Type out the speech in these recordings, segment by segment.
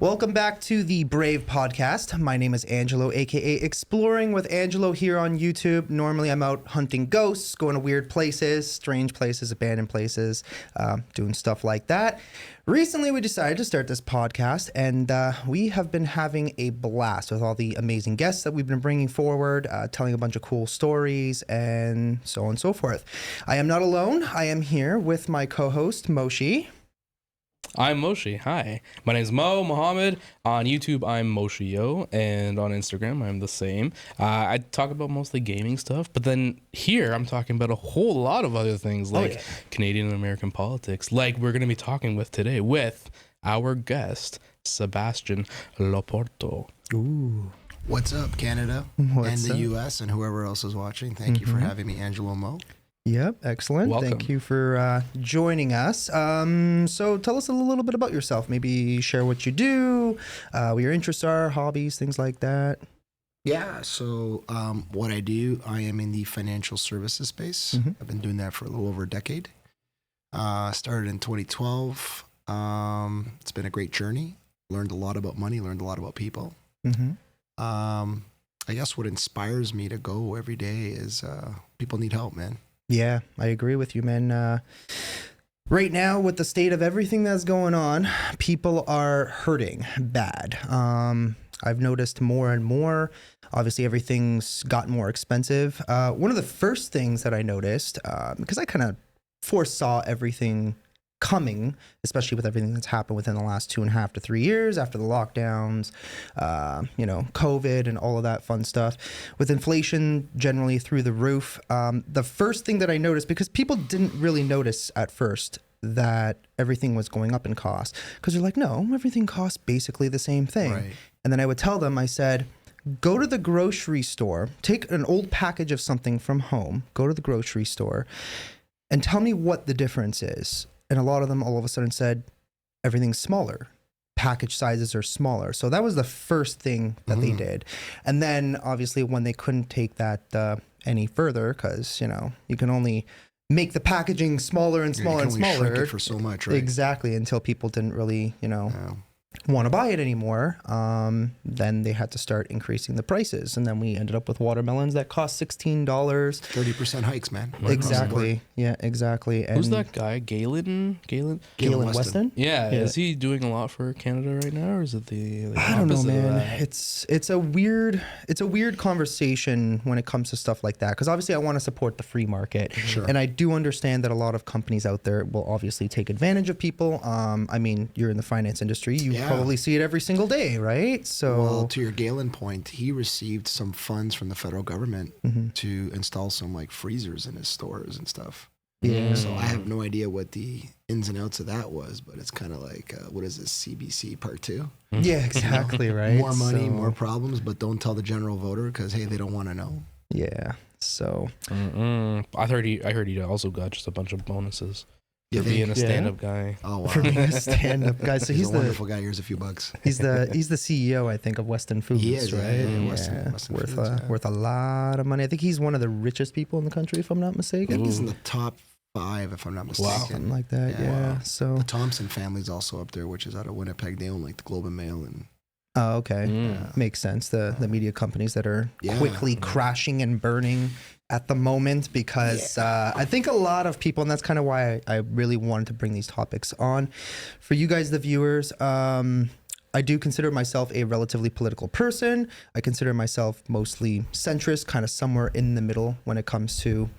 Welcome back to the Brave Podcast. My name is Angelo, aka Exploring with Angelo here on YouTube. Normally I'm out hunting ghosts, going to weird places, strange places, abandoned places, doing stuff like that. Recently we decided to start this podcast, and we have been having a blast with all the amazing guests that we've been bringing forward, telling a bunch of cool stories and so on and so forth. I am not alone. I am here with my co-host, Moshi. I'm Moshi. Hi. My name's Mohammed. On YouTube, I'm Moshi-Yo, and on Instagram, I'm the same. I talk about mostly gaming stuff, but then here, I'm talking about a whole lot of other things, like Canadian and American politics, like we're going to be talking with today with our guest, Sebastian Loporto. Ooh. What's up, Canada and the U.S. and whoever else is watching? Thank you for having me, Angelo Mo. Yep, excellent. Welcome. Thank you for joining us. So tell us a little bit about yourself. Maybe share what you do, what your interests are, hobbies, things like that. Yeah, so what I do, I am in the financial services space. I've been doing that for a little over a decade. Started in 2012. It's been a great journey. Learned a lot about money, learned a lot about people. I guess what inspires me to go every day is people need help, man. Yeah, I agree with you, man. Right now, with the state of everything that's going on, people are hurting bad. I've noticed more and more. Obviously, everything's gotten more expensive. One of the first things that I noticed, because I kind of foresaw everything coming, especially with everything that's happened within the last 2.5 to 3 years after the lockdowns, COVID and all of that fun stuff, with inflation generally through the roof. The first thing that I noticed, because people didn't really notice at first that everything was going up in cost, because they're like, no, everything costs basically the same thing. Right. And then I would tell them, I said, go to the grocery store, take an old package of something from home, go to the grocery store, and tell me what the difference is. And a lot of them all of a sudden said, everything's smaller. Package sizes are smaller. So that was the first thing that they did. And then obviously when they couldn't take that any further, because, you can only make the packaging smaller and smaller and smaller. Shrink it for so much, right? Exactly. Until people didn't really, want to buy it anymore. Then they had to start increasing the prices. And then we ended up with watermelons that cost $16. 30% hikes, man. Exactly. Yeah, exactly. And who's that guy? Galen Weston? Yeah. Is he doing a lot for Canada right now, or is it the I don't know, man. It's a weird conversation when it comes to stuff like that, because obviously I want to support the free market. Sure. And I do understand that a lot of companies out there will obviously take advantage of people. I mean, you're in the finance industry. You probably see it every single day, right? So, well, to your Galen point, he received some funds from the federal government to install some like freezers in his stores and stuff. Yeah. So I have no idea what the ins and outs of that was, but it's kind of like, what is this, CBC part 2? Yeah, exactly, right? More money, more problems, but don't tell the general voter because, hey, they don't want to know. Yeah, so. I heard he also got just a bunch of bonuses. For being a stand-up guy. Oh, wow. For being a stand-up guy. So he's a wonderful guy. Here's a few bucks. He's the CEO, I think, of Weston Foods, he is, right? Yeah, Weston worth Foods, worth a lot of money. I think he's one of the richest people in the country, if I'm not mistaken. I think he's in the top 5, if I'm not mistaken. Wow. Something like that, yeah. So the Thompson family's also up there, which is out of Winnipeg. They own like the Globe and Mail and. Oh, okay. Makes sense. The media companies that are quickly crashing and burning at the moment, because I think a lot of people, and that's kind of why I really wanted to bring these topics on. For you guys, the viewers, I do consider myself a relatively political person. I consider myself mostly centrist, kind of somewhere in the middle when it comes to,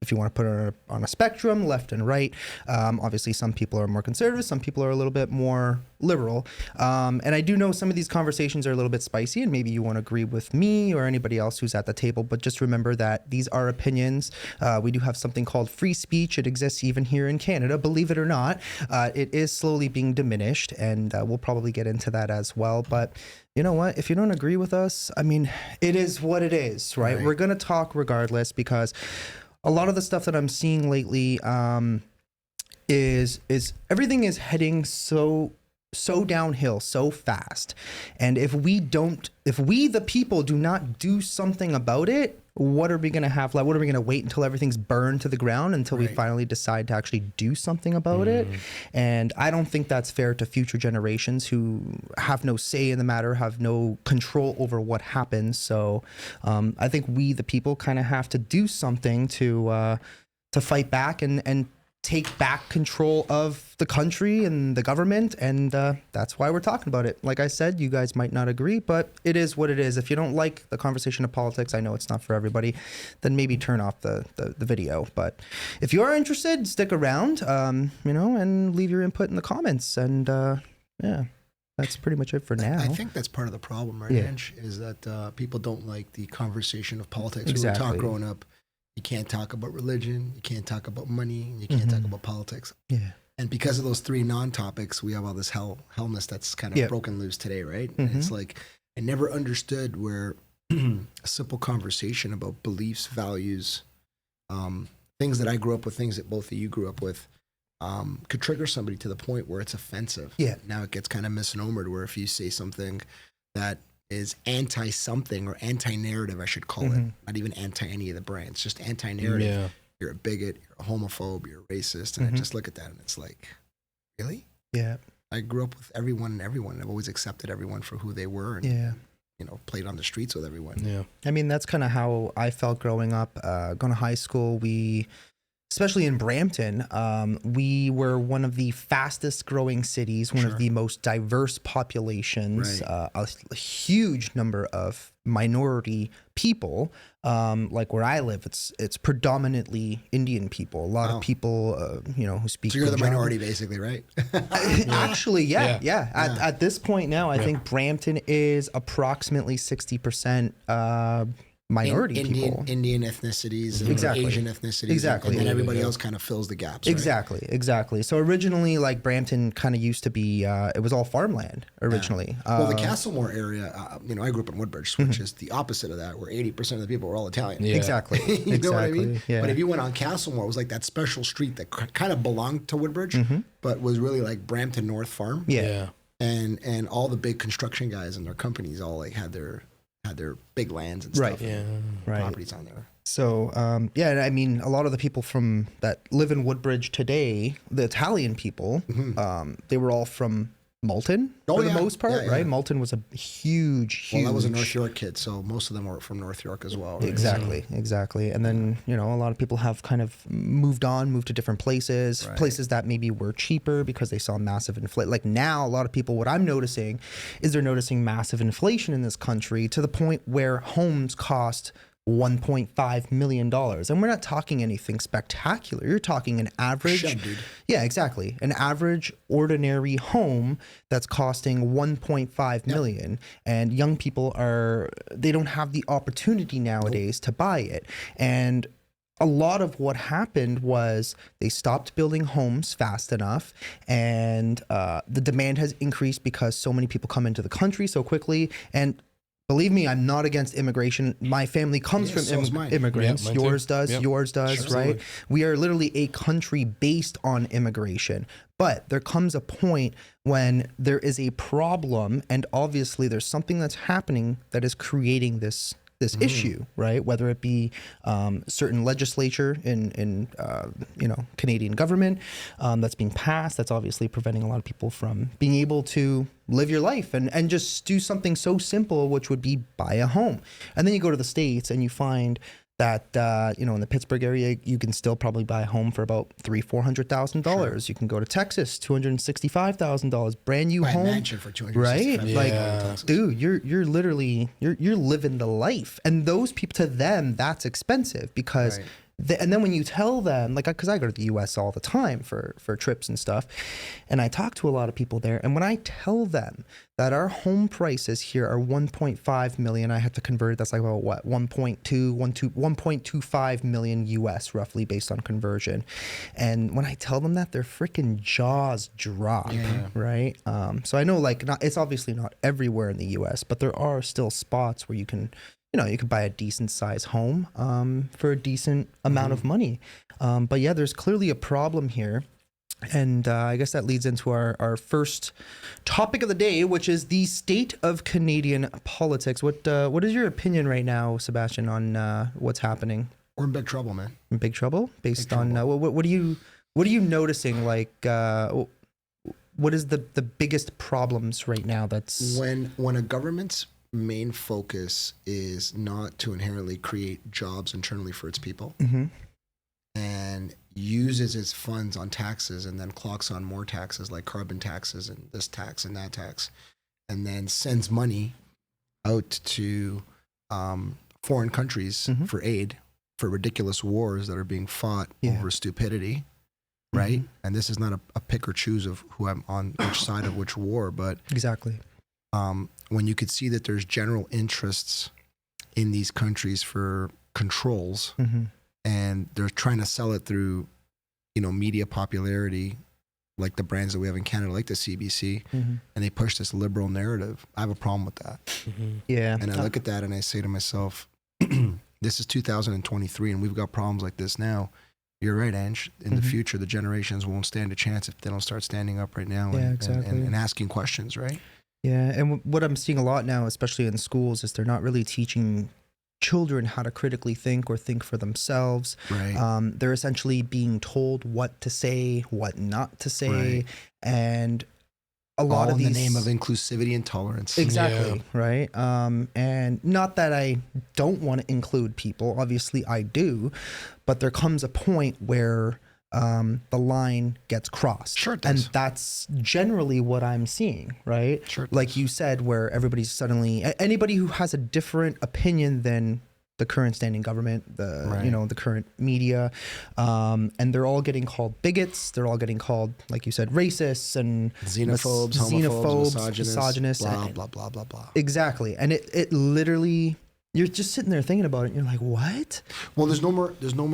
if you want to put it on a spectrum, left and right. Obviously, some people are more conservative. Some people are a little bit more liberal. And I do know some of these conversations are a little bit spicy, and maybe you won't agree with me or anybody else who's at the table. But just remember that these are opinions. We do have something called free speech. It exists even here in Canada, believe it or not. It is slowly being diminished, and we'll probably get into that as well. But you know what? If you don't agree with us, I mean, it is what it is, right? We're going to talk regardless, because a lot of the stuff that I'm seeing lately is everything is heading so downhill so fast. And if we the people do not do something about it, what are we going to have? Like, what are we going to wait until everything's burned to the ground until we Right. finally decide to actually do something about it? And I don't think that's fair to future generations who have no say in the matter, have no control over what happens. So I think we, the people, kind of have to do something to fight back and take back control of the country and the government, and that's why we're talking about it. Like I said, you guys might not agree, but it is what it is. If you don't like the conversation of politics, I know it's not for everybody, then maybe turn off the video. But if you are interested, stick around, and leave your input in the comments. And yeah, that's pretty much it for now. I think that's part of the problem, right, Yeah. Ange, is that people don't like the conversation of politics. Exactly. We were taught growing up, you can't talk about religion, you can't talk about money, you can't talk about politics. Yeah. And because of those three non-topics, we have all this hellness that's kind of Yeah. broken loose today, right? And it's like, I never understood where a simple conversation about beliefs, values, things that I grew up with, things that both of you grew up with, could trigger somebody to the point where it's offensive. Yeah. Now it gets kind of misnomered, where if you say something that is anti-something or anti-narrative, I should call it, not even anti any of the brands, just anti-narrative. Yeah. You're a bigot, you're a homophobe, you're a racist. And I just look at that and it's like, really? Yeah. I grew up with everyone and everyone. I've always accepted everyone for who they were and, Yeah. played on the streets with everyone. Yeah. I mean, that's kind of how I felt growing up. Going to high school, especially in Brampton, we were one of the fastest growing cities, one of the most diverse populations, Right. a huge number of minority people. Like where I live, it's predominantly Indian people. A lot of people, who speak. So you're the Punjabi. minority, basically, right? Actually, yeah. Yeah. At this point now, I think Brampton is approximately 60% minority people. Indian ethnicities and Exactly. Asian ethnicities. Exactly. And then everybody Yeah. else kind of fills the gaps. Right? Exactly. So originally, like Brampton kind of used to be, it was all farmland originally. Well, the Castlemore area, I grew up in Woodbridge, which is the opposite of that, where 80% of the people were all Italian. Yeah. Exactly. You know what I mean? Exactly, yeah. But if you went on Castlemore, it was like that special street that kind of belonged to Woodbridge, but was really like Brampton North Farm. Yeah. And all the big construction guys and their companies all like had their big lands and stuff. Right. Yeah. Right. Properties on there. So, I mean, a lot of the people that live in Woodbridge today, the Italian people, they were all from Malton for the most part, Yeah. right? Malton was a huge. Well, I was a North York kid, so most of them were from North York as well. Right? Exactly. And then, a lot of people have kind of moved to different places, places that maybe were cheaper because they saw massive inflation. Like now, a lot of people, what I'm noticing is they're noticing massive inflation in this country to the point where homes cost $1.5 million. And we're not talking anything spectacular. You're talking an average. Shed, dude. Yeah, exactly. An average ordinary home that's costing 1.5 million. And young people they don't have the opportunity nowadays to buy it. And a lot of what happened was they stopped building homes fast enough, and the demand has increased because so many people come into the country so quickly. And believe me, I'm not against immigration. My family comes from so is mine. immigrants. Yeah, mine too. Yours does. Yep. Yours does. Sure. Right? We are literally a country based on immigration. But there comes a point when there is a problem, and obviously there's something that's happening that is creating this issue, right? Whether it be certain legislature in Canadian government that's being passed, that's obviously preventing a lot of people from being able to live your life and just do something so simple, which would be buy a home. And then you go to the States and you find that in the Pittsburgh area, you can still probably buy a home for about $300,000-$400,000. You can go to Texas, $265,000, brand new Buy a home, mansion for $265,000. right? Yeah. Like, dude, you're literally you're living the life, and those people, to them, that's expensive because. Right. And then when you tell them, like, because I go to the U.S. all the time for trips and stuff, and I talk to a lot of people there, and when I tell them that our home prices here are 1.5 million, I have to convert it. That's like about what 1.25 million U.S. roughly based on conversion. And when I tell them that, their freaking jaws drop, right? So I know, like, it's obviously not everywhere in the U.S., but there are still spots where you can. You could buy a decent size home for a decent amount of money. But yeah, there's clearly a problem here. And I guess that leads into our first topic of the day, which is the state of Canadian politics. What is your opinion right now, Sebastian, on what's happening? We're in big trouble, man. In big trouble? Based Big on trouble. what are you noticing? Like, what is the biggest problems right now? That's When a government's main focus is not to inherently create jobs internally for its people, and uses its funds on taxes and then clocks on more taxes like carbon taxes and this tax and that tax, and then sends money out to foreign countries for aid for ridiculous wars that are being fought over stupidity, right? And this is not a pick or choose of who I'm on which side of which war, but exactly. When you could see that there's general interests in these countries for controls, and they're trying to sell it through, media popularity, like the brands that we have in Canada, like the CBC, and they push this liberal narrative. I have a problem with that. Yeah. And I look at that and I say to myself, this is 2023 and we've got problems like this now. You're right, Ange. In the future, the generations won't stand a chance if they don't start standing up right now and asking questions, right? Yeah, and what I'm seeing a lot now, especially in schools, is they're not really teaching children how to critically think or think for themselves. Right. They're essentially being told what to say, what not to say, and a lot all of these in the name of inclusivity and tolerance. Exactly, right? And not that I don't want to include people, obviously I do, but there comes a point where the line gets crossed. Sure it does. And that's generally what I'm seeing, right? Sure it like does. you said, where everybody's suddenly, anybody who has a different opinion than the current standing government, the current media, and they're all getting called bigots. They're all getting called, like you said, racists and Xenophobes, homophobes, misogynists, blah, blah, blah, blah, blah. Exactly. And it literally, you're just sitting there thinking about it and you're like, what? Well, there's no more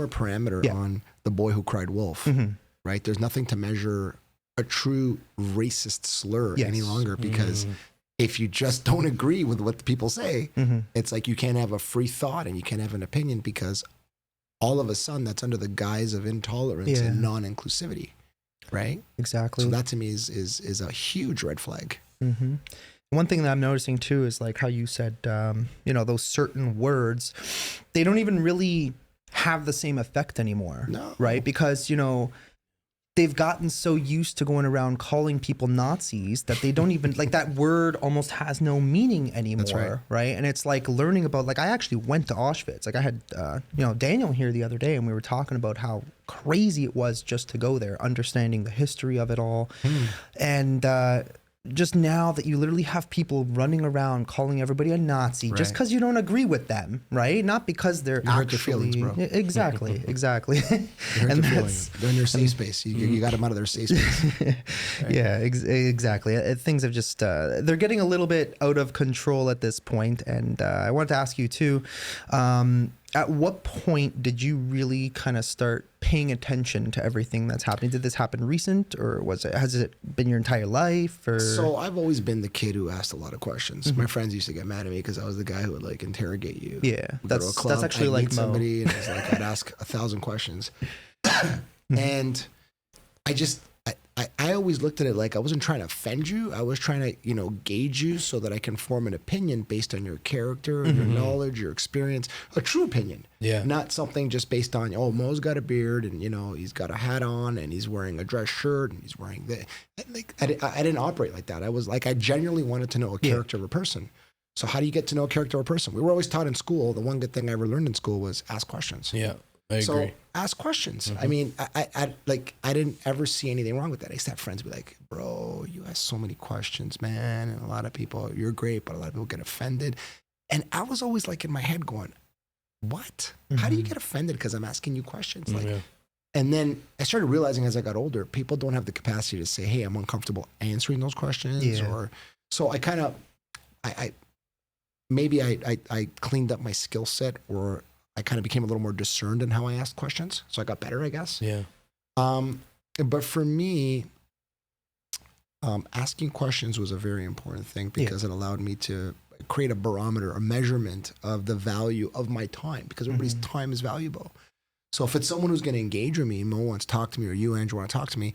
parameter on the boy who cried wolf, right? There's nothing to measure a true racist slur any longer, because if you just don't agree with what the people say, it's like you can't have a free thought and you can't have an opinion, because all of a sudden that's under the guise of intolerance and non-inclusivity, right? Exactly. So that to me is a huge red flag. One thing that I'm noticing too is like how you said, those certain words, they don't even really have the same effect anymore, right? Because, they've gotten so used to going around calling people Nazis that they don't even, like, that word almost has no meaning anymore. That's right. And it's like learning about, like, I actually went to Auschwitz. Like I had, Daniel here the other day and we were talking about how crazy it was just to go there, understanding the history of it all. And, just now that you literally have people running around calling everybody a Nazi just because you don't agree with them, right? Not because they're you hurt their feelings, bro. Exactly. You hurt their feelings. They're in their safe space. You got them out of their safe space. Right? Yeah, exactly. Things have just, they're getting a little bit out of control at this point. And I wanted to ask you too, at what point did you really kind of start paying attention to everything that's happening? Did this happen recent, or has it been your entire life? Or so I've always been the kid who asked a lot of questions. My friends used to get mad at me because I was the guy who would like interrogate you. Yeah, that's actually I'd like meet somebody, and it's like I'd ask 1,000 questions, and I always looked at it like I wasn't trying to offend you. I was trying to, gauge you so that I can form an opinion based on your character, your knowledge, your experience, a true opinion. Yeah. Not something just based on, Mo's got a beard and, he's got a hat on and he's wearing a dress shirt and he's wearing the, like, I didn't operate like that. I was like, I genuinely wanted to know a character of a person. So how do you get to know a character of a person? We were always taught in school. The one good thing I ever learned in school was ask questions. Yeah. I agree. So ask questions. I mean, I didn't ever see anything wrong with that. I used to have friends be like, bro, you ask so many questions, man. And a lot of people, you're great, but a lot of people get offended. And I was always like in my head going, what? How do you get offended because I'm asking you questions? And then I started realizing as I got older, people don't have the capacity to say, hey, I'm uncomfortable answering those questions. Or so I kind of, maybe I cleaned up my skill set, or I kind of became a little more discerned in how I asked questions. So I got better, I guess. Yeah. But for me, asking questions was a very important thing because it allowed me to create a barometer, a measurement of the value of my time, because everybody's time is valuable. So if it's someone who's going to engage with me, Mo wants to talk to me, or you, Andrew, want to talk to me,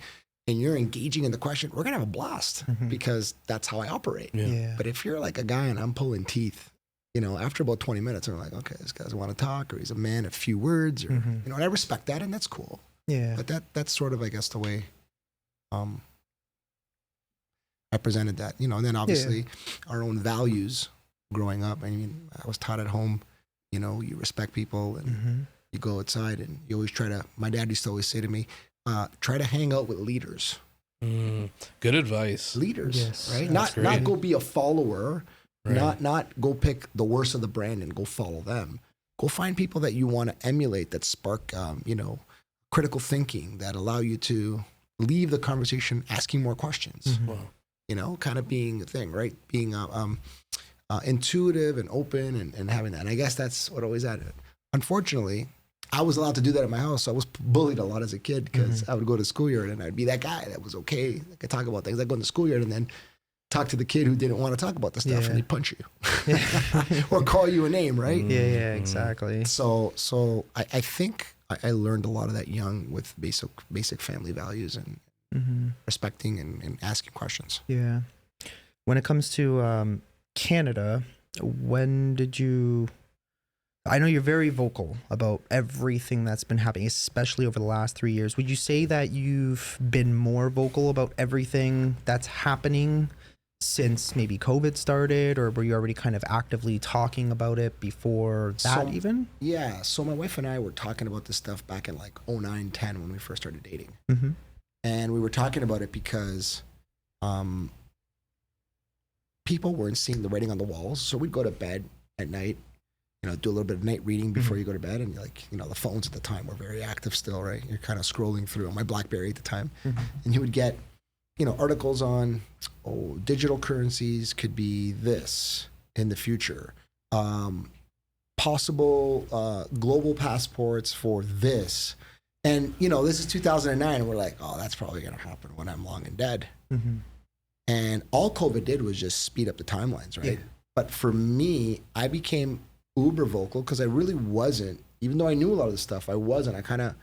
and you're engaging in the question, we're going to have a blast because that's how I operate. Yeah. But if you're like a guy and I'm pulling teeth, you know, after about 20 minutes, I'm like, okay, this guy doesn't want to talk, or he's a man of few words, or, you know, and I respect that, and that's cool. Yeah. But that's sort of, I guess, the way I presented that, you know, and then obviously our own values growing up. I mean, I was taught at home, you know, you respect people and you go outside and you always my dad used to always say to me, try to hang out with leaders. Good advice. Leaders, Yes, right? that's Not great. go be a follower, Right. not go pick the worst of the brand and go follow them. Go find people that you want to emulate, that spark, you know, critical thinking, that allow you to leave the conversation asking more questions. Wow. You know, kind of being a thing, right? Being intuitive and open and having that. And I guess that's what always added. Unfortunately, I was allowed to do that at my house. So I was bullied a lot as a kid because I would go to schoolyard and I'd be that guy that was okay. I could talk about things. I'd go in the schoolyard and then talk to the kid who didn't want to talk about the stuff and he'd punch you or call you a name, right? Yeah, exactly. So I think I learned a lot of that young with basic family values and respecting and asking questions. Yeah. When it comes to Canada, when did you... I know you're very vocal about everything that's been happening, especially over the last 3 years. Would you say that you've been more vocal about everything that's happening since maybe COVID started, or were you already kind of actively talking about it before that even? Yeah. So my wife and I were talking about this stuff back in like 09, 10 when we first started dating. And we were talking about it because people weren't seeing the writing on the walls. So we'd go to bed at night, you know, do a little bit of night reading before you go to bed. And like, you know, the phones at the time were very active still, right? You're kind of scrolling through on my BlackBerry at the time. And you would get, you know, articles on, digital currencies could be this in the future. Possible global passports for this. And, you know, this is 2009, and we're like, oh, that's probably going to happen when I'm long and dead. And all COVID did was just speed up the timelines, right? Yeah. But for me, I became uber vocal because I really wasn't, even though I knew a lot of the stuff, I wasn't. I kind of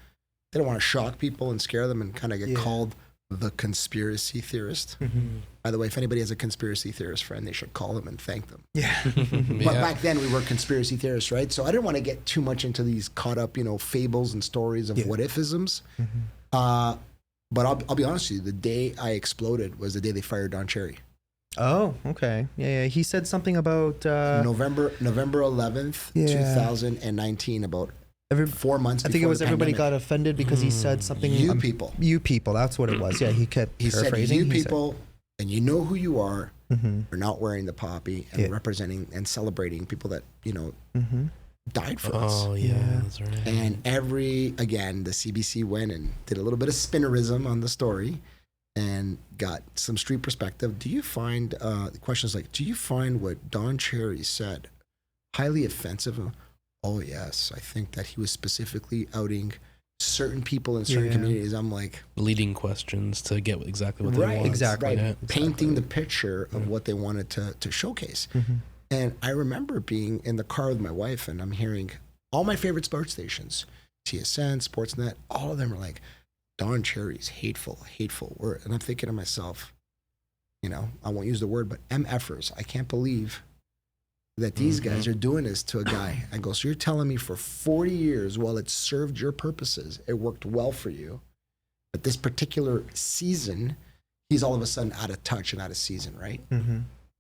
didn't want to shock people and scare them and kind of get called the conspiracy theorist. By the way, if anybody has a conspiracy theorist friend, they should call them and thank them. But back then we were conspiracy theorists, right? So I didn't want to get too much into these caught up, you know, fables and stories of what if-isms. But I'll be honest with you, the day I exploded was the day they fired Don Cherry. Oh, okay. Yeah. He said something about November 11th, 2019, about 4 months before I think it was the everybody pandemic. got offended because he said something. You people. You people. That's what it was. Yeah, he kept He said, paraphrasing. you people, and you know who you are, Mm-hmm. are not wearing the poppy and representing and celebrating people that, you know, died for us. Oh, yeah, that's right. And again, the CBC went and did a little bit of spinnerism on the story and got some street perspective. Do you find, questions like, do you find what Don Cherry said highly offensive? Oh, yes. I think that he was specifically outing certain people in certain communities. I'm like, leading questions to get exactly what they want. Exactly. Yeah. Painting the picture of what they wanted to showcase. And I remember being in the car with my wife and I'm hearing all my favorite sports stations, TSN, Sportsnet, all of them are like, Don Cherry's hateful word. And I'm thinking to myself, you know, I won't use the word, but MFers, I can't believe that these guys are doing this to a guy. I go, so you're telling me for 40 years, while it served your purposes, it worked well for you, but this particular season, he's all of a sudden out of touch and out of season, right?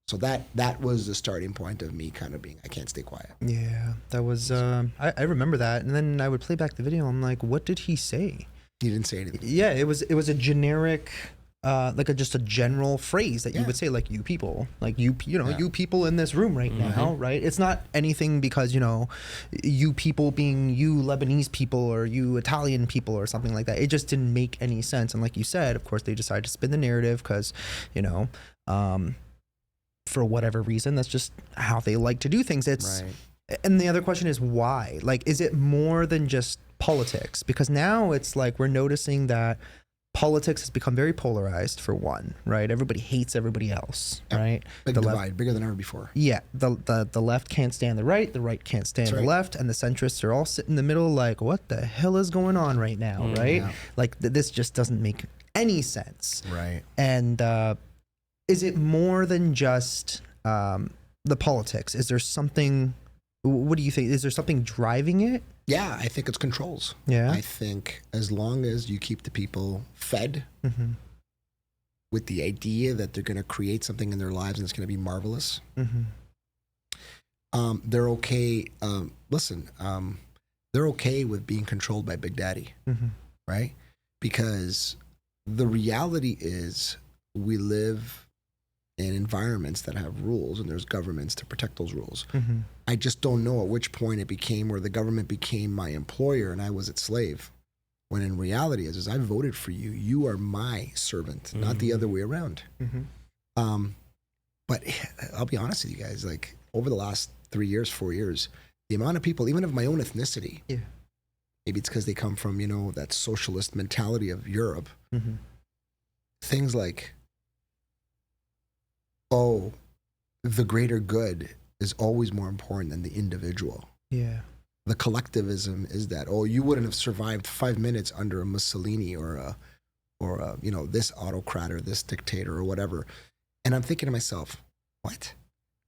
So that was the starting point of me kind of being, I can't stay quiet. Yeah, that was, I remember that. And then I would play back the video. I'm like, what did he say? He didn't say anything. Yeah, it was a generic, like just a general phrase that you would say, like, you people, like you know, you people in this room right now, right? It's not anything because, you know, you people being you Lebanese people or you Italian people or something like that. It just didn't make any sense. And like you said, of course, they decided to spin the narrative because, you know, for whatever reason, that's just how they like to do things. It's And the other question is why? Like, is it more than just politics? Because now it's like we're noticing that politics has become very polarized, for one, right? Everybody hates everybody else, right? Big the divide, bigger than ever before. Yeah, the left can't stand the right can't stand the left, and the centrists are all sitting in the middle like, what the hell is going on right now, right? Like, this just doesn't make any sense. Right. And is it more than just the politics? Is there something? What do you think? Is there something driving it? Yeah, I think it's controls. Yeah. I think as long as you keep the people fed with the idea that they're going to create something in their lives and it's going to be marvelous, they're okay. They're okay with being controlled by Big Daddy, right? Because the reality is we live in environments that have rules, and there's governments to protect those rules. I just don't know at which point it became where the government became my employer and I was its slave. When in reality is I voted for you. You are my servant, not the other way around. But I'll be honest with you guys, like over the last 3 years, 4 years, the amount of people, even of my own ethnicity, maybe it's because they come from, that socialist mentality of Europe, things like, oh, the greater good is always more important than the individual. Yeah. The collectivism is that, oh, you wouldn't have survived 5 minutes under a Mussolini or a this autocrat or this dictator or whatever. And I'm thinking to myself, what?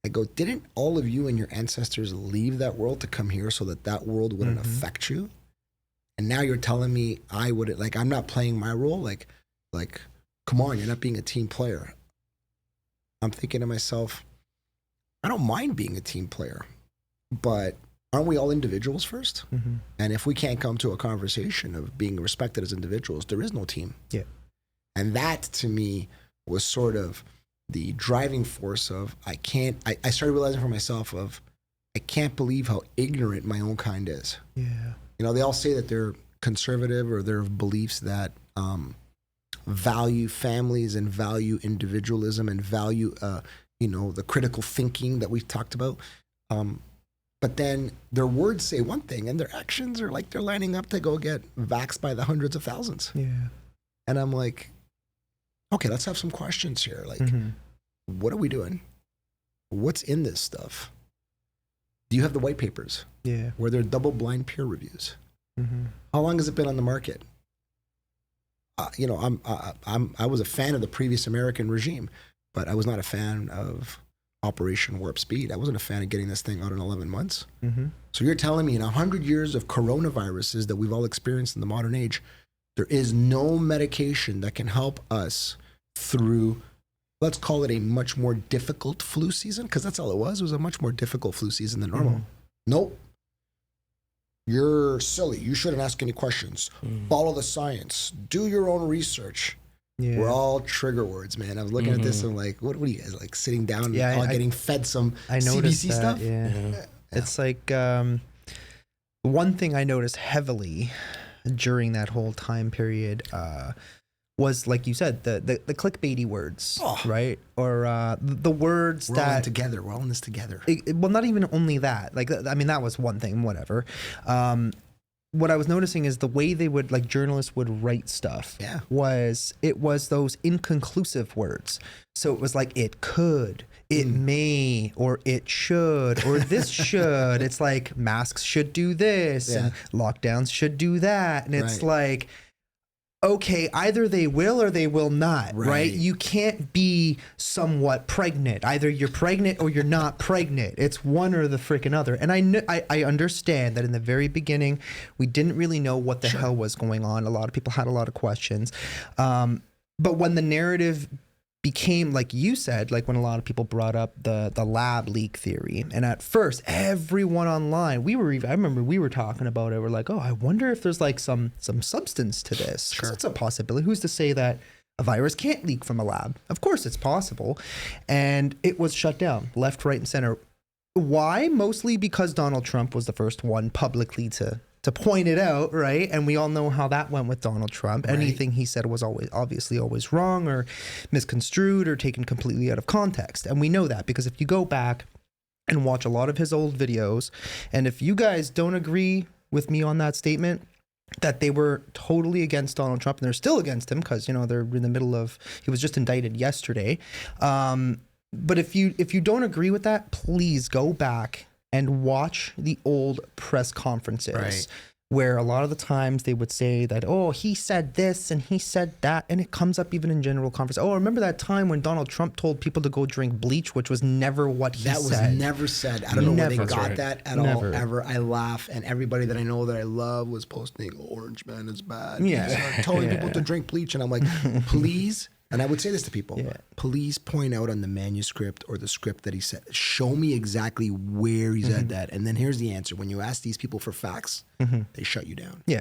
I go, didn't all of you and your ancestors leave that world to come here so that that world wouldn't affect you? And now you're telling me I wouldn't, like, I'm not playing my role? Like, come on, you're not being a team player. I'm thinking to myself, I don't mind being a team player, but aren't we all individuals first? And if we can't come to a conversation of being respected as individuals, there is no team. Yeah. And that to me was sort of the driving force of I started realizing for myself of I can't believe how ignorant my own kind is. Yeah. They all say that they're conservative or they're of beliefs that value families and value individualism and value the critical thinking that we've talked about. But then their words say one thing and their actions are like they're lining up to go get vaxxed by the hundreds of thousands. Yeah. And I'm like, okay, let's have some questions here. Like, what are we doing? What's in this stuff? Do you have the white papers? Yeah. Were there double-blind peer reviews? How long has it been on the market? I was a fan of the previous American regime, but I was not a fan of Operation Warp Speed. I wasn't a fan of getting this thing out in 11 months. So you're telling me in 100 years of coronaviruses that we've all experienced in the modern age, there is no medication that can help us through, let's call it a much more difficult flu season, because that's all it was. It was a much more difficult flu season than normal. Nope. You're silly. You shouldn't ask any questions. Follow the science. Do your own research. Yeah. We're all trigger words, man. I was looking at this and like, what are you guys like sitting down and all getting fed some CBC stuff? Yeah. It's like one thing I noticed heavily during that whole time period was, like you said, the clickbaity words, right? Or the words We're all in together. We're all in this together. Well, not even only that. Like, I mean, that was one thing, whatever. What I was noticing is the way they would, like, journalists would write stuff was those inconclusive words. So it was like, it could, it may, or it should, or this should. It's like masks should do this and lockdowns should do that. And it's like, okay, either they will or they will not, right? You can't be somewhat pregnant. Either you're pregnant or you're not pregnant. It's one or the freaking other. And I understand that in the very beginning, we didn't really know what the hell was going on. A lot of people had a lot of questions. But when the narrative became, like you said, like when a lot of people brought up the lab leak theory, and at first everyone online, I remember we were talking about it. We're like, oh, I wonder if there's like some substance to this. Sure. It's a possibility. Who's to say that a virus can't leak from a lab? Of course it's possible. And it was shut down left, right, and center. Why? Mostly because Donald Trump was the first one publicly to point it out, right? And we all know how that went with Donald Trump. Right. Anything he said was obviously always wrong or misconstrued or taken completely out of context. And we know that because if you go back and watch a lot of his old videos, and if you guys don't agree with me on that statement, that they were totally against Donald Trump, and they're still against him because, they're in the middle of, he was just indicted yesterday. But if you don't agree with that, please go back and watch the old press conferences where a lot of the times they would say that, oh, he said this and he said that, and it comes up even in general conversation. Oh, remember that time when Donald Trump told people to go drink bleach, which was never what he said. That was never said. I don't know where they got right. that at all, ever. I laugh, and everybody that I know that I love was posting, Orange Man is bad. Yeah. He's telling people to drink bleach, and I'm like, please. And I would say this to people, please point out on the manuscript or the script that he said, show me exactly where he said that. And then here's the answer. When you ask these people for facts, they shut you down. Yeah.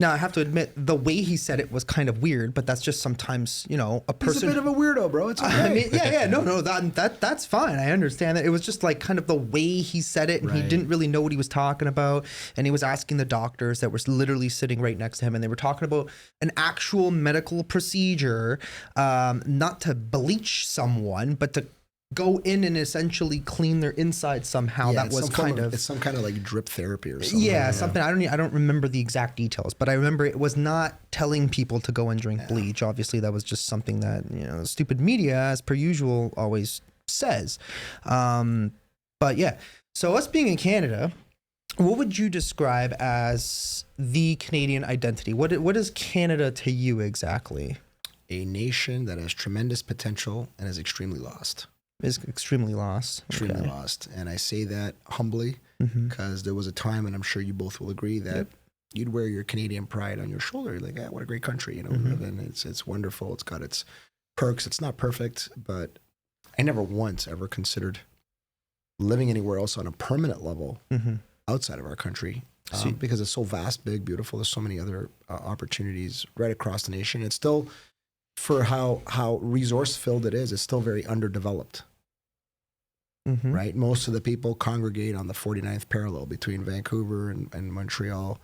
Now, I have to admit, the way he said it was kind of weird, but that's just sometimes, a person. He's a bit of a weirdo, bro. It's okay. I mean, no, that's fine. I understand that. It was just like kind of the way he said it, and he didn't really know what he was talking about. And he was asking the doctors that were literally sitting right next to him, and they were talking about an actual medical procedure, not to bleach someone, but to go in and essentially clean their inside somehow. That was it's some kind of like drip therapy or something. Yeah, something. I don't remember the exact details, but I remember it was not telling people to go and drink bleach. Obviously, that was just something that stupid media, as per usual, always says. But yeah, so us being in Canada, what would you describe as the Canadian identity? What is Canada to you exactly? A nation that has tremendous potential and is extremely lost. Is extremely lost. Extremely lost. And I say that humbly because there was a time, and I'm sure you both will agree, that you'd wear your Canadian pride on your shoulder. You're like, what a great country, we live in. It's wonderful. It's got its perks. It's not perfect, but I never once ever considered living anywhere else on a permanent level outside of our country because it's so vast, big, beautiful. There's so many other opportunities right across the nation. It's still, for how resource-filled it is, it's still very underdeveloped. Right? Most of the people congregate on the 49th parallel between Vancouver and Montreal,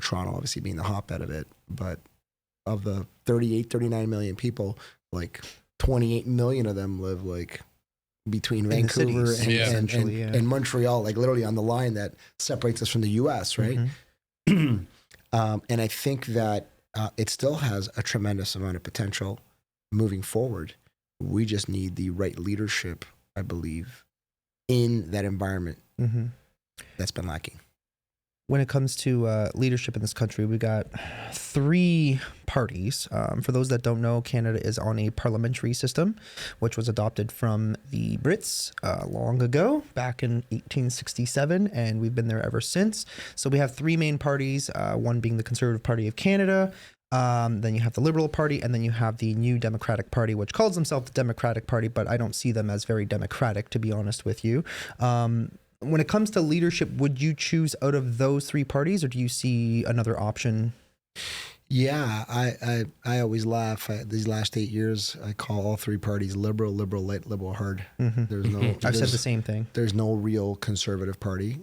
Toronto obviously being the hotbed of it. But of the 39 million people, like 28 million of them live like between Vancouver and Montreal, like literally on the line that separates us from the US, right? And I think that it still has a tremendous amount of potential moving forward. We just need the right leadership, I believe, in that environment that's been lacking. When it comes to leadership in this country, we got 3 parties. For those that don't know, Canada is on a parliamentary system, which was adopted from the Brits long ago, back in 1867, and we've been there ever since. So we have 3 main parties, one being the Conservative Party of Canada, then you have the Liberal Party, and then you have the New Democratic Party, which calls themselves the Democratic Party, but I don't see them as very democratic, to be honest with you. When it comes to leadership, would you choose out of those 3 parties, or do you see another option? Yeah, I always laugh. These last 8 years, I call all 3 parties liberal, liberal light, liberal hard. There's no. I've said the same thing. There's no real conservative party.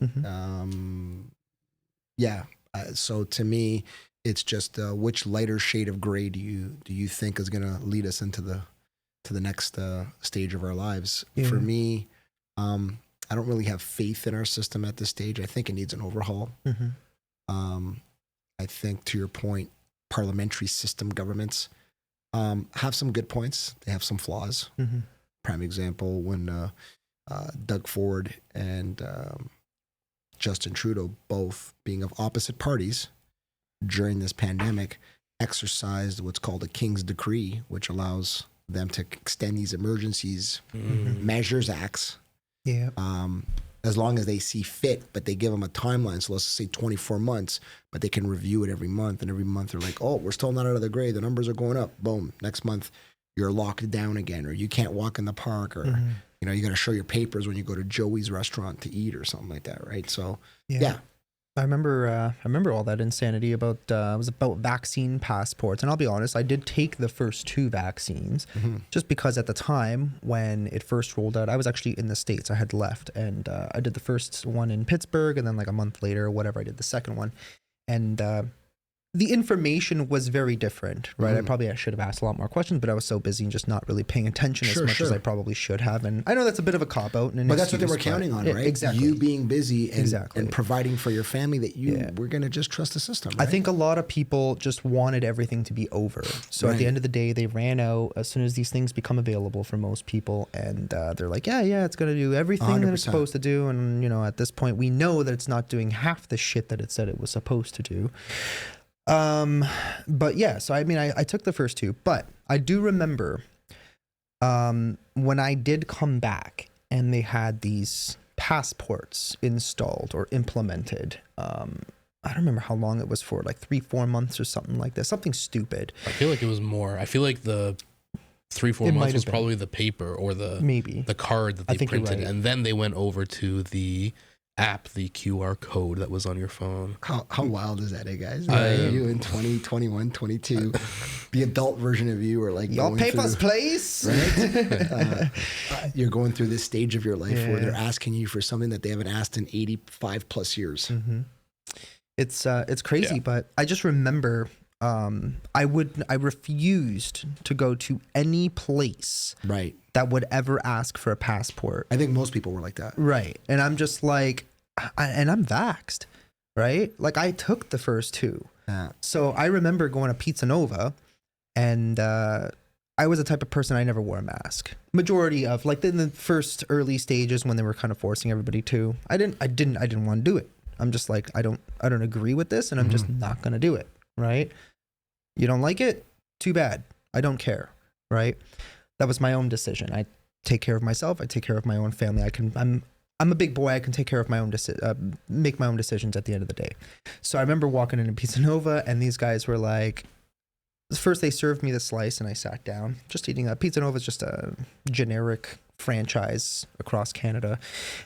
So to me, it's just which lighter shade of gray do you think is going to lead us into the next stage of our lives? For me, I don't really have faith in our system at this stage. I think it needs an overhaul. I think, to your point, parliamentary system governments have some good points. They have some flaws. Prime example, when Doug Ford and Justin Trudeau, both being of opposite parties during this pandemic, exercised what's called a King's Decree, which allows them to extend these emergencies measures acts as long as they see fit, but they give them a timeline. So let's say 24 months, but they can review it every month. And every month they're like, oh, we're still not out of the grade. The numbers are going up. Boom. Next month, you're locked down again, or you can't walk in the park, or, you got to show your papers when you go to Joey's restaurant to eat or something like that. Right. So, yeah. I remember all that insanity about it was about vaccine passports, and I'll be honest, I did take the first 2 vaccines just because at the time when it first rolled out, I was actually in the States. I had left, and I did the first one in Pittsburgh, and then like a month later or whatever, I did the second one, and the information was very different, right? Mm. I should have asked a lot more questions, but I was so busy and just not really paying attention as much as I probably should have. And I know that's a bit of a cop-out. But that's what they were counting on, right? Exactly. You being busy and providing for your family, that you were going to just trust the system, right? I think a lot of people just wanted everything to be over. So at the end of the day, they ran out as soon as these things become available for most people. And they're like, yeah, it's going to do everything that it's supposed to do. And, you know, at this point, we know that it's not doing half the shit that it said it was supposed to do. But yeah, so I mean, I took the first two, but I do remember, when I did come back and they had these passports installed or implemented, I don't remember how long it was for, like 3-4 months or something like that, something stupid. I feel like it was more. I feel like the 3-4 months was probably the paper or the card that they printed, and then they went over to the app, the QR code that was on your phone. How wild is that, guys? You in 2021, 22, the adult version of you are like, y'all papers, please. Right? You're going through this stage of your life where they're asking you for something that they haven't asked in 85 plus years. Mm-hmm. It's crazy, but I just remember I refused to go to any place that would ever ask for a passport. I think most people were like that. Right. And I'm just like, and I'm vaxxed, right? Like I took the first two. Yeah. So I remember going to Pizza Nova, and I was the type of person, I never wore a mask. Majority of, like, in the first early stages when they were kind of forcing everybody to, I didn't want to do it. I'm just like, I don't agree with this, and I'm just not going to do it. Right. You don't like it? Too bad. I don't care. Right. That was my own decision. I take care of myself. I take care of my own family. I'm a big boy. I can take care of my own make my own decisions at the end of the day. So I remember walking into Pizza Nova, and these guys were like, first they served me the slice, and I sat down just eating that. Pizza Nova is just a generic franchise across Canada,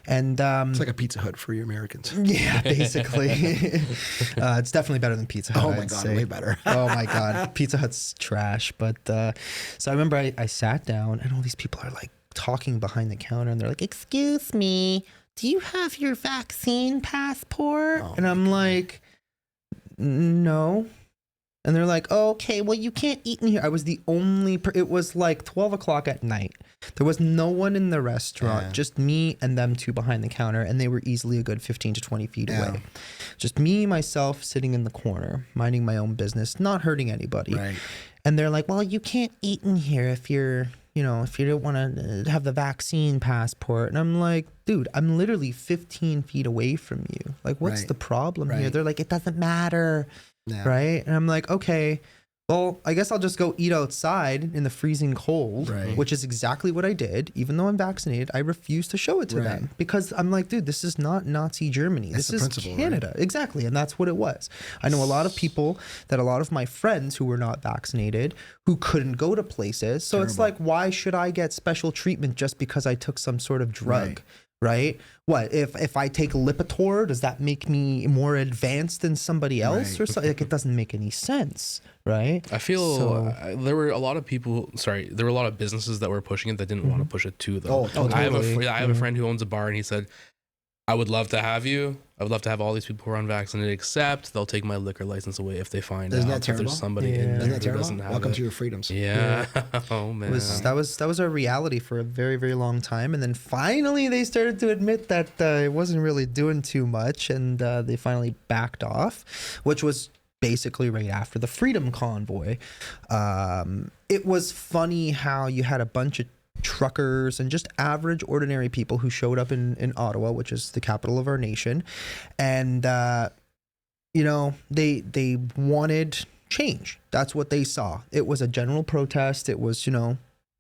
and it's like a Pizza Hut for you Americans. Yeah, basically. It's definitely better than Pizza Hut. Oh my God, way better. Oh my God, Pizza Hut's trash. But so I remember I sat down, and all these people are like talking behind the counter, and they're like, "Excuse me, do you have your vaccine passport?" And I'm like, "No." And they're like, oh, okay, well, you can't eat in here. I was the only, it was like 12 o'clock at night. There was no one in the restaurant, just me and them two behind the counter. And they were easily a good 15 to 20 feet away. Just me, myself, sitting in the corner, minding my own business, not hurting anybody. Right. And they're like, well, you can't eat in here if you're, if you don't want to have the vaccine passport. And I'm like, dude, I'm literally 15 feet away from you. Like, what's the problem here? They're like, it doesn't matter. Yeah. Right. And I'm like, okay, well, I guess I'll just go eat outside in the freezing cold, which is exactly what I did. Even though I'm vaccinated, I refuse to show it to them because I'm like, dude, this is not Nazi Germany. This is Canada. Right? Exactly. And that's what it was. I know a lot of people a lot of my friends who were not vaccinated who couldn't go to places. So it's like, why should I get special treatment just because I took some sort of drug? Right? What if I take Lipitor, does that make me more advanced than somebody else or something? Like, it doesn't make any sense, right? I feel there were a lot of people. There were a lot of businesses that were pushing it that didn't want to push it too, though. Totally. I have a friend who owns a bar, and he said, I would love to have you. I would love to have all these people who are unvaccinated, except they'll take my liquor license away if they find out that there's somebody in there who doesn't have Welcome to your freedoms. Yeah. Oh man. That was our reality for a very, very long time, and then finally they started to admit that it wasn't really doing too much, and they finally backed off, which was basically right after the Freedom Convoy. It was funny how you had a bunch of truckers and just average ordinary people who showed up in Ottawa, which is the capital of our nation, and they wanted change. That's what they saw. It was a general protest. It was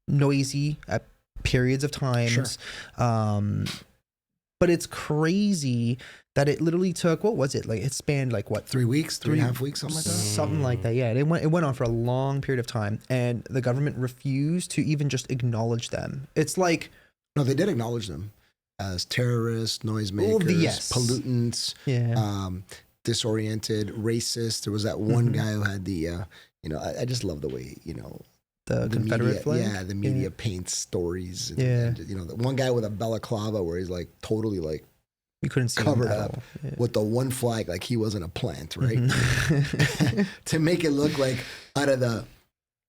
noisy at periods of times. But it's crazy that it literally took, what was it? Like, it spanned like what? 3 weeks, 3.5 weeks, something like that? Something like that, yeah. It went on for a long period of time, and the government refused to even just acknowledge them. It's like... No, they did acknowledge them as terrorists, noisemakers, pollutants, disoriented, racist. There was that one guy who had the, I just love the way, the Confederate media, flag? Yeah, the media paints stories. And, the one guy with a balaclava where he's like totally like You couldn't see covered him at up all. Yeah. with the one flag, like he wasn't a plant, right? Mhm. To make it look like out of the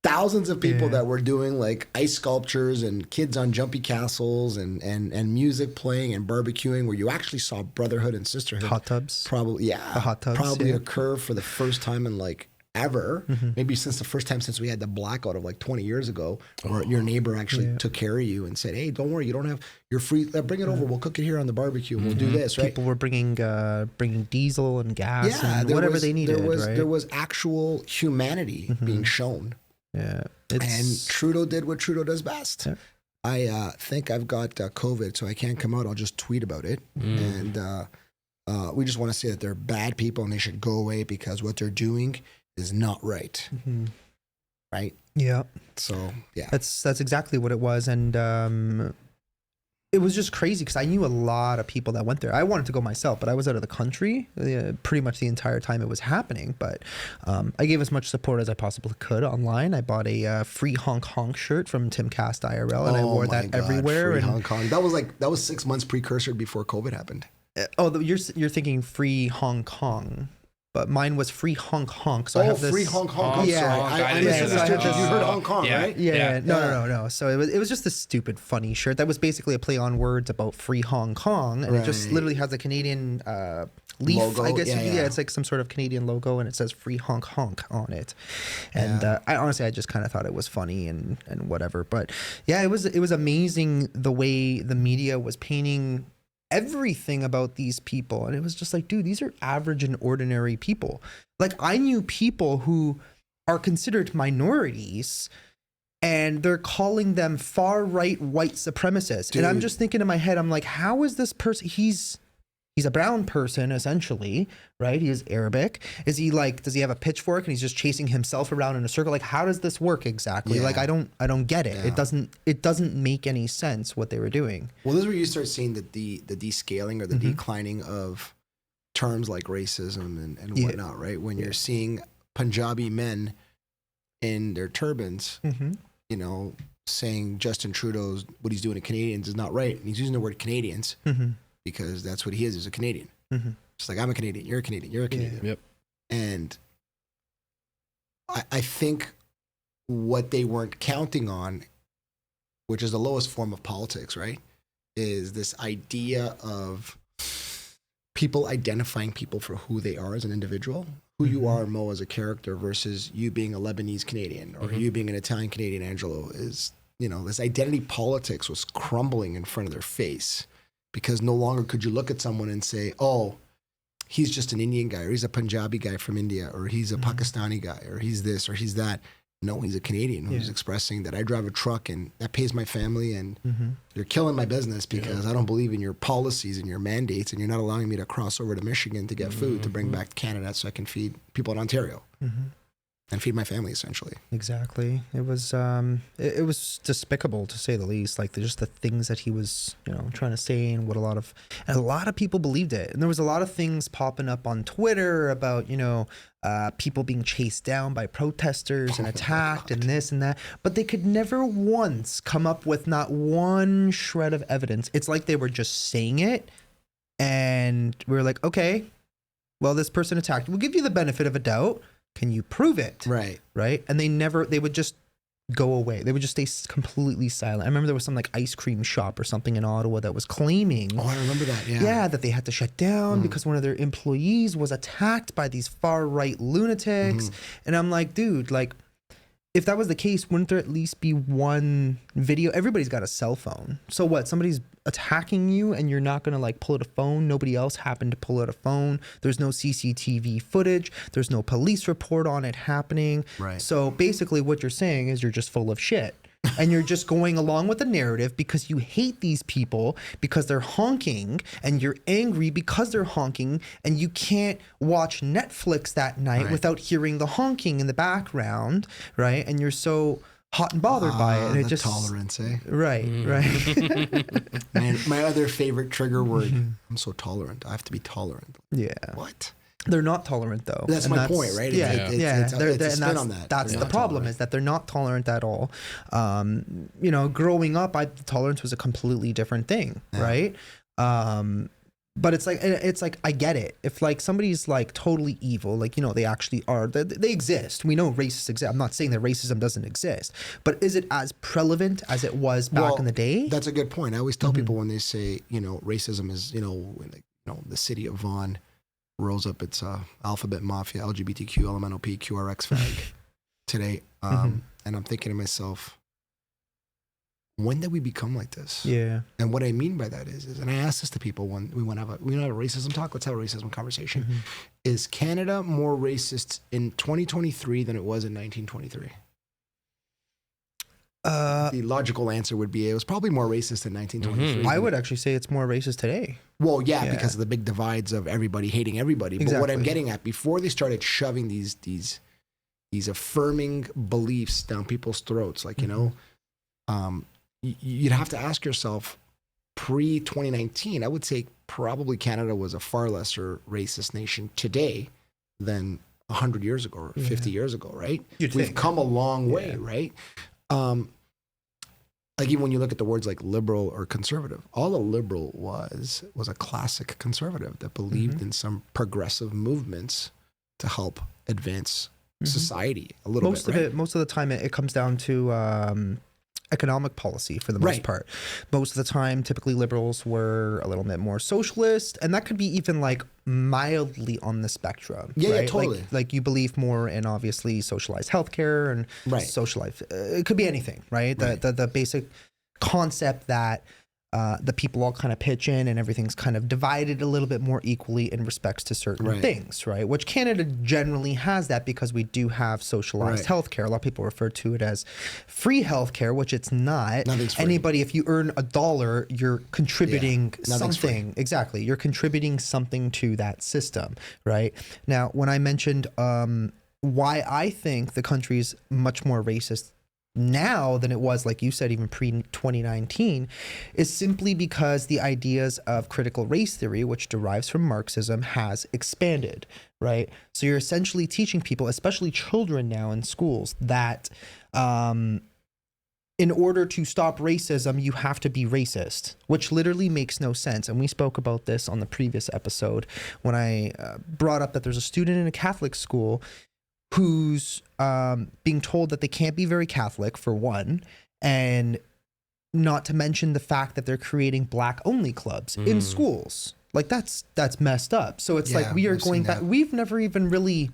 thousands of people that were doing like ice sculptures and kids on jumpy castles and music playing and barbecuing, where you actually saw brotherhood and sisterhood. Hot tubs. Probably, The hot tubs, probably yeah. occur for the first time in like ever, Mhm. maybe since the first time since we had the blackout of like 20 years ago, where your neighbor actually took care of you and said, hey, don't worry, you don't have, you're free, bring it over, we'll cook it here on the barbecue, we'll do this, right? People were bringing diesel and gas and whatever they needed, right? There was actual humanity being shown. Yeah. And Trudeau did what Trudeau does best. Yeah. I think I've got COVID, so I can't come out. I'll just tweet about it. And we just want to say that they're bad people and they should go away because what they're doing is not right. Mm-hmm. Right? Yeah. So, yeah. That's exactly what it was. And it was just crazy because I knew a lot of people that went there. I wanted to go myself, but I was out of the country pretty much the entire time it was happening. But I gave as much support as I possibly could online. I bought a Free Hong Kong shirt from Tim Cast IRL, and I wore that everywhere. Free and, Hong Kong. That was 6 months precursor before COVID happened. You're thinking Free Hong Kong. But mine was Free Hong Kong. So I have this. Free Hong Kong. Yeah. I misunderstood you. You heard Hong Kong, right? Yeah. No. So it was just a stupid, funny shirt that was basically a play on words about Free Hong Kong, and it just literally has a Canadian leaf, logo. I guess. Yeah. It's like some sort of Canadian logo, and it says Free Hong Kong on it. And I just kind of thought it was funny and whatever. But yeah, it was amazing the way the media was painting everything about these people, and it was just like, dude, these are average and ordinary people. Like, I knew people who are considered minorities and they're calling them far right white supremacists. Dude. And I'm just thinking in my head, I'm like, how is this person, he's a brown person essentially, right? He is Arabic. Is he like, does he have a pitchfork and he's just chasing himself around in a circle? Like, how does this work exactly? Yeah. Like, I don't get it. Yeah. It doesn't make any sense what they were doing. Well, this is where you start seeing the descaling or the declining of terms like racism and whatnot, right? When you're seeing Punjabi men in their turbans, you know, saying Justin Trudeau's, what he's doing to Canadians is not right. And he's using the word Canadians because that's what he is. He's a Canadian. Just like, I'm a Canadian, you're a Canadian, you're a Canadian. Yep. And I think what they weren't counting on, which is the lowest form of politics, right, is this idea of people identifying people for who they are as an individual, who you are, Mo, as a character, versus you being a Lebanese Canadian or you being an Italian Canadian, Angelo, is, you know, this identity politics was crumbling in front of their face because no longer could you look at someone and say, oh, he's just an Indian guy, or he's a Punjabi guy from India, or he's a Pakistani guy, or he's this, or he's that. No, he's a Canadian who's expressing that I drive a truck and that pays my family, and you're killing my business because I don't believe in your policies and your mandates, and you're not allowing me to cross over to Michigan to get food to bring back to Canada so I can feed people in Ontario and feed my family, essentially. Exactly. It was despicable, to say the least. Like, just the things that he was, you know, trying to say, and a lot of people believed it. And there was a lot of things popping up on Twitter about, you know, people being chased down by protesters and attacked and this and that, but they could never once come up with not one shred of evidence. It's like they were just saying it, and we were like, okay, well, this person attacked. We'll give you the benefit of a doubt. Can you prove it? Right. Right. And they would just go away. They would just stay completely silent. I remember there was some like ice cream shop or something in Ottawa that was claiming. Oh, I remember that. Yeah. Yeah, that they had to shut down because one of their employees was attacked by these far right lunatics. And I'm like, dude, like, if that was the case, wouldn't there at least be one video? Everybody's got a cell phone. So what? Somebody's attacking you and you're not going to like pull out a phone. Nobody else happened to pull out a phone. There's no CCTV footage. There's no police report on it happening. Right. So basically what you're saying is you're just full of shit. And you're just going along with the narrative because you hate these people because they're honking, and you're angry because they're honking, and you can't watch Netflix that night without hearing the honking in the background, right? And you're so hot and bothered by it. And it the just tolerance, eh? Right. Man, my other favorite trigger word. I'm so tolerant. I have to be tolerant. Yeah. What? They're not tolerant, though. That's my point, right? Yeah, It's a spin on that. That's They're the not problem, tolerant. is that they're not tolerant at all. You know, growing up, tolerance was a completely different thing, right? But it's like I get it. If like somebody's like totally evil, like, you know, they actually are, they exist. We know racists exist. I'm not saying that racism doesn't exist, but is it as prevalent as it was back in the day? That's a good point. I always tell people when they say, you know, racism is, you know, the city of Vaughan rolls up its alphabet mafia, LGBTQ, LMNOP, QRX flag today. And I'm thinking to myself, when did we become like this? Yeah. And what I mean by that is, and I ask this to people when we want to have a racism talk, let's have a racism conversation. Is Canada more racist in 2023 than it was in 1923? The logical answer would be it was probably more racist in 1923. I would actually say it's more racist today. Well, yeah, because of the big divides of everybody hating everybody. But what I'm getting at, before they started shoving these affirming beliefs down people's throats, like, you know, you'd have to ask yourself, pre-2019, I would say probably Canada was a far lesser racist nation today than 100 years ago or 50 years ago, right? We've come a long way, right? Like even when you look at the words like liberal or conservative, all a liberal was a classic conservative that believed in some progressive movements to help advance society a little bit. Most of the time it comes down to economic policy for the most part. Most of the time, typically liberals were a little bit more socialist, and that could be even like mildly on the spectrum. Yeah, totally. Like you believe more in obviously socialized healthcare and social life. It could be anything, right? The basic concept that the people all kind of pitch in and everything's kind of divided a little bit more equally in respects to certain things, right? Which Canada generally has that because we do have socialized healthcare. A lot of people refer to it as free healthcare, which it's not. Nothing's free. Anybody, if you earn $1, you're contributing something. Free. Exactly. You're contributing something to that system, right? Now, when I mentioned why I think the country's much more racist now than it was, like you said, even pre-2019, is simply because the ideas of critical race theory, which derives from Marxism, has expanded, right? So you're essentially teaching people, especially children now in schools, that in order to stop racism, you have to be racist, which literally makes no sense. And we spoke about this on the previous episode when I brought up that there's a student in a Catholic school who's being told that they can't be very Catholic, for one, and not to mention the fact that they're creating black-only clubs in schools. Like, that's messed up. So it's like we are going back. We've never even really...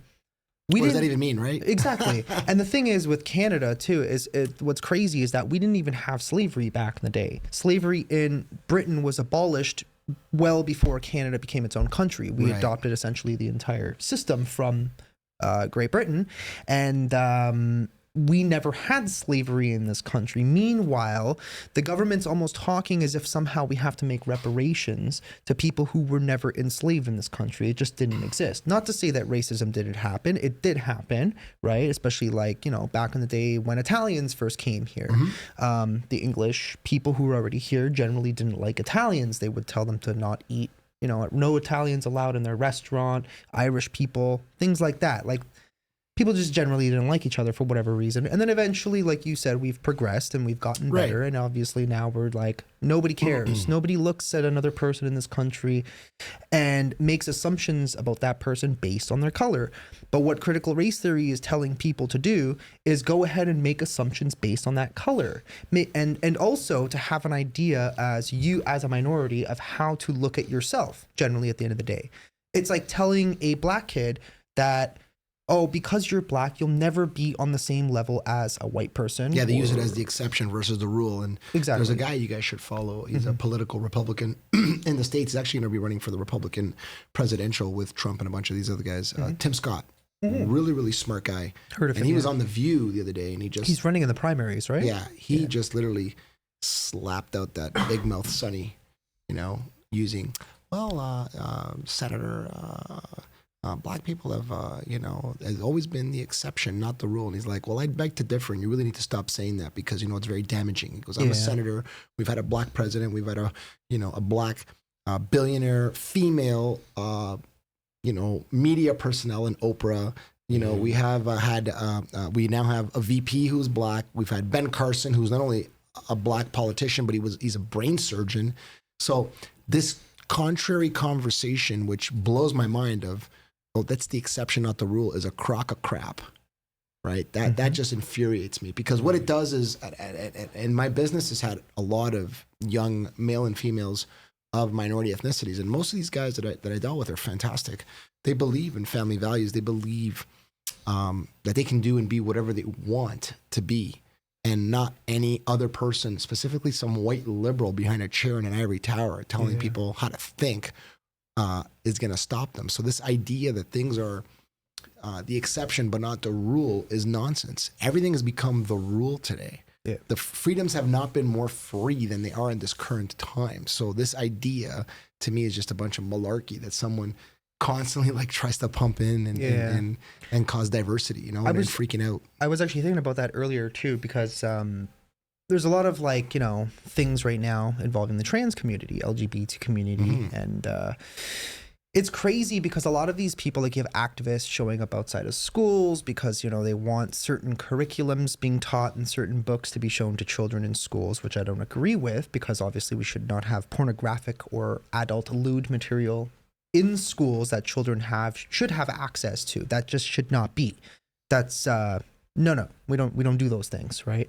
What does that even mean, right? Exactly. And the thing is with Canada, too, is what's crazy is that we didn't even have slavery back in the day. Slavery in Britain was abolished well before Canada became its own country. We adopted essentially the entire system from Great Britain, and we never had slavery in this country. Meanwhile, the government's almost talking as if somehow we have to make reparations to people who were never enslaved in this country. It just didn't exist. Not to say that racism didn't happen. It did happen, right? Especially like, you know, back in the day when Italians first came here. The English people who were already here generally didn't like Italians. They would tell them to not eat, you know, no Italians allowed in their restaurant, Irish people, things like that. Like, people just generally didn't like each other for whatever reason. And then eventually, like you said, we've progressed and we've gotten better. And obviously now we're like, nobody cares. Nobody looks at another person in this country and makes assumptions about that person based on their color. But what critical race theory is telling people to do is go ahead and make assumptions based on that color. And also to have an idea as you, as a minority, of how to look at yourself, generally at the end of the day. It's like telling a black kid that, oh, because you're black, you'll never be on the same level as a white person. Yeah, they use it as the exception versus the rule. And exactly. There's a guy you guys should follow. He's a political Republican in the States. He's actually going to be running for the Republican presidential with Trump and a bunch of these other guys. Tim Scott, really, really smart guy. Heard of him. And he was on The View the other day, and he's running in the primaries, right? Yeah, he just literally slapped out that big mouth Sonny, you know, using, Senator... black people have, has always been the exception, not the rule. And he's like, well, I beg to differ, and you really need to stop saying that because, you know, it's very damaging. He goes, I'm a senator. We've had a black president. We've had a black billionaire female, media personnel in Oprah. You know, we have we now have a VP who's black. We've had Ben Carson, who's not only a black politician, but he's a brain surgeon. So this contrary conversation, which blows my mind of, oh, that's the exception, not the rule, is a crock of crap. Right? That just infuriates me, because what it does is, and my business has had a lot of young male and females of minority ethnicities, and most of these guys that I dealt with are fantastic. They believe in family values. They believe that they can do and be whatever they want to be, and not any other person, specifically some white liberal behind a chair in an ivory tower telling people how to think is going to stop them. So this idea that things are the exception but not the rule is nonsense. Everything has become the rule today. Yeah. The freedoms have not been more free than they are in this current time. So this idea to me is just a bunch of malarkey that someone constantly like tries to pump in and cause diversity, you know, and freaking out. I was actually thinking about that earlier too, because there's a lot of like, you know, things right now involving the trans community, LGBT community, and it's crazy because a lot of these people, like you have activists showing up outside of schools because, you know, they want certain curriculums being taught and certain books to be shown to children in schools, which I don't agree with, because obviously we should not have pornographic or adult lewd material in schools that children should have access to. That just should not be. That's no, we don't do those things, right?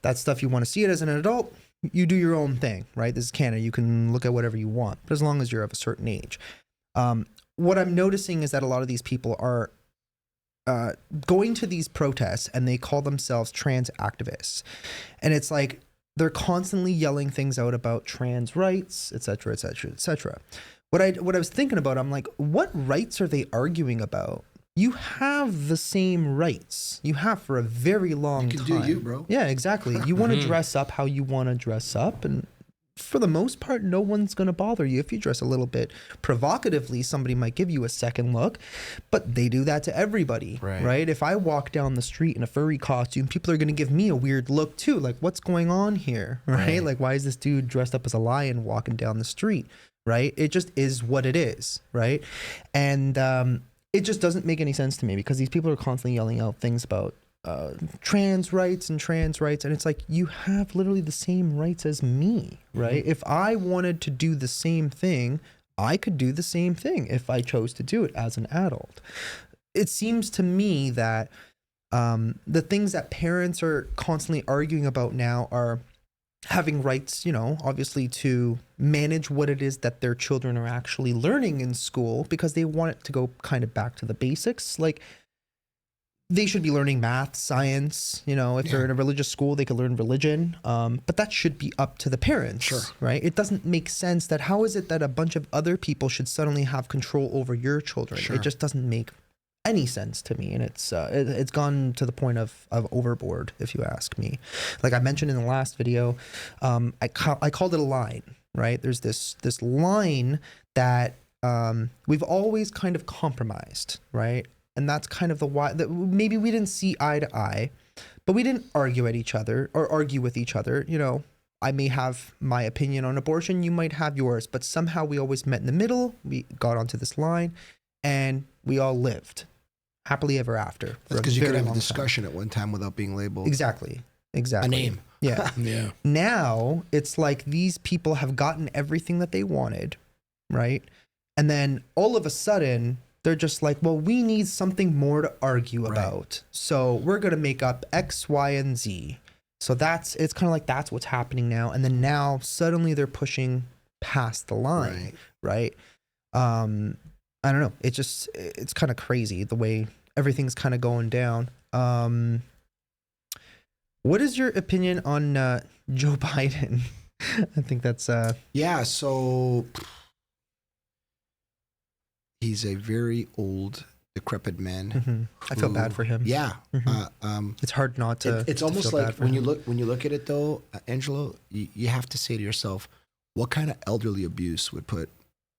That stuff, you want to see it as an adult, you do your own thing, right? This is Canada. You can look at whatever you want, but as long as you're of a certain age. What I'm noticing is that a lot of these people are going to these protests and they call themselves trans activists. And it's like they're constantly yelling things out about trans rights, et cetera, et cetera, et cetera. What I was thinking about, I'm like, what rights are they arguing about? You have the same rights you have for a very long time. You can do you, bro. Yeah, exactly. You want to dress up how you want to dress up, and for the most part, no one's going to bother you. If you dress a little bit provocatively, somebody might give you a second look, but they do that to everybody, right? If I walk down the street in a furry costume, people are going to give me a weird look too. Like, what's going on here, right? Like, why is this dude dressed up as a lion walking down the street, right? It just is what it is, right? And it just doesn't make any sense to me, because these people are constantly yelling out things about trans rights, and it's like, you have literally the same rights as me, right? If I wanted to do the same thing, I could do the same thing if I chose to do it as an adult. It seems to me that the things that parents are constantly arguing about now are having rights, you know, obviously to manage what it is that their children are actually learning in school, because they want it to go kind of back to the basics. Like, they should be learning math, science, you know, if they're in a religious school, they could learn religion. But that should be up to the parents, right? It doesn't make sense that how is it that a bunch of other people should suddenly have control over your children? It just doesn't make any sense to me. And it's gone to the point of overboard, if you ask me. Like I mentioned in the last video, I called it a line, right? There's this line that we've always kind of compromised, right? And that's kind of the why that maybe we didn't see eye to eye, but we didn't argue with each other. You know, I may have my opinion on abortion, you might have yours, but somehow we always met in the middle. We got onto this line and we all lived happily ever after. That's because you could have a discussion at one time without being labeled. Exactly. A name. Yeah. Yeah. Now it's like these people have gotten everything that they wanted, right? And then all of a sudden, they're just like, well, we need something more to argue about. So we're going to make up X, Y, and Z. So it's kind of like that's what's happening now. And then now suddenly they're pushing past the line, right? I don't know. It's kind of crazy the way everything's kind of going down. What is your opinion on Joe Biden? I think that's... so... He's a very old, decrepit man. I feel bad for him. Yeah. It's hard not to. It's almost like when you look at it though, Angelo, you have to say to yourself, what kind of elderly abuse would put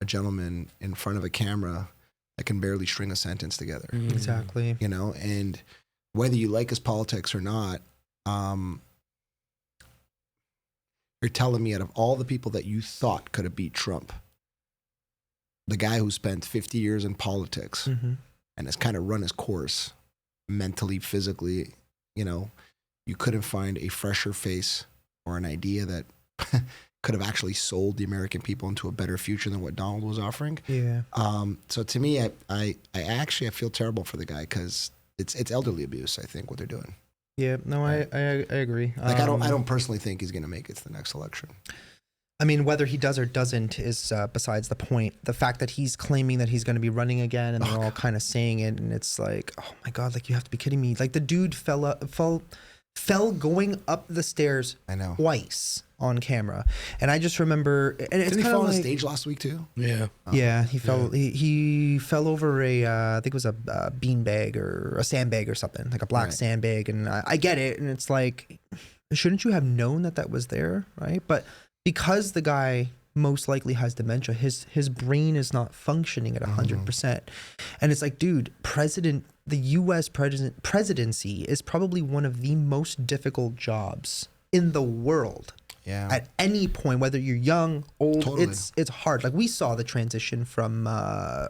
a gentleman in front of a camera that can barely string a sentence together? Exactly. You know, and whether you like his politics or not, you're telling me out of all the people that you thought could have beat Trump, the guy who spent 50 years in politics and has kind of run his course mentally, physically, you know, you couldn't find a fresher face or an idea that could have actually sold the American people into a better future than what Donald was offering. Yeah. So to me, I feel terrible for the guy because it's elderly abuse. I think what they're doing. Yeah. No, I agree. Like I don't personally think he's going to make it to the next election. I mean, whether he does or doesn't is besides the point. The fact that he's claiming that he's going to be running again, and they're all kind of saying it, and it's like, oh my god, like you have to be kidding me! Like the dude fell going up the stairs. I know. Twice on camera, and I just remember. And it's Didn't he kind fall of on like, the stage last week too? Yeah. Yeah, he fell. He fell over a I think it was a bean bag or a sandbag or something, like a black sandbag. And I get it, and it's like, shouldn't you have known that was there, right? But because the guy most likely has dementia, his brain is not functioning at 100%, and it's like, dude, the U.S. presidency is probably one of the most difficult jobs in the world. Yeah. At any point, whether you're young, old, Totally. it's hard. Like we saw the transition from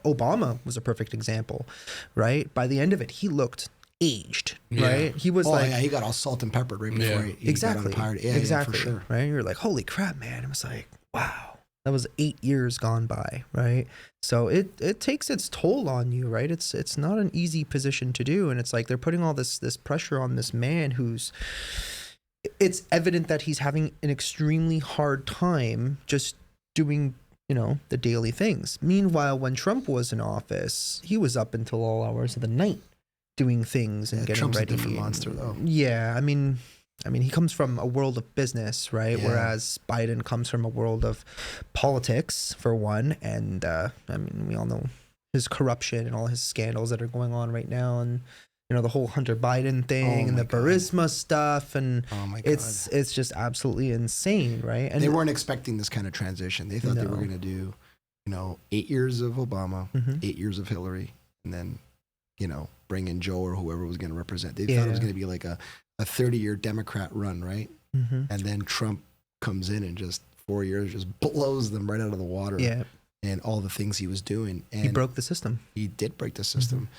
Obama was a perfect example, right? By the end of it, he looked aged, right? He was he got all salt and peppered right before he got on the pirate. Yeah, exactly, for sure. Right? You're like, holy crap, man! It was like, wow, that was 8 years gone by, right? So it takes its toll on you, right? It's not an easy position to do, and it's like they're putting all this pressure on this man who's. It's evident that he's having an extremely hard time just doing, the daily things. Meanwhile, when Trump was in office, he was up until all hours of the night doing things and getting Trump's ready. a different monster, though. Yeah, I mean, he comes from a world of business, right? Yeah. Whereas Biden comes from a world of politics, for one. And we all know his corruption and all his scandals that are going on right now, and the whole Hunter Biden thing and the Burisma stuff, and it's just absolutely insane, right? And they weren't expecting this kind of transition. They thought they were going to do, 8 years of Obama, 8 years of Hillary, and then, bring in Joe or whoever was going to represent. They thought it was going to be like a 30-year Democrat run, right? And then Trump comes in and just 4 years just blows them right out of the water. Yeah. And all the things he was doing. And he broke the system. He did break the system.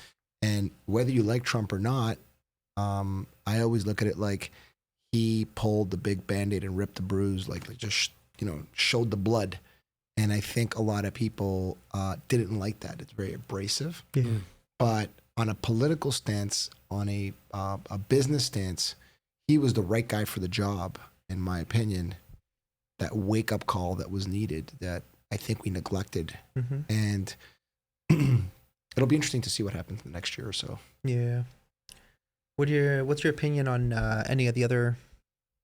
And whether you like Trump or not, I always look at it like he pulled the big Band-Aid and ripped the bruise, like just, showed the blood. And I think a lot of people didn't like that. It's very abrasive. Yeah. But on a political stance, on a business stance, he was the right guy for the job, in my opinion. That wake-up call that was needed that I think we neglected. And it'll be interesting to see what happens in the next year or so. Yeah. What's your opinion on any of the other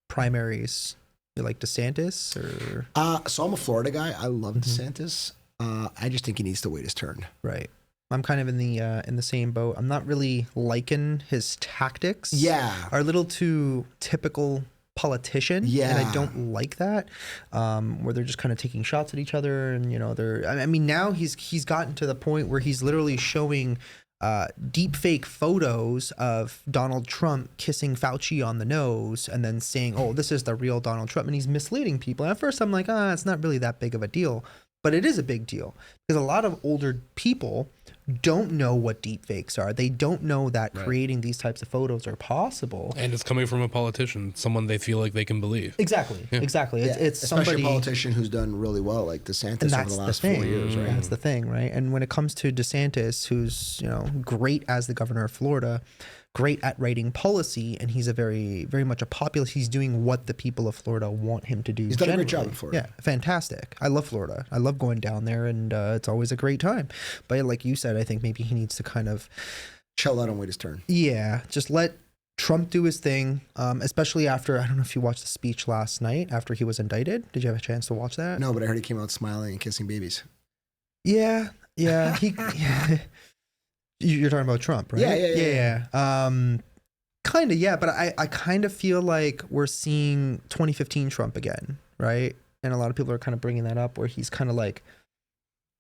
primaries? You like DeSantis or? So I'm a Florida guy. I love DeSantis. I just think he needs to wait his turn. Right. I'm kind of in the same boat. I'm not really liking his tactics. Yeah. Are a little too typical politician. Yeah. And I don't like that. Where they're just kind of taking shots at each other, and now he's gotten to the point where he's literally showing deep fake photos of Donald Trump kissing Fauci on the nose and then saying, oh, this is the real Donald Trump, and he's misleading people. And at first I'm like, it's not really that big of a deal. But it is a big deal because a lot of older people don't know what deep fakes are. They don't know that creating these types of photos are possible. And it's coming from a politician, someone they feel like they can believe. Exactly. Yeah. Exactly. Yeah. It's especially somebody, a politician who's done really well, like DeSantis over the last 4 years, right? That's the thing, right? And when it comes to DeSantis, who's great as the governor of Florida, great at writing policy, and he's a very, very much a populist. He's doing what the people of Florida want him to do. He's done a great job in Florida. Yeah, fantastic. I love Florida. I love going down there, and it's always a great time. But like you said, I think maybe he needs to kind of chill out and wait his turn. Yeah, just let Trump do his thing, especially after, I don't know if you watched the speech last night after he was indicted. Did you have a chance to watch that? No, but I heard he came out smiling and kissing babies. Yeah. You're talking about Trump, right? Yeah. Kind of, yeah. But I kind of feel like we're seeing 2015 Trump again, right? And a lot of people are kind of bringing that up, where he's kind of like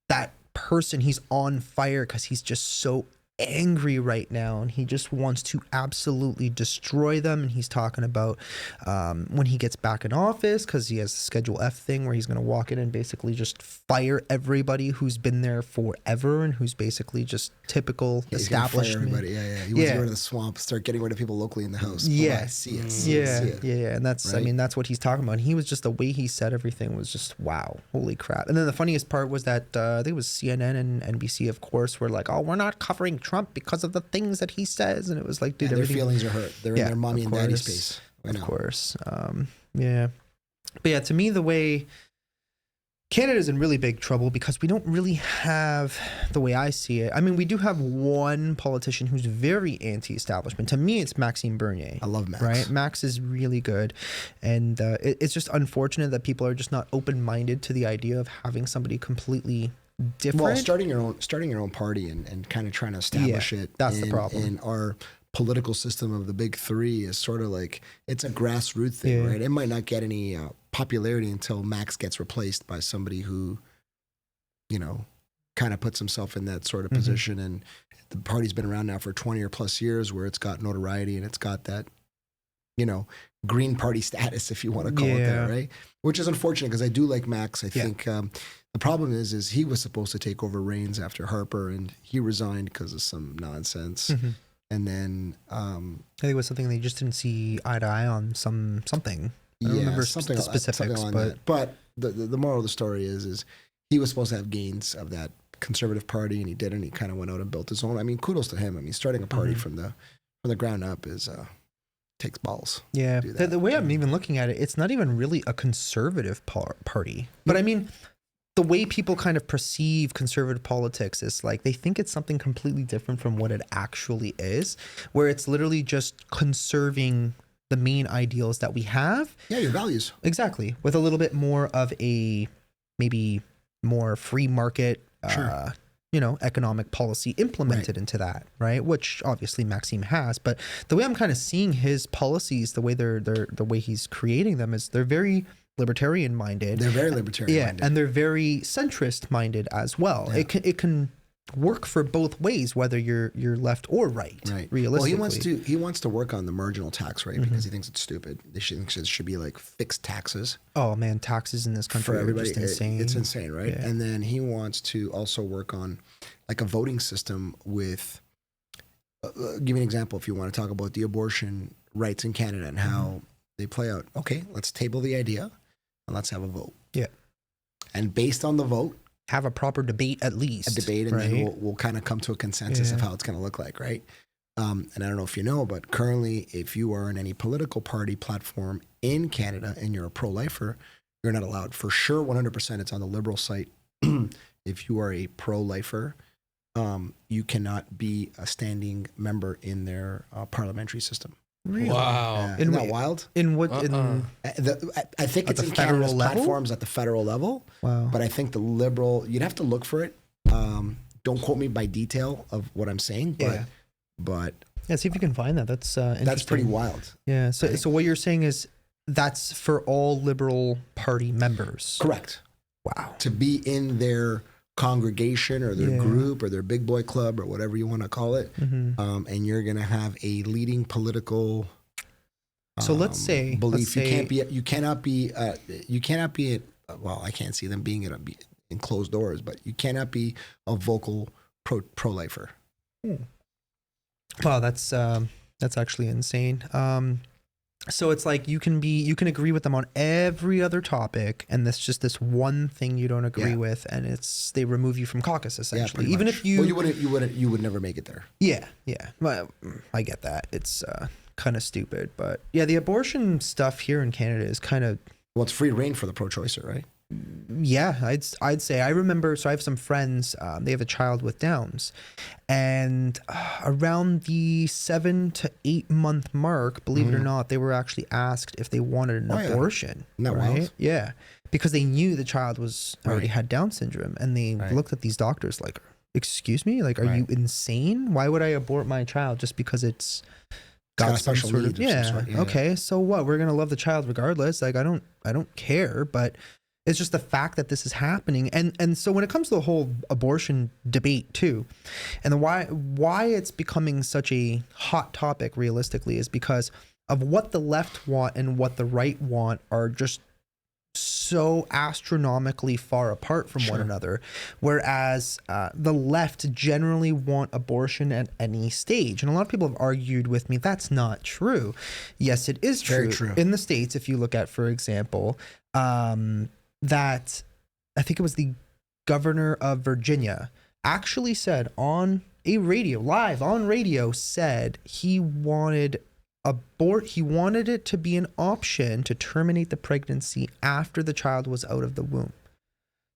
that person. He's on fire because he's just so angry right now, and he just wants to absolutely destroy them. And he's talking about when he gets back in office, because he has the Schedule F thing where he's going to walk in and basically just fire everybody who's been there forever and who's basically just typical establishment. He wants to go to the swamp, start getting rid of people locally in the house. See it. Yeah. And that's, right? I mean, that's what he's talking about. And he was just, the way he said everything was just, wow, holy crap. And then the funniest part was that I think it was CNN and NBC, of course, were like, oh, we're not covering Trump because of the things that he says. And it was like, dude, their feelings are hurt. They're in their mommy and daddy space. Of course. Yeah. But yeah, to me, the way Canada's in really big trouble because we don't really have, the way I see it, I mean, we do have one politician who's very anti-establishment. To me, it's Maxime Bernier. I love Max. Right? Max is really good. And it's just unfortunate that people are just not open-minded to the idea of having somebody completely different. Well, starting your own party and kind of trying to establish it. That's the problem. In our political system of the big three is sort of like, it's a grassroots thing, right? It might not get any popularity until Max gets replaced by somebody who, kind of puts himself in that sort of position. And the party's been around now for 20 or plus years, where it's got notoriety and it's got that, Green Party status, if you want to call it that, right? Which is unfortunate, because I do like Max. I think the problem is he was supposed to take over reins after Harper, and he resigned because of some nonsense. And then I think it was something they just didn't see eye to eye on. Something. I don't remember the specifics, but the moral of the story is he was supposed to have gains of that conservative party, and he didn't. He kind of went out and built his own. I mean, kudos to him. I mean, starting a party from the ground up is takes balls. Yeah, the way I'm even looking at it, it's not even really a conservative party. But I mean, the way people kind of perceive conservative politics is like they think it's something completely different from what it actually is, where it's literally just conserving the main ideals that we have. Yeah, your values. Exactly. With a little bit more of a maybe more free market, economic policy implemented into that, right? Which obviously Maxime has. But the way I'm kind of seeing his policies, the way the way he's creating them is they're very libertarian minded. They're very libertarian minded. And they're very centrist minded as well. Yeah. It can work for both ways, whether you're left or right. Realistically. Well, he wants to work on the marginal tax rate because he thinks it's stupid. It should be like fixed taxes. Oh man, taxes in this country are just insane. It's insane, right? Yeah. And then he wants to also work on like a voting system with. Give me an example if you want to talk about the abortion rights in Canada and how they play out. Okay, let's table the idea and let's have a vote. Yeah. And based on the vote, have a proper debate at least. A debate, and then we'll kind of come to a consensus of how it's going to look like, right? And I don't know if you know, but currently, if you are in any political party platform in Canada and you're a pro-lifer, you're not allowed. For sure, 100%, it's on the Liberal site. If you are a pro-lifer, you cannot be a standing member in their parliamentary system. Really? Wow. Isn't that wild? In what? I think it's in Canada's platforms at the federal level. Wow. But I think the Liberal, you'd have to look for it. Don't quote me by detail of what I'm saying, but yeah, see if you can find that. That's interesting. That's pretty wild. Yeah. So what you're saying is that's for all Liberal Party members. Correct. Wow. To be in their congregation or their group or their big boy club or whatever you want to call it, and you're going to have a leading political so let's say you cannot be well, I can't see them being in closed doors, but you cannot be a vocal pro-lifer. Wow, that's actually insane. So it's like you can agree with them on every other topic, and that's just this one thing you don't agree with, and they remove you from caucus essentially. Even if you would never make it there. Yeah. Well, I get that. It's kind of stupid, but yeah, the abortion stuff here in Canada is kind of it's free reign for the pro-choicer, right? Yeah, I'd say. I remember, so I have some friends, they have a child with Downs, and around the 7 to 8 month mark, believe it or not, they were actually asked if they wanted an abortion. Isn't that wild? Yeah, because they knew the child already had Down syndrome, and they looked at these doctors like, excuse me, like, are you insane? Why would I abort my child just because it's got some sort of okay, so what? We're gonna love the child regardless. Like, I don't care, but It's just the fact that this is happening. And so when it comes to the whole abortion debate too, and the why it's becoming such a hot topic realistically is because of what the left want and what the right want are just so astronomically far apart from one another, whereas the left generally want abortion at any stage. And a lot of people have argued with me that's not true. Yes, it is true. Very true. In the States, if you look at, for example, that I think it was the governor of Virginia actually said on a radio, live on radio, said he wanted it to be an option to terminate the pregnancy after the child was out of the womb.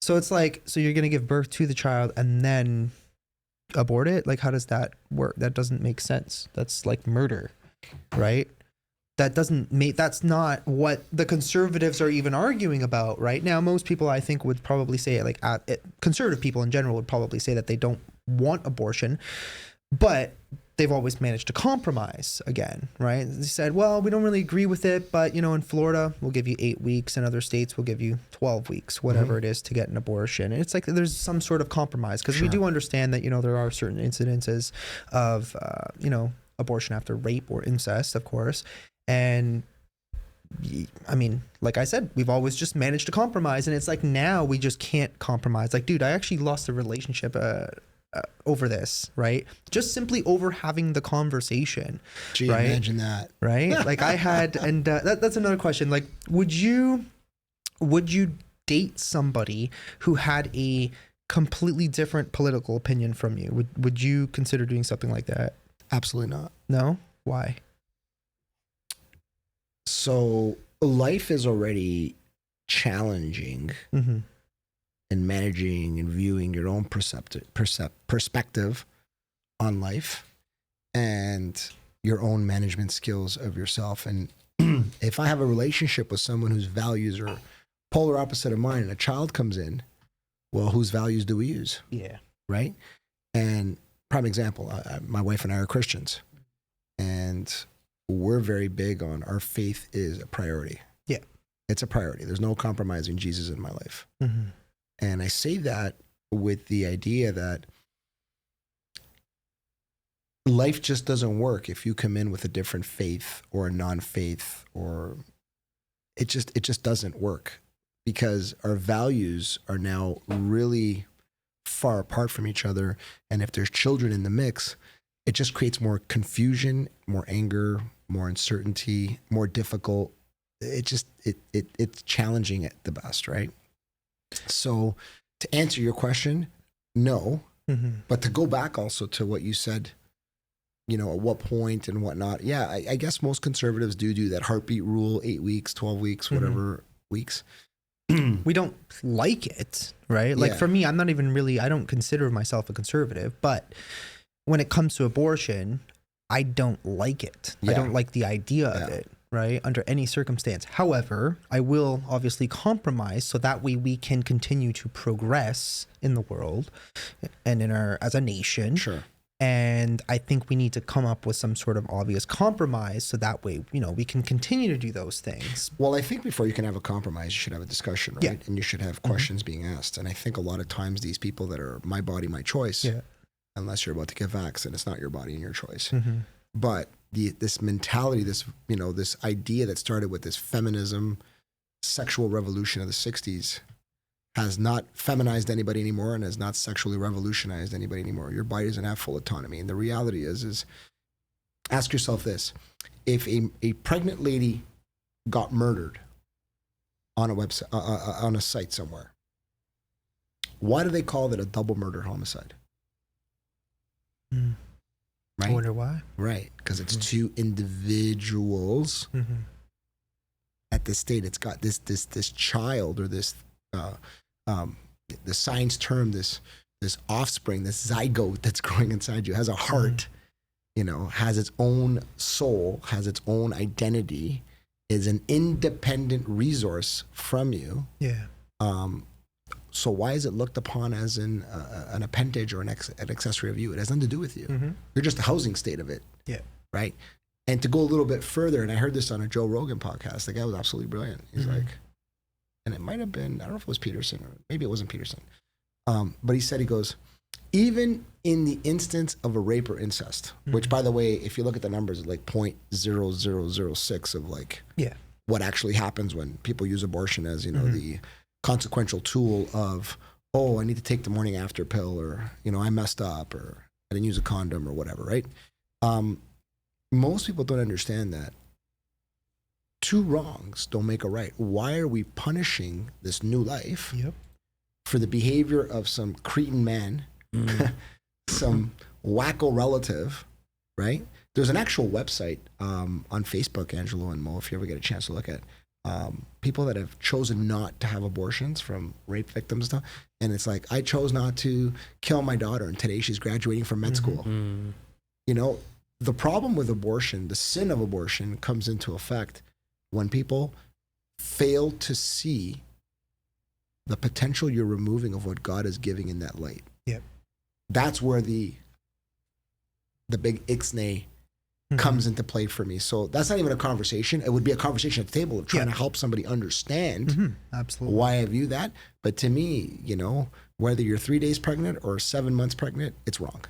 So it's like, so you're going to give birth to the child and then abort it? Like, how does that work? That doesn't make sense. That's like murder, right? That's not what the conservatives are even arguing about right now. Most people, I think, would probably say, like, conservative people in general would probably say that they don't want abortion, but they've always managed to compromise again, right? They said, well, we don't really agree with it, but, you know, in Florida, we'll give you 8 weeks. In other states, we'll give you 12 weeks, whatever it is to get an abortion. And it's like there's some sort of compromise because we do understand that, you know, there are certain incidences of, you know, abortion after rape or incest, of course. And I mean, like I said, we've always just managed to compromise. And it's like now we just can't compromise. Like, dude, I actually lost a relationship over this, right? Just simply over having the conversation. Gee, right? Imagine that. Right? Like I had, and that's another question. Like, would you date somebody who had a completely different political opinion from you? Would you consider doing something like that? Absolutely not. No? Why? So life is already challenging Mm-hmm. in managing and viewing your own perspective on life and your own management skills of yourself. And if I have a relationship with someone whose values are polar opposite of mine and a child comes in, well, whose values do we use? Yeah. Right? And prime example, my wife and I are Christians, and we're very big on our faith is a priority. Yeah. It's a priority. There's no compromising Jesus in my life. Mm-hmm. And I say that with the idea that life just doesn't work if you come in with a different faith or a non-faith, or it just doesn't work, because our values are now really far apart from each other. And if there's children in the mix, it just creates more confusion, more anger, more uncertainty, more difficult. It's challenging at the best, right? So to answer your question, no. Mm-hmm. But to go back also to what you said, you know, at what point and whatnot. Yeah, I guess most conservatives do that heartbeat rule, 8 weeks, 12 weeks, whatever weeks. We don't like it, right? Like for me, I don't consider myself a conservative, but when it comes to abortion, I don't like it. I don't like the idea of it, right? Under any circumstance. However, I will obviously compromise so that way we can continue to progress in the world and as a nation. Sure. And I think we need to come up with some sort of obvious compromise so that way, you know, we can continue to do those things. Well, I think before you can have a compromise, you should have a discussion, right? Yeah. And you should have questions being asked. And I think a lot of times these people that are my body, my choice, unless you're about to get vaxxed, and it's not your body and your choice. Mm-hmm. But this mentality, this idea that started with this feminism, sexual revolution of the 60s, has not feminized anybody anymore and has not sexually revolutionized anybody anymore. Your body doesn't have full autonomy. And the reality is ask yourself this. If a pregnant lady got murdered on a website, on a site somewhere, why do they call it a double murder homicide? Mm. Right? I wonder why. Right, because it's two individuals at this state. It's got this child, or this the science term, this offspring, this zygote that's growing inside you, has a heart, you know, has its own soul, has its own identity, is an independent resource from you. Yeah. So why is it looked upon as an appendage or an accessory of you? It has nothing to do with you. Mm-hmm. You're just a housing state of it. Yeah. Right. And to go a little bit further, and I heard this on a Joe Rogan podcast, the guy was absolutely brilliant. He's like, and it might have been, I don't know if it was Peterson or maybe it wasn't Peterson. But he goes, even in the instance of a rape or incest, which by the way, if you look at the numbers, it's like 0.0006 of like what actually happens when people use abortion as, the consequential tool of, oh, I need to take the morning after pill, or, I messed up, or I didn't use a condom or whatever, right? Most people don't understand that two wrongs don't make a right. Why are we punishing this new life for the behavior of some cretin man, some wacko relative, right? There's an actual website on Facebook, Angelo and Mo, if you ever get a chance to look at people that have chosen not to have abortions from rape victims and stuff. And it's like, I chose not to kill my daughter, and today she's graduating from med school. The problem with abortion, the sin of abortion, comes into effect when people fail to see the potential you're removing of what God is giving in that light. That's where the big ixnay comes into play for me. So that's not even a conversation. It would be a conversation at the table of trying to help somebody understand absolutely why I view that. But to me, whether you're 3 days pregnant or 7 months pregnant, it's wrong.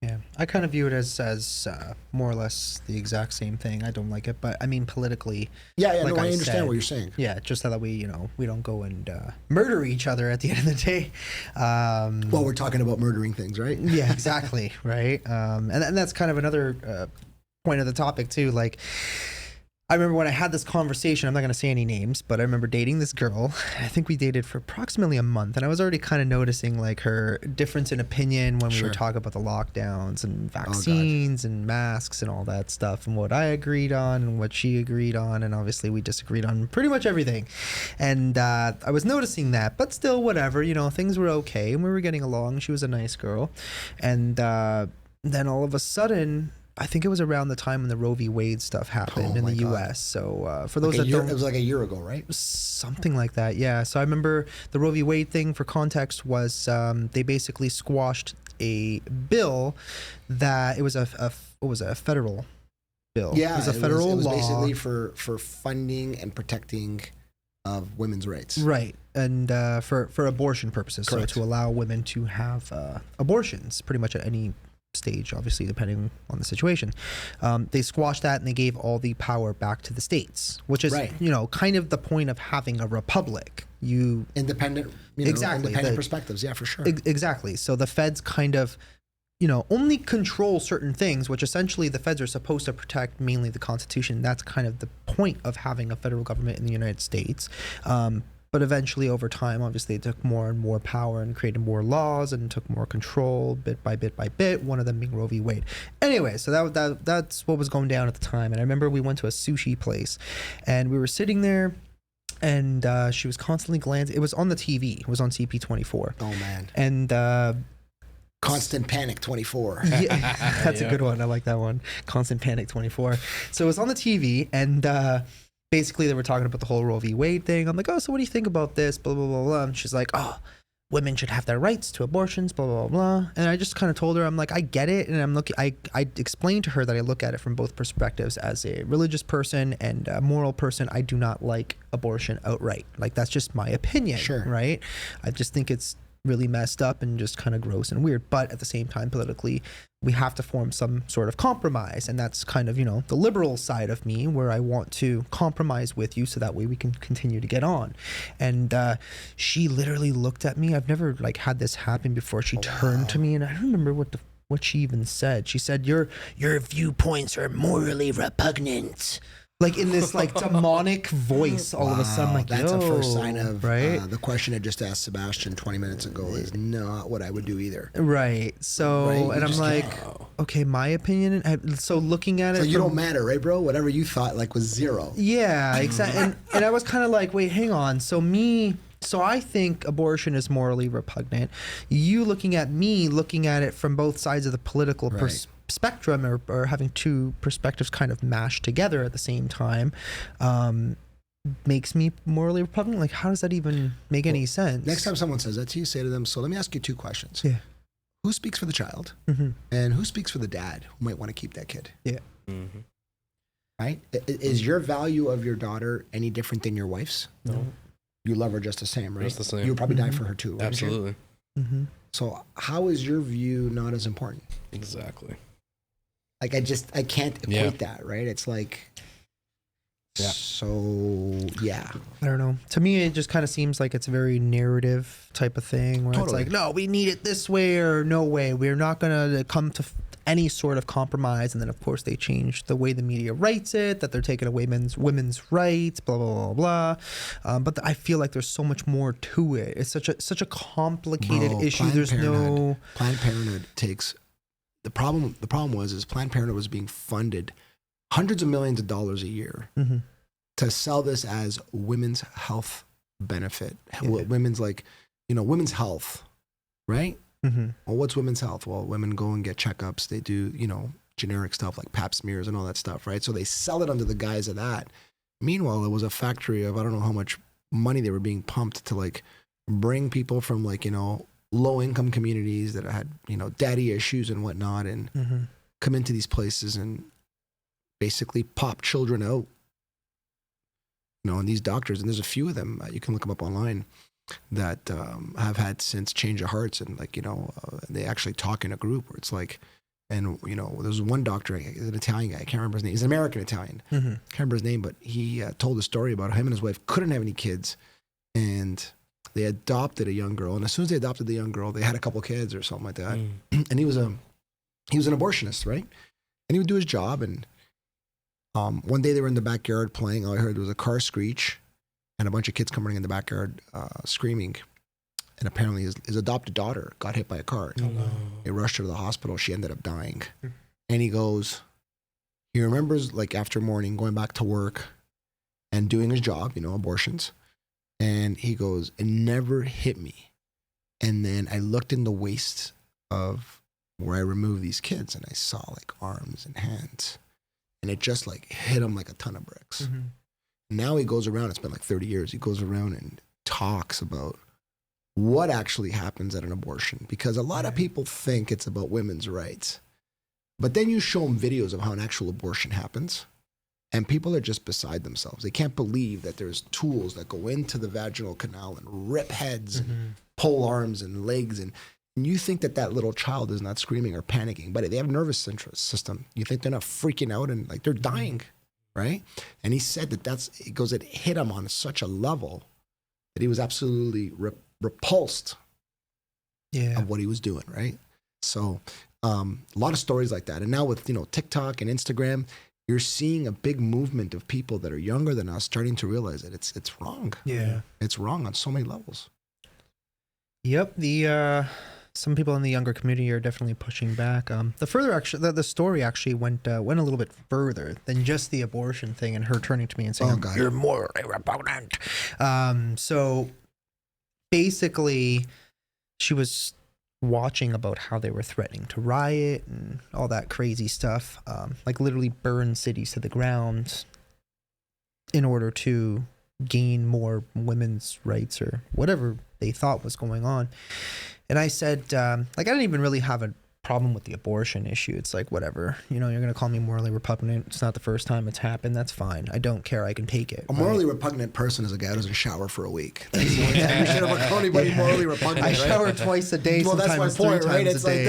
Yeah, I kind of view it as more or less the exact same thing. I don't like it, but I mean politically. I understand what you're saying. Yeah, just so that we don't go and murder each other at the end of the day. Well, we're talking about murdering things, right? Yeah, exactly, right. And that's kind of another point of the topic too. Like, I remember when I had this conversation, I'm not going to say any names, but I remember dating this girl. I think we dated for approximately a month, and I was already kind of noticing like her difference in opinion when we were talking about the lockdowns and vaccines and masks and all that stuff, and what I agreed on and what she agreed on, and obviously we disagreed on pretty much everything. And I was noticing that, but still, whatever, things were okay, and we were getting along. She was a nice girl. And then all of a sudden, I think it was around the time when the Roe v. Wade stuff happened in the U.S. So for those that don't, it was like a year ago, right? Something like that, yeah. So I remember the Roe v. Wade thing. For context, was they basically squashed a bill that it was a federal bill. Yeah, it was a federal law, basically for funding and protecting of women's rights, right? And for abortion purposes, correct. So to allow women to have abortions, pretty much at any stage, obviously depending on the situation. They squashed that and they gave all the power back to the states, which is kind of the point of having a republic. Independent perspectives, yeah, for sure. Exactly. So the feds kind of only control certain things, which essentially the feds are supposed to protect, mainly the Constitution. That's kind of the point of having a federal government in the United States. But eventually, over time, obviously, it took more and more power and created more laws and took more control bit by bit by bit, one of them being Roe v. Wade. Anyway, so that's what was going down at the time. And I remember we went to a sushi place, and we were sitting there, and she was constantly glancing. It was on the TV. It was on CP24. Oh, man. And Constant Panic 24. Yeah, that's a good one. I like that one. Constant Panic 24. So it was on the TV, and basically, they were talking about the whole Roe v. Wade thing. I'm like, oh, so what do you think about this? Blah, blah, blah, blah. And she's like, oh, women should have their rights to abortions, blah, blah, blah. And I just kind of told her, I'm like, I get it. And I explained to her that I look at it from both perspectives. As a religious person and a moral person, I do not like abortion outright. Like, that's just my opinion, right? I just think it's really messed up and just kind of gross and weird. But at the same time, politically, we have to form some sort of compromise. And that's kind of, the liberal side of me, where I want to compromise with you so that way we can continue to get on. And she literally looked at me. I've never had this happen before. She turned to me, and I don't remember what she even said. She said, your viewpoints are morally repugnant. Like in this demonic voice, all of a sudden, like, that's a first sign of right. The question I just asked Sebastian 20 minutes ago is not what I would do either. Right. So, right? And I'm like, okay, my opinion. So looking at it, so you don't matter, right, bro? Whatever you thought was zero. Yeah, exactly. and I was kind of like, wait, hang on. So I think abortion is morally repugnant. You looking at it from both sides of the political spectrum, or having two perspectives kind of mashed together at the same time, makes me morally repugnant. Like, how does that even make any sense? Next time someone says that to you, say to them, so let me ask you two questions. Yeah. Who speaks for the child? And who speaks for the dad who might want to keep that kid? Yeah. Right? Is your value of your daughter any different than your wife's? No. you love her just the same, right? Just the same. You would probably die for her too, wouldn't you? Absolutely. Mm-hmm. So how is your view not as important? Exactly. Like I can't equate that, right? It's like, so yeah. I don't know. To me, it just kind of seems like it's a very narrative type of thing where it's like, no, we need it this way or no way. We're not going to come to any sort of compromise. And then, of course, they change the way the media writes it, that they're taking away women's rights, blah, blah, blah, blah. But I feel like there's so much more to it. It's such a complicated issue. Planned Parenthood takes... The problem was Planned Parenthood was being funded hundreds of millions of dollars a year to sell this as women's health benefit. Women's women's health, right? Well, what's women's health? Well, women go and get checkups. They do, generic stuff like pap smears and all that stuff, right? So they sell it under the guise of that. Meanwhile, it was a factory of, I don't know how much money they were being pumped to like bring people from low income communities that had, daddy issues and whatnot, and come into these places and basically pop children out. And these doctors, and there's a few of them, you can look them up online, that have had since change of hearts, and they actually talk in a group where it's like, and there's one doctor, he's an Italian guy, I can't remember his name, he's an American Italian, can't remember his name, but he told a story about him and his wife couldn't have any kids, and they adopted a young girl, and as soon as they adopted the young girl, they had a couple kids or something like that. And he was an abortionist, right? And he would do his job. And one day they were in the backyard playing. All I heard was a car screech, and a bunch of kids come running in the backyard screaming. And apparently his adopted daughter got hit by a car. Oh, no. They rushed her to the hospital. She ended up dying. And he remembers like after morning going back to work and doing his job, abortions. And he goes, it never hit me. And then I looked in the waist of where I removed these kids, and I saw like arms and hands. And it just like hit him like a ton of bricks. Now he goes around, it's been like 30 years, he goes around and talks about what actually happens at an abortion. Because a lot of people think it's about women's rights. But then you show them videos of how an actual abortion happens. And people are just beside themselves. They can't believe that there's tools that go into the vaginal canal and rip heads and pull arms and legs. And you think that little child is not screaming or panicking, but they have a nervous system. You think they're not freaking out and like they're dying, right? And he said it hit him on such a level that he was absolutely repulsed of what he was doing, right? So a lot of stories like that. And now with, TikTok and Instagram, you're seeing a big movement of people that are younger than us starting to realize that it's wrong. Yeah. It's wrong on so many levels. Yep. Some people in the younger community are definitely pushing back. The story actually went a little bit further than just the abortion thing and her turning to me and saying, "You're morally repugnant." So basically, she was watching about how they were threatening to riot and all that crazy stuff, like literally burn cities to the ground in order to gain more women's rights or whatever they thought was going on. And I said, I didn't even really have a problem with the abortion issue. It's like, whatever, you're going to call me morally repugnant. It's not the first time it's happened. That's fine. I don't care. I can take it. A morally repugnant person is a guy who doesn't shower for a week. That's the only time you should ever call anybody morally repugnant. I shower twice a day. Well, that's my point, right? It's like, day.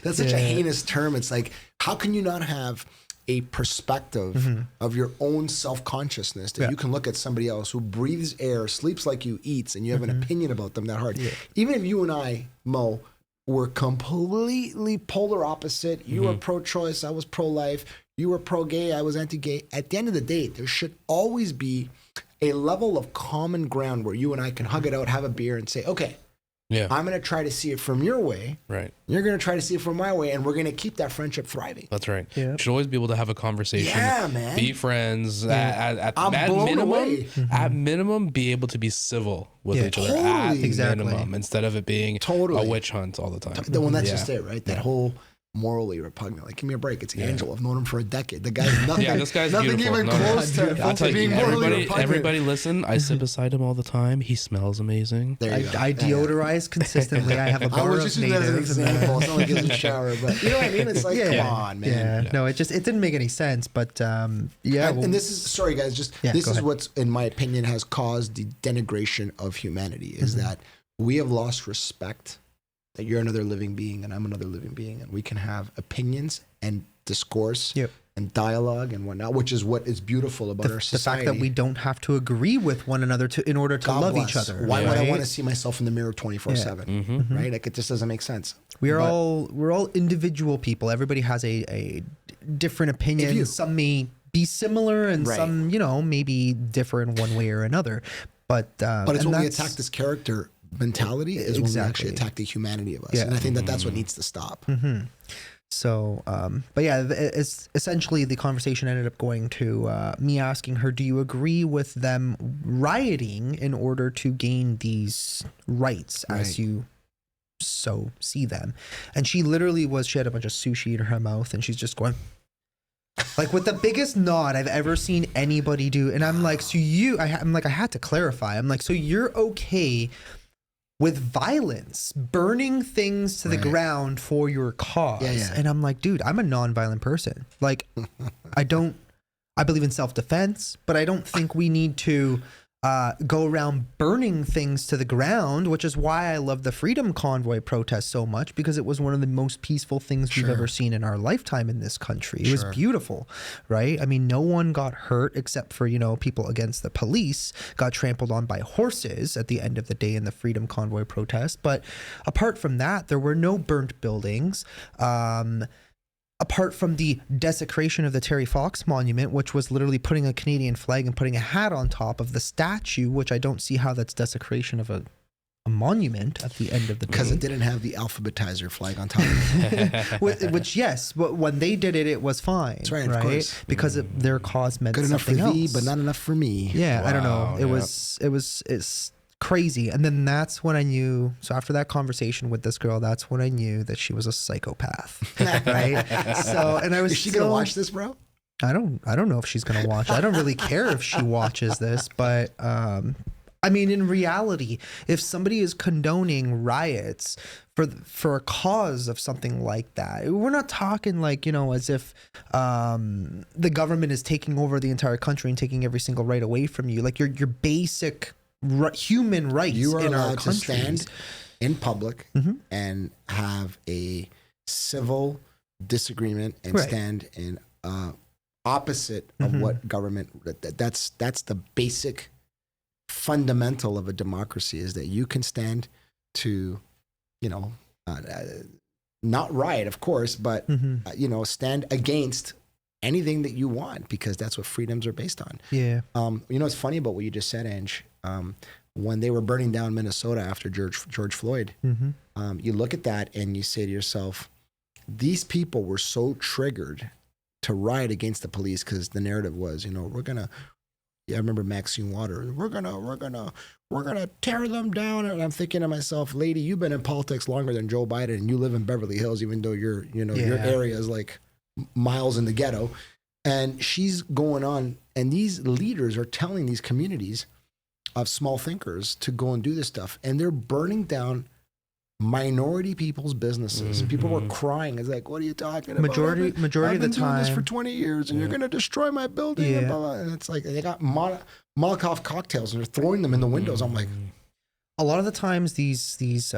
that's such a heinous term. It's like, how can you not have a perspective of your own self-consciousness that you can look at somebody else who breathes air, sleeps like you, eats, and you have an opinion about them that hard? Even if you and I, Mo, were completely polar opposite. You were pro-choice, I was pro-life. You were pro-gay, I was anti-gay. At the end of the day, there should always be a level of common ground where you and I can hug it out, have a beer, and say, okay, I'm going to try to see it from your way. Right. You're going to try to see it from my way, and we're going to keep that friendship thriving. That's right. Yeah. You should always be able to have a conversation. Yeah, man. Be friends. I'm blown away. At minimum, be able to be civil with each other. Totally. At minimum, instead of it being a witch hunt all the time. Well, that's just it, right? That whole morally repugnant. Like, give me a break. It's Angelo. I've known him for a decade. The guy's nothing. Yeah, this guy's nothing beautiful. even No, no, close to I'll tell you, being morally repugnant. everybody listen. I sit beside him all the time. He smells amazing. There you go. I deodorize consistently. I have a I bar was of just using that as an natives. And example. It's not like it's a shower, but you know what I mean? It's like, come on, man. Yeah. No, it didn't make any sense. But And this is, sorry guys, this go is ahead. what's, in my opinion, has caused the denigration of humanity, is that we have lost respect that you're another living being and I'm another living being, and we can have opinions and discourse and dialogue and whatnot, which is what is beautiful about our the society. fact that we don't have to agree with one another in order to God love bless. each other. Why would I right? want to see myself in the mirror 24/7? Right? Like, it just doesn't make sense. We're all individual people. Everybody has a different opinion. Some may be similar, and some, maybe differ in one way or another. But it's when we attack this character mentality is when we actually Exactly. attack the humanity of us, and I think that's what needs to stop. So, but yeah, it's essentially the conversation ended up going to me asking her, do you agree with them rioting in order to gain these rights as you so see them? And she literally she had a bunch of sushi in her mouth, and she's just going like with the biggest nod I've ever seen anybody do. And I'm like, so I'm like, I had to clarify. I'm like, so you're okay with violence, burning things to the ground for your cause? And I'm like, dude, I'm a non-violent person. Like, I believe in self-defense, but I don't think we need to go around burning things to the ground, which is why I love the Freedom Convoy protest so much, because it was one of the most peaceful things we've ever seen in our lifetime in this country. It was beautiful, right? I mean, no one got hurt except for, people against the police got trampled on by horses at the end of the day in the Freedom Convoy protest. But apart from that, there were no burnt buildings. Apart from the desecration of the Terry Fox Monument, which was literally putting a Canadian flag and putting a hat on top of the statue, which I don't see how that's desecration of a monument at the end of the day. Because it didn't have the alphabetizer flag on top of it. Which, yes, but when they did it, it was fine. That's right, of course. Because their cause meant Good enough for something thee, else. but not enough for me. Yeah, I don't know. It's crazy. And then that's when I knew. So after that conversation with this girl, that's when I knew that she was a psychopath. Right? So, and I was. Is she gonna watch this, bro? I don't know if she's gonna watch. I don't really care if she watches this, but I mean, in reality, if somebody is condoning riots for a cause of something like that, we're not talking like, as if the government is taking over the entire country and taking every single right away from you. Like your basic human rights you are in our allowed to stand in public and have a civil disagreement and stand in opposite of what government. That's the basic fundamental of a democracy, is that you can stand to, not riot, of course, but stand against anything that you want, because that's what freedoms are based on. Yeah. It's funny about what you just said, Ange. When they were burning down Minnesota after George Floyd, you look at that and you say to yourself, these people were so triggered to riot against the police because the narrative was, we're gonna. I remember Maxine Waters. We're gonna tear them down. And I'm thinking to myself, lady, you've been in politics longer than Joe Biden, and you live in Beverly Hills, even though your area is like miles in the ghetto. And she's going on, and these leaders are telling these communities of small thinkers to go and do this stuff, and they're burning down minority people's businesses. People were crying. It's like, what are you talking about? Majority I've of the been doing time this for 20 years, and you're going to destroy my building. And, blah, blah. And it's like they got Molotov cocktails and they're throwing them in the windows. I'm like, a lot of the times these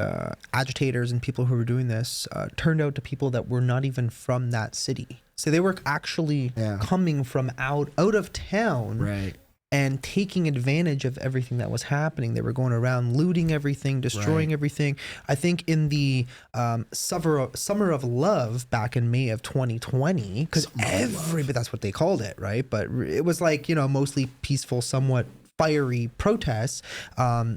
agitators and people who were doing this turned out to people that were not even from that city. So they were actually coming from out of town, right, and taking advantage of everything that was happening. They were going around looting everything, destroying everything. I think in the Summer of Love back in May of 2020, because everybody, that's what they called it, right? But it was like, mostly peaceful, somewhat fiery protests.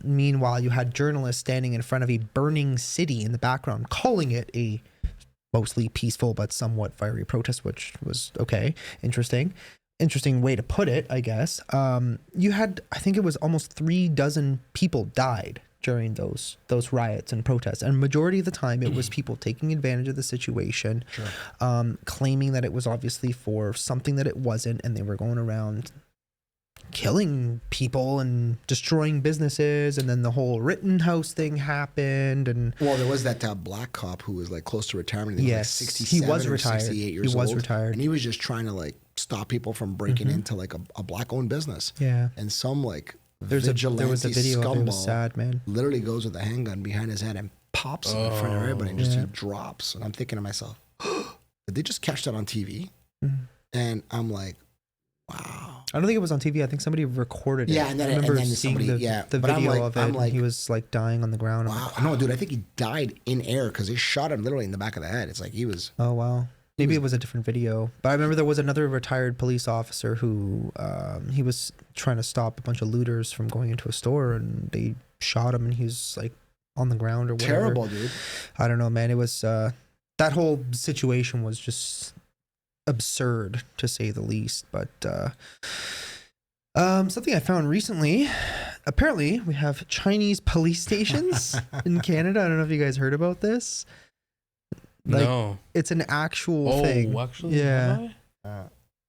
Meanwhile, you had journalists standing in front of a burning city in the background, calling it a mostly peaceful but somewhat fiery protest, which was okay, interesting way to put it, I guess. You had, I think it was almost 36 people died during those riots and protests, and majority of the time it was people taking advantage of the situation, claiming that it was obviously for something that it wasn't, and they were going around killing people and destroying businesses. And then the whole Rittenhouse thing happened, and well, there was that black cop who was like close to retirement. He yes, was like 67 he was retired. 68 years he was old, retired, and he was just trying to like stop people from breaking into like a black-owned business. Yeah, and some like there was a video of it. It was scumball sad, man. literally goes with a handgun behind his head and pops him in front of everybody, and just he drops. And I'm thinking to myself, did they just catch that on TV? And I'm like, wow. I don't think it was on TV. I think somebody recorded it. Yeah, and then, I remember and then seeing somebody, the but video of it. I'm like, he was like dying on the ground. wow. No, dude, I think he died in air because they shot him literally in the back of the head. It's like he was. Oh, wow. Maybe it was a different video. But I remember there was another retired police officer who he was trying to stop a bunch of looters from going into a store, and they shot him, and he was like on the ground or whatever. Terrible, dude. I don't know, man. It was that whole situation was just absurd, to say the least. But something I found recently, apparently we have Chinese police stations in Canada. I don't know if you guys heard about this. Like, no, it's an actual thing. Actually, yeah.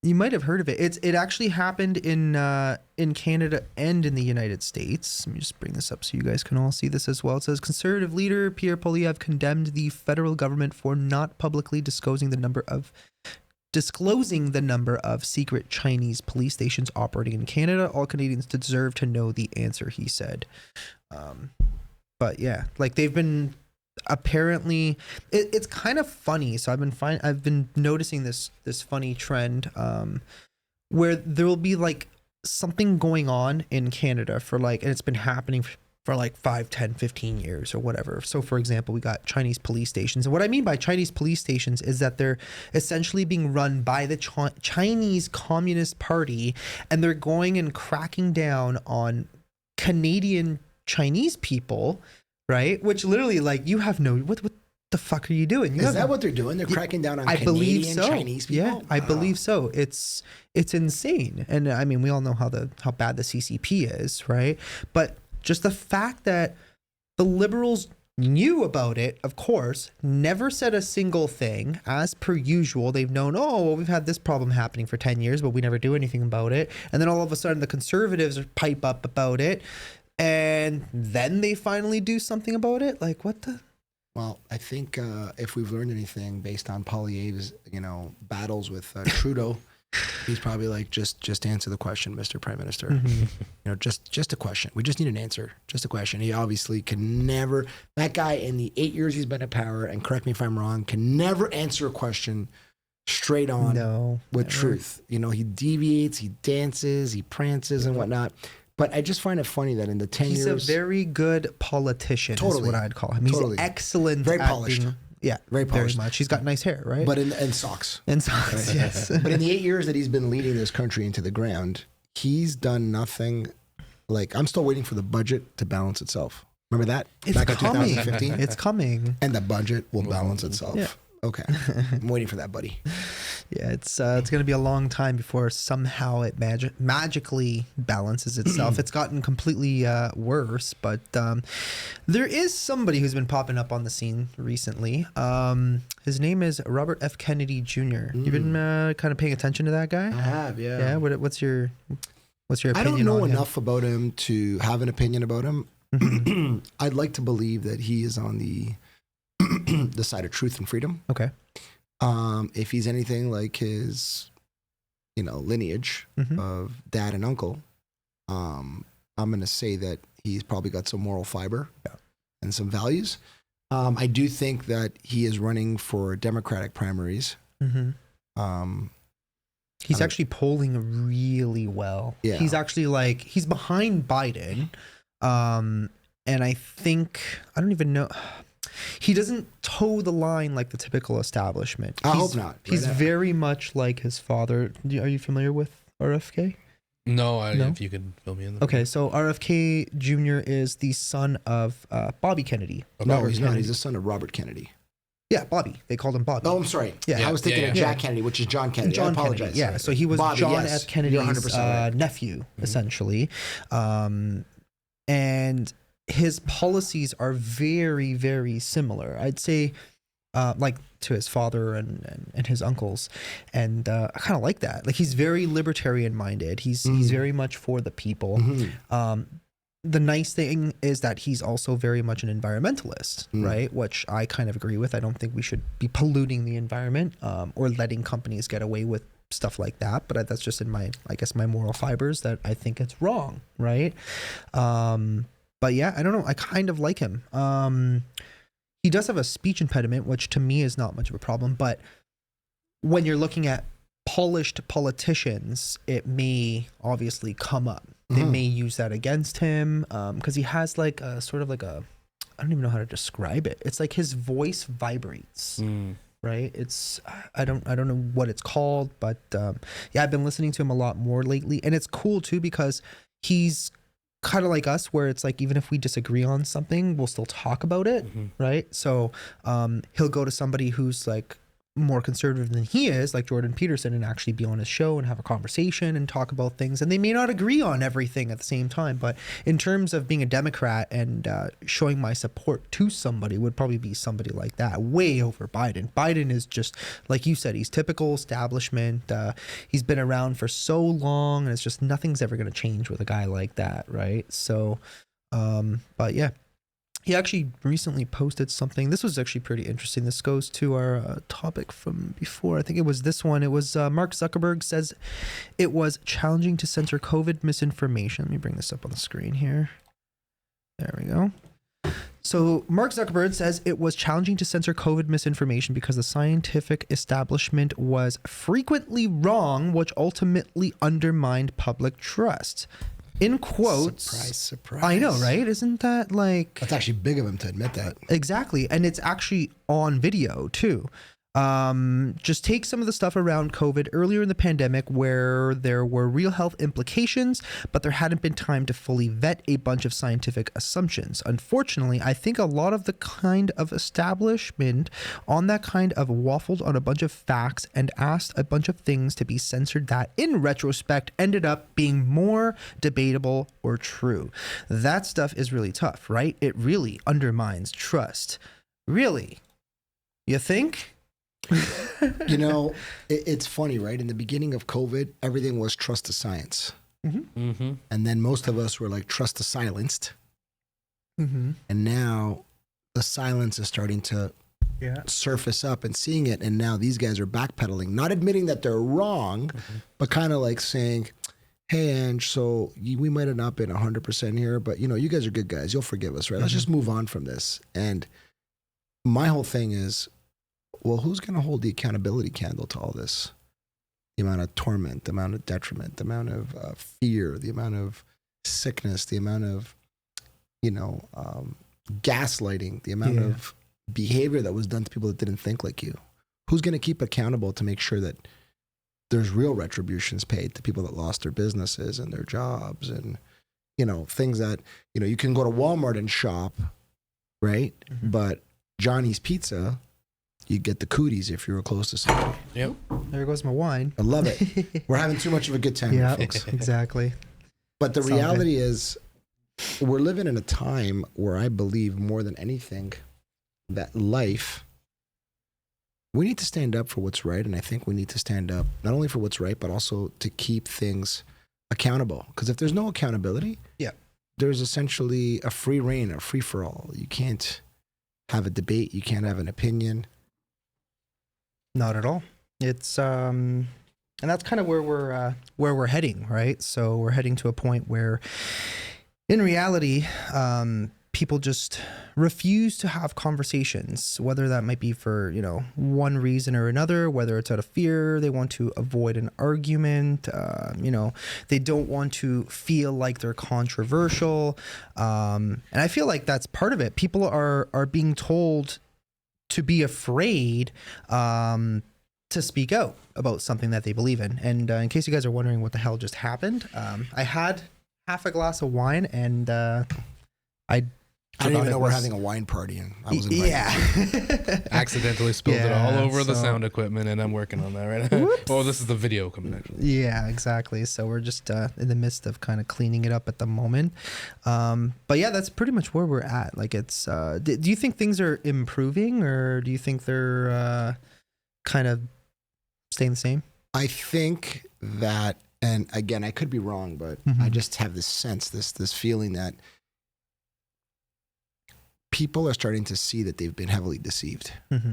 You might have heard of it. It actually happened in Canada and in the United States. Let me just bring this up so you guys can all see this as well. It says Conservative leader Pierre Poilievre condemned the federal government for not publicly disclosing the number of secret Chinese police stations operating in Canada. All Canadians deserve to know the answer, he said. But yeah, like they've been apparently it's kind of funny. So I've been noticing this funny trend where there will be like something going on in Canada for like, and it's been happening for like 5, 10, 15 years or whatever. So for example, we got Chinese police stations. And what I mean by Chinese police stations is that they're essentially being run by the Chinese Communist Party, and they're going and cracking down on Canadian Chinese people, right? Which literally, like, you have no, what the fuck are you doing? Is that what they're doing? They're cracking down on Canadian Chinese people? Yeah, I believe so. It's insane. And I mean, we all know how bad the CCP is, right? But just the fact that the Liberals knew about it, of course, never said a single thing. As per usual, they've known, oh, well, we've had this problem happening for 10 years, but we never do anything about it. And then all of a sudden the Conservatives pipe up about it, and then they finally do something about it. Like, what the? Well, I think if we've learned anything based on Poilievre's, battles with Trudeau, he's probably like, just answer the question, Mr. Prime Minister. Mm-hmm. Just a question. We just need an answer. Just a question. He obviously can never. That guy in the 8 years he's been in power, and correct me if I'm wrong, can never answer a question straight on with truth. He deviates, he dances, he prances and whatnot. But I just find it funny that in the 10 years... He's a very good politician, is what I'd call him. He's excellent. Very polished. Very polished. Very much. He's got nice hair, right? But in socks. In socks, yes. But in the 8 years that he's been leading this country into the ground, he's done nothing. Like, I'm still waiting for the budget to balance itself. Remember that? It's back coming. in 2015? It's coming. And the budget will balance itself. Yeah. Okay. I'm waiting for that, buddy. Yeah, it's going to be a long time before somehow it magically balances itself. It's gotten completely worse, but there is somebody who's been popping up on the scene recently. His name is Robert F. Kennedy Jr. You've been kind of paying attention to that guy? I have, yeah. Yeah, what's your opinion? I don't know on enough about him to have an opinion about him. I'd like to believe that he is on the side of truth and freedom. Okay. If he's anything like his, lineage of dad and uncle, I'm going to say that he's probably got some moral fiber and some values. I do think that he is running for Democratic primaries. He's actually polling really well. Yeah. He's actually he's behind Biden. And I think, I don't even know. He doesn't toe the line like the typical establishment. I hope not. He's very much like his father. Are you familiar with RFK? No, if you could fill me in. Okay, so RFK Jr. is the son of Bobby Kennedy. No, he's not. He's the son of Robert Kennedy. Yeah, Bobby. They called him Bobby. Oh, I'm sorry. I was thinking of Jack Kennedy, which is John Kennedy. I apologize. Kennedy, yeah, so he was Bobby, John F. Kennedy's nephew, essentially. And his policies are very, very similar. I'd say, like to his father and his uncles, and I kind of like that. Like he's very libertarian minded. He's very much for the people. The nice thing is that he's also very much an environmentalist, right? Which I kind of agree with. I don't think we should be polluting the environment or letting companies get away with stuff like that. But that's just in my, I guess, my moral fibers that I think it's wrong, right? But yeah, I don't know. I kind of like him. He does have a speech impediment, which to me is not much of a problem. But when you're looking at polished politicians, it may obviously come up. They may use that against him because he has like a sort of like a, I don't even know how to describe it. It's like his voice vibrates, right? It's I don't know what it's called, but yeah, I've been listening to him a lot more lately, and it's cool too because he's kind of like us, where it's like even if we disagree on something, we'll still talk about it, right? So he'll go to somebody who's like more conservative than he is, like Jordan Peterson, and actually be on his show and have a conversation and talk about things. And they may not agree on everything at the same time, but in terms of being a Democrat and showing my support to somebody would probably be somebody like that, way over Biden. Biden is just, like you said, he's typical establishment. He's been around for so long, and it's just nothing's ever going to change with a guy like that, right? So, but yeah. He actually recently posted something. This was actually pretty interesting. This goes to our topic from before. I think it was this one. It was Mark Zuckerberg says it was challenging to censor COVID misinformation. Let me bring this up on the screen here. There we go. So Mark Zuckerberg says it was challenging to censor COVID misinformation because the scientific establishment was frequently wrong, which ultimately undermined public trust. In quotes. Surprise. I know, right? Isn't that like... That's actually big of him to admit that. Exactly. And it's actually on video too. Just take some of the stuff around COVID earlier in the pandemic where there were real health implications, but there hadn't been time to fully vet a bunch of scientific assumptions. Unfortunately, I think a lot of the kind of establishment on that kind of waffled on a bunch of facts and asked a bunch of things to be censored that in retrospect ended up being more debatable or true. That stuff is really tough, right? It really undermines trust. Really? You think? You know, it's funny, right? In the beginning of COVID, everything was trust the science. And then most of us were like, trust the silenced. And now the silence is starting to surface up and seeing it. And now these guys are backpedaling, not admitting that they're wrong, but kind of like saying, hey, Ange, so we might have not been 100% here, but you know, you guys are good guys. You'll forgive us, right? Let's just move on from this. And my whole thing is, well, who's going to hold the accountability candle to all this? The amount of torment, the amount of detriment, the amount of fear, the amount of sickness, the amount of, you know, gaslighting, the amount of behavior that was done to people that didn't think like you. Who's going to keep accountable to make sure that there's real retributions paid to people that lost their businesses and their jobs and, you know, things that, you know, you can go to Walmart and shop, right? But Johnny's Pizza, you get the cooties if you were close to somebody. Yep. There goes my wine. I love it. We're having too much of a good time here, folks. Exactly. But the reality is, we're living in a time where I believe more than anything that life, we need to stand up for what's right. And I think we need to stand up not only for what's right, but also to keep things accountable. Because if there's no accountability, there's essentially a free reign, a free for all. You can't have a debate. You can't have an opinion. Not at all. It's and that's kind of where we're heading, right? So we're heading to a point where, in reality, people just refuse to have conversations, whether that might be for, you know, one reason or another, whether it's out of fear, they want to avoid an argument, you know, they don't want to feel like they're controversial. And I feel like that's part of it. People are being told to be afraid to speak out about something that they believe in. And in case you guys are wondering what the hell just happened, I had half a glass of wine and I I didn't even know we're was- having a wine party, and I was invited. Yeah. Accidentally spilled it all Yeah, over the so- sound equipment, and I'm working on that right now. Oh, this is the video coming actually. Yeah, exactly. So we're just in the midst of kind of cleaning it up at the moment. But yeah, that's pretty much where we're at. Like it's, do you think things are improving, or do you think they're kind of staying the same? I think that, and again, I could be wrong, but I just have this sense, this feeling that people are starting to see that they've been heavily deceived. Mm-hmm.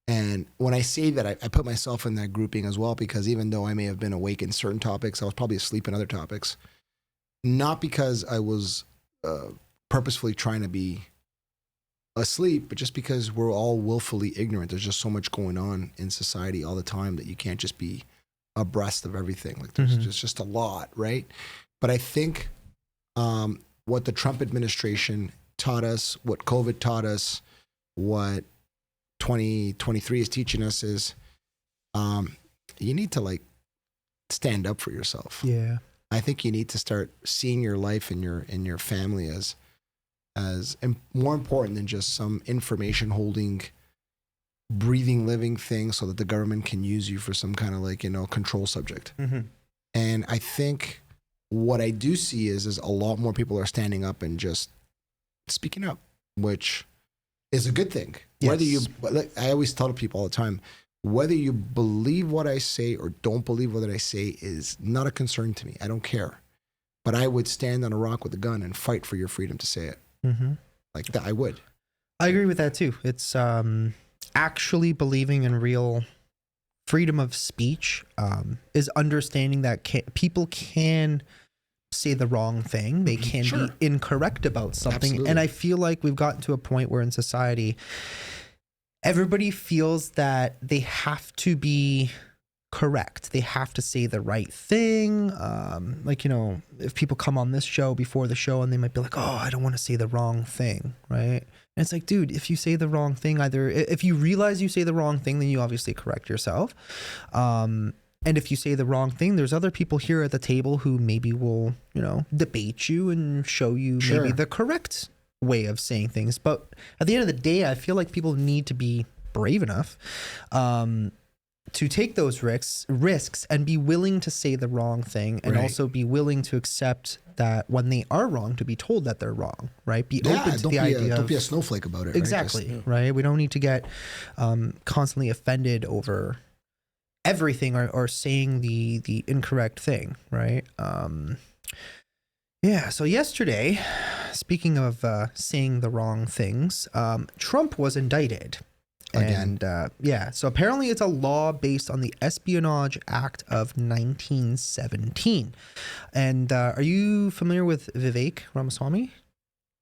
And when I say that, I put myself in that grouping as well, because even though I may have been awake in certain topics, I was probably asleep in other topics. Not because I was purposefully trying to be asleep, but just because we're all willfully ignorant. There's just so much going on in society all the time that you can't just be abreast of everything. Like there's just a lot, right? But I think what the Trump administration taught us, what COVID taught us, what 2023 is teaching us is you need to like stand up for yourself. Yeah. I think you need to start seeing your life and your family as more important than just some information holding, breathing, living thing so that the government can use you for some kind of like, control subject. Mm-hmm. And I think what I do see is a lot more people are standing up and just speaking up, which is a good thing. Yes. Whether you, like I always tell people all the time, whether you believe what I say or don't believe what I say is not a concern to me. I don't care. But I would stand on a rock with a gun and fight for your freedom to say it. Mm-hmm. Like that, I would. I agree with that too. It's actually believing in real freedom of speech is understanding that people can say the wrong thing. They can Sure. be incorrect about something. Absolutely. And I feel like we've gotten to a point where in society, everybody feels that they have to be correct. They have to say the right thing. Like, if people come on this show before the show and they might be like, oh, I don't want to say the wrong thing. Right. And it's like, dude, if you say the wrong thing, either if you realize you say the wrong thing, then you obviously correct yourself. And if you say the wrong thing, there's other people here at the table who maybe will, debate you and show you Sure. maybe the correct way of saying things. But at the end of the day, I feel like people need to be brave enough to take those risks and be willing to say the wrong thing, and Right. also be willing to accept that when they are wrong, to be told that they're wrong, right? Be open to the idea don't of be a snowflake about it. exactly, right? We don't need to get constantly offended over everything or saying the incorrect thing, right? Yeah, so yesterday, speaking of saying the wrong things, Trump was indicted. Again. And so apparently it's a law based on the Espionage Act of 1917. And are you familiar with Vivek Ramaswamy?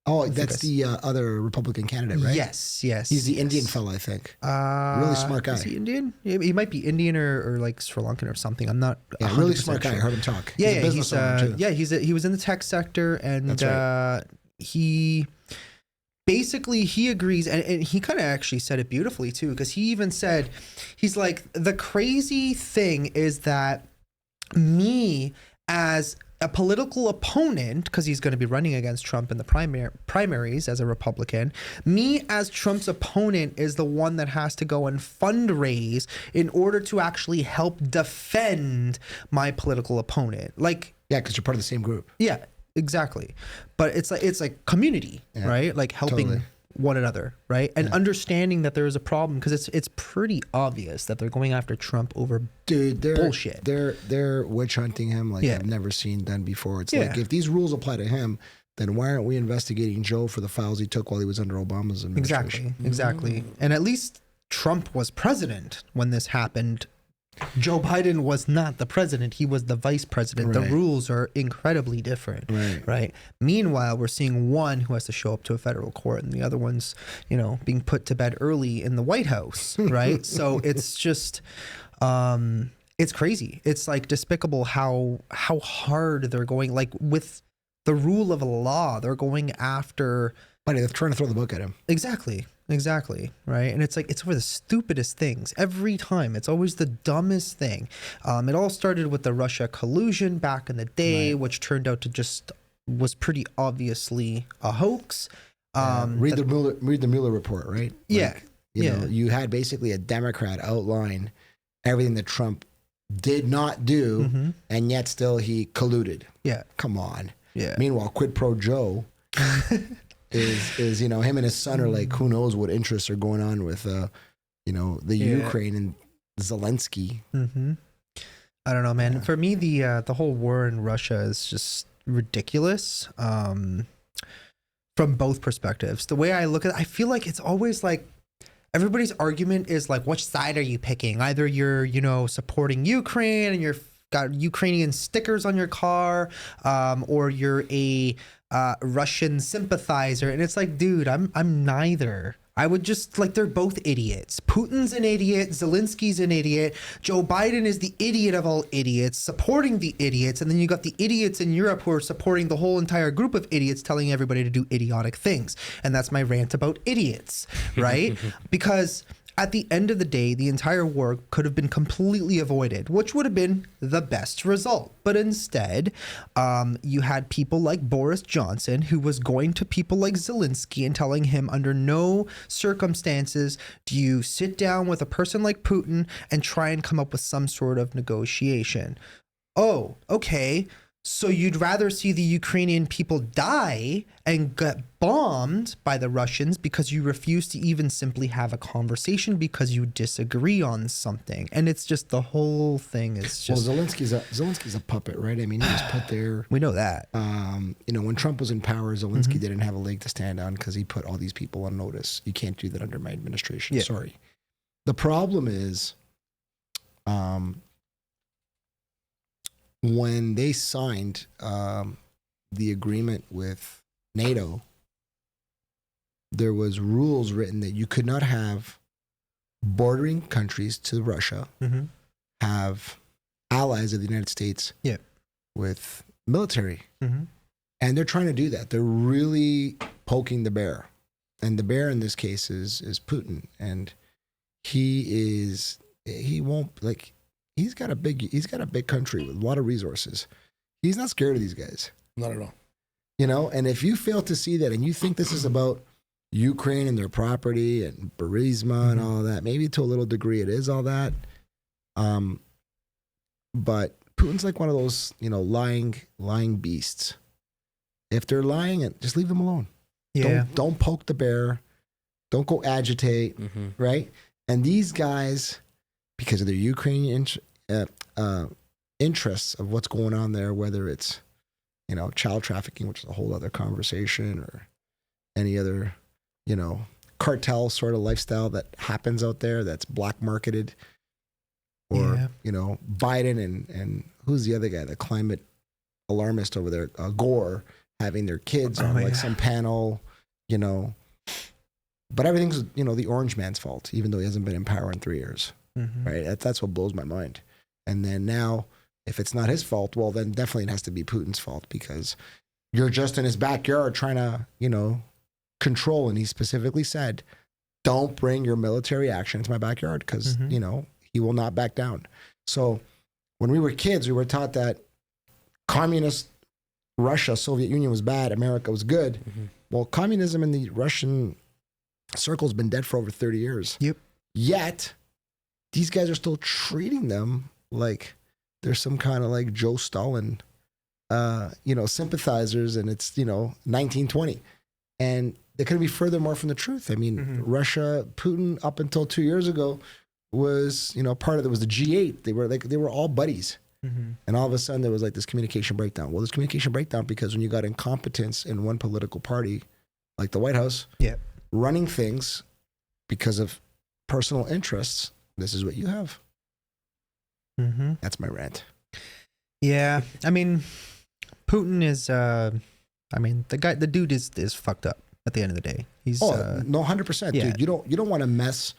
Oh, that's the other Republican candidate, right? Yes. He's the Indian fella, I think. Really smart guy. Is he Indian? He might be Indian or like Sri Lankan or something. I'm not. Yeah, really 100% smart guy. I sure. heard him talk. Yeah, he's a business owner too. he was in the tech sector, and That's right. he basically he agrees, and he kind of actually said it beautifully too, because he even said, he's like, the crazy thing is that me as a political opponent, because he's going to be running against Trump in the primaries as a Republican, me as Trump's opponent is the one that has to go and fundraise in order to actually help defend my political opponent. Like, Yeah, because you're part of the same group. yeah, exactly. But it's like community, Yeah, right? Like helping totally. one another, right? And understanding that there is a problem, because it's pretty obvious that they're going after Trump over Dude, they're bullshit. They're witch hunting him like Yeah. I've never seen done before. It's Yeah. like, if these rules apply to him, then why aren't we investigating Joe for the files he took while he was under Obama's administration? Exactly. And at least Trump was president when this happened. Joe Biden was not the president. He was the vice president. Right. The rules are incredibly different. Right. Meanwhile, we're seeing one who has to show up to a federal court and the other one's, being put to bed early in the White House. Right. So it's just, it's crazy. It's like despicable how hard they're going, like with the rule of law, they're going after. Buddy, they're trying to throw the book at him. Exactly. Right. And it's like, it's over the stupidest things every time. It's always the dumbest thing. It all started with the Russia collusion back in the day, Right. which turned out to just was pretty obviously a hoax. Read the Mueller report, right? Yeah. You know, you had basically a Democrat outline everything that Trump did not do, and yet still he colluded. Yeah. Come on. Yeah. Meanwhile, Quid Pro Joe is you know, him and his son are like, who knows what interests are going on with you know, the Ukraine and Zelensky. I don't know, man. Yeah. For me, the whole war in Russia is just ridiculous. From both perspectives. The way I look at it, I feel like it's always like everybody's argument is like, which side are you picking? Either you're, you know, supporting Ukraine and you're got Ukrainian stickers on your car, or you're a Russian sympathizer. And it's like, dude, I'm neither. I would just like, they're both idiots. Putin's an idiot. Zelensky's an idiot. Joe Biden is the idiot of all idiots, supporting the idiots. And then you got the idiots in Europe who are supporting the whole entire group of idiots, telling everybody to do idiotic things. And that's my rant about idiots, right? Because at the end of the day, the entire war could have been completely avoided, which would have been the best result. But instead, you had people like Boris Johnson, who was going to people like Zelensky and telling him under no circumstances do you sit down with a person like Putin and try and come up with some sort of negotiation. Oh, okay. So you'd rather see the Ukrainian people die and get bombed by the Russians because you refuse to even simply have a conversation because you disagree on something. And it's just, the whole thing is just... Well, Zelensky's a puppet, right? I mean, he was put there. We know that. You know, when Trump was in power, Zelensky didn't have a leg to stand on because he put all these people on notice. You can't do that under my administration. Yeah. Sorry. The problem is... when they signed the agreement with NATO, there was rules written that you could not have bordering countries to Russia have allies of the United States with military. And they're trying to do that. They're really poking the bear. And the bear in this case is Putin. And he won't, like... He's got a big country with a lot of resources. He's not scared of these guys. Not at all. You know, and if you fail to see that and you think this is about Ukraine and their property and Burisma and all that, maybe to a little degree it is all that. But Putin's like one of those, you know, lying beasts. If they're lying, just leave them alone. Yeah. Don't poke the bear. Don't go agitate, right? And these guys, because of their Ukrainian interests of what's going on there, whether it's, you know, child trafficking, which is a whole other conversation, or any other, you know, cartel sort of lifestyle that happens out there that's black marketed, or, you know, Biden and who's the other guy, the climate alarmist over there, Gore, having their kids on like some panel, you know. But everything's, you know, the orange man's fault, even though he hasn't been in power in 3 years. Right? That's what blows my mind. And then now, if it's not his fault, well, then definitely it has to be Putin's fault, because you're just in his backyard trying to, you know, control. And he specifically said, don't bring your military action into my backyard, because, you know, he will not back down. So when we were kids, we were taught that communist Russia, Soviet Union was bad, America was good. Well, communism in the Russian circle has been dead for over 30 years. Yet, these guys are still treating them like they're some kind of like Joe Stalin, you know, sympathizers, and it's, you know, 1920. And they couldn't be furthermore from the truth. I mean, Russia, Putin, up until 2 years ago, was, you know, part of it was the G8. They were all buddies. And all of a sudden there was like this communication breakdown. Well, this communication breakdown because when you got incompetence in one political party, like the White House, running things because of personal interests, this is what you have. That's my rant. Yeah, I mean, Putin is, I mean, the dude is fucked up at the end of the day. He's no, 100%, dude. You don't want to mess